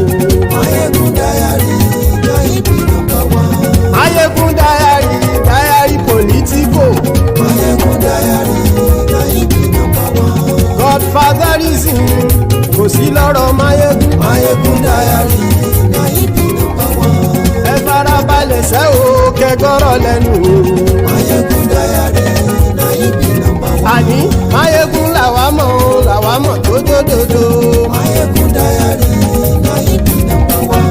Mayegun Diary Nayibi #1. Mayegun Diary politico. Mayegun Diary Nayibi #1. Godfatherism kò sí lọ́rọ̀ Mayegun. Mayegun Diary Nayibi #1. Ẹ farabalẹ̀ sẹ́ o kẹgọ́rọ̀ lẹ́nu o. Mayegun Diary Nayibi #1. Àní Mayegun làwa mọ̀ tó dòdòdò. Mayegun Diary Nayibi #1.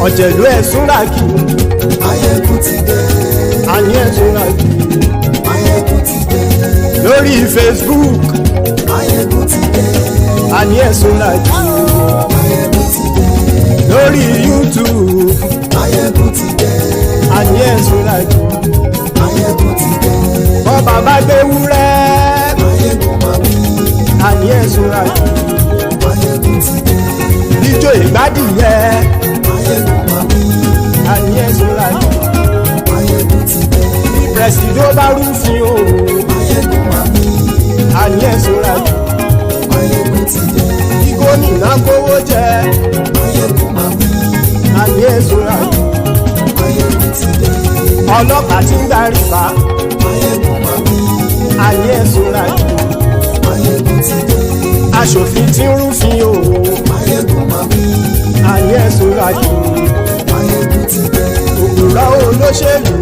ọ̀jẹ̀lú Ẹ̀súnràkì. Máyégún ti dé. Àní Ẹ̀súnràkì. Máyégún ti dé. Lórí Facebook. Máyégún ti dé. Àní Ẹ̀súnràkì. Máyégún ti dé. Lórí YouTube. Máyégún ti dé. Àní Ẹ̀súnràkì. Máyégún ti dé. Bọ́ bàbá gbé wúrẹ́. Máyégún máa wí. Àní Ẹ̀súnràkì. Máyégún ti dé. Ijó ìgbádìyẹ. Máyégún máa wí. Àní Ẹ̀súnràkì. Máyégún ti dé. Pẹ̀sìdó bá rúfin o. Máyégún máa wí. Àní Ẹ̀súnràkì. Máyégún ti dé. Kí gómìnà kówó jẹ. Máyégún máa wí. Àní Ẹ̀súnràkì. Máyégún ti dé. Ọlọ́pàá tí ń darí bá. Máyégún máa wí. Àní Ẹ̀súnràkì. Máyégún ti dé. Aṣòfin tí ń rúfin o. Máyégún máa wí. Àní Ẹ̀súnràkì. Máyégún ti dé. Òpùrọ́ olóṣèlú.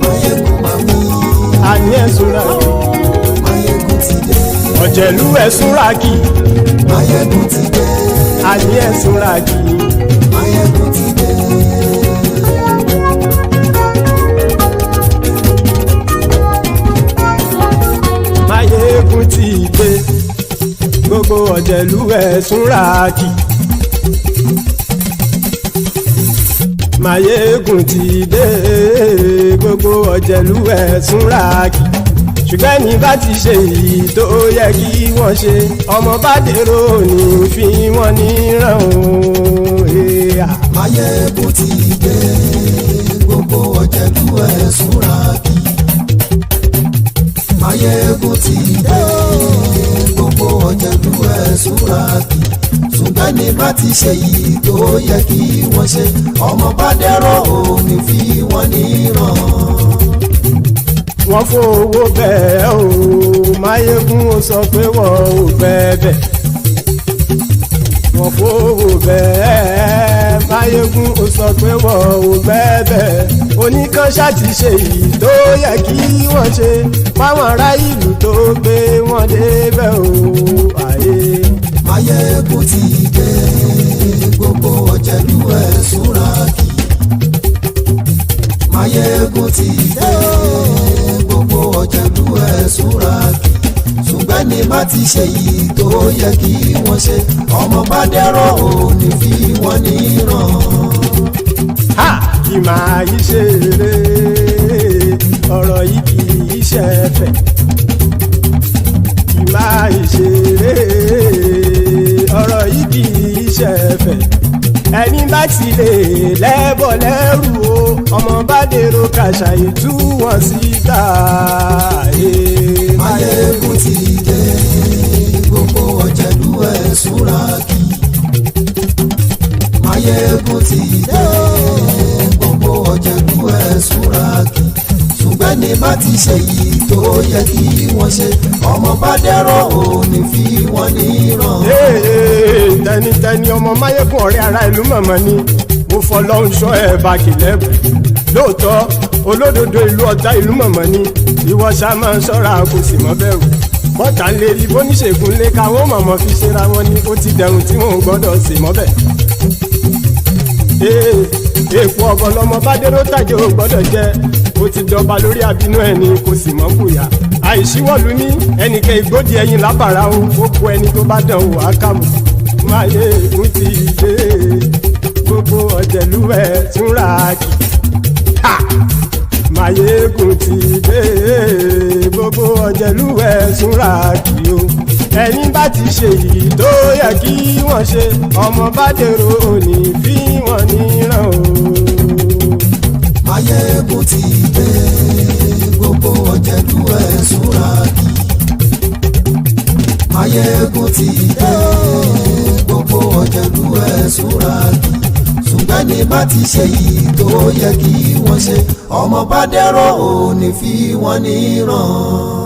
Máyégún máa wí. Àní Ẹ̀súnràkì. Máyégún ti dé. Ọ̀jẹ̀lú Ẹ̀súnràkì. Máyégún ti dé. Àní Ẹ̀súnràkì. Máyégún ti dé. Máyégún ti dé. Gbogbo ọ̀jẹ̀lú Ẹ̀súnràkì. Máyégún ti dé. Gbogbo ọ̀jẹ̀lú Ẹ̀súnràkì. Ṣùgbọ́n ní bá ti ṣe èyí tó yẹ kí wọ́n ṣe, ọmọ bá dèrò ní fi wọ́n níran o. Máyégún ti dé. Gbogbo ọ̀jẹ̀lú Ẹ̀súnràkì. Máyégún ti dé. Gbogbo ọ̀jẹ̀lú Ẹ̀súnràkì. Ṣùgbọ́n ní bá ti ṣe èyí tó yẹ kí wọ́n ṣe, ọmọ bá dèrò ní fi wọ́n níran. Wọ́n fowó bẹ́ẹ̀ o, Máyégún ó sọ pé wọ́n ò fẹ́ bẹ̀. Wọ́n fowó bẹ́ẹ̀, Máyégún ó sọ pé wọ́n ò fẹ́ bẹ̀. Oníkanṣá ti ṣe èyí tó yẹ kí wọ́n ṣe, fáwọn ará ìlú tó gbé wọn débẹ̀ o. Máyégún ti dé. Gbogbo ọ̀jẹ̀lú Ẹ̀súnràkì. Máyégún ti dé. Gbogbo ọ̀jẹ̀lú Ẹ̀súnràkì. Ṣùgbọ́n ní bá ti ṣe yìí tó yẹ kí wọ́n ṣe, ọmọ bá dẹ́rọ̀ ò ní fi wọ́n níran. Kì máa yí ṣe eré, ọ̀rọ̀ yìí kì í ṣe ẹ̀fẹ̀. Kì máa yí ṣe eré, ọ̀rọ̀ yìí kì í ṣe ẹ̀fẹ̀. Ẹni bá ti lè lẹ́bọ̀ lẹ́rù o, ọmọ bá dèrò kàṣàyè tú wọn síta. Máyégún ti dé. Gbogbo ọ̀jẹ̀lú Ẹ̀súnràkì. Máyégún ti dé. Gbogbo ọ̀jẹ̀lú Ẹ̀súnràkì. Ṣùgbọ́n ní bá ti ṣe yìí tó yẹ kí wọ́n ṣe, ọmọ bá dẹ́rọ̀ ò ní fi wọ́n níran. Tẹnitẹni ọmọ Máyégún ọ̀rẹ́ ara ìlú mọ̀mọ́ ni mo fọlọ́hún ṣọ́ ẹ̀ bá kìlẹ́bù. Lóòótọ́ olódodo ìlú ọ̀tá ìlú mọ̀mọ́ ni ìwọ ṣá máa ń ṣọ́ra kò sì mọ́ bẹ̀rù. Bọ́tà ń lè rí bóníṣègùn lé káwọn mọ̀mọ́ fi ṣera wọn ni ó ti dẹrùn tí wọn ò gbọ́dọ̀ sì mọ́ bẹ̀. Èèpo ọ̀bọ lọmọ bá dérò tàjẹ́ ò gbọ́dọ̀ jẹ́, ó ti dọba lórí àbínú ẹni kò sì mọ́ fòyà. Àìsíwọ́lu ní ẹnìkẹ́ ìgbódì ẹyin lábàrá o, ó kó ẹni tó bá dán o àkàmù. Máyégún ti dé. Gbogbo ọ̀jẹ̀lú Ẹ̀súnràkì. Máyégún ti dé. Gbogbo ọ̀jẹ̀lú Ẹ̀súnràkì o. Ẹni bá ti ṣe èyí tó yẹ kí wọ́n ṣe, ọmọ bá dèrò òní fi wọ́n níran o. Máyégún ti dé. Gbogbo ọ̀jẹ̀lú Ẹ̀súnràkì. Máyégún ti dé. Gbogbo ọ̀jẹ̀lú Ẹ̀súnràkì. Ṣùgbọ́n ní bá ti ṣe yìí tó yẹ kí wọ́n ṣe, ọmọ bá dẹ́rọ̀ ò ní fi wọ́n níran.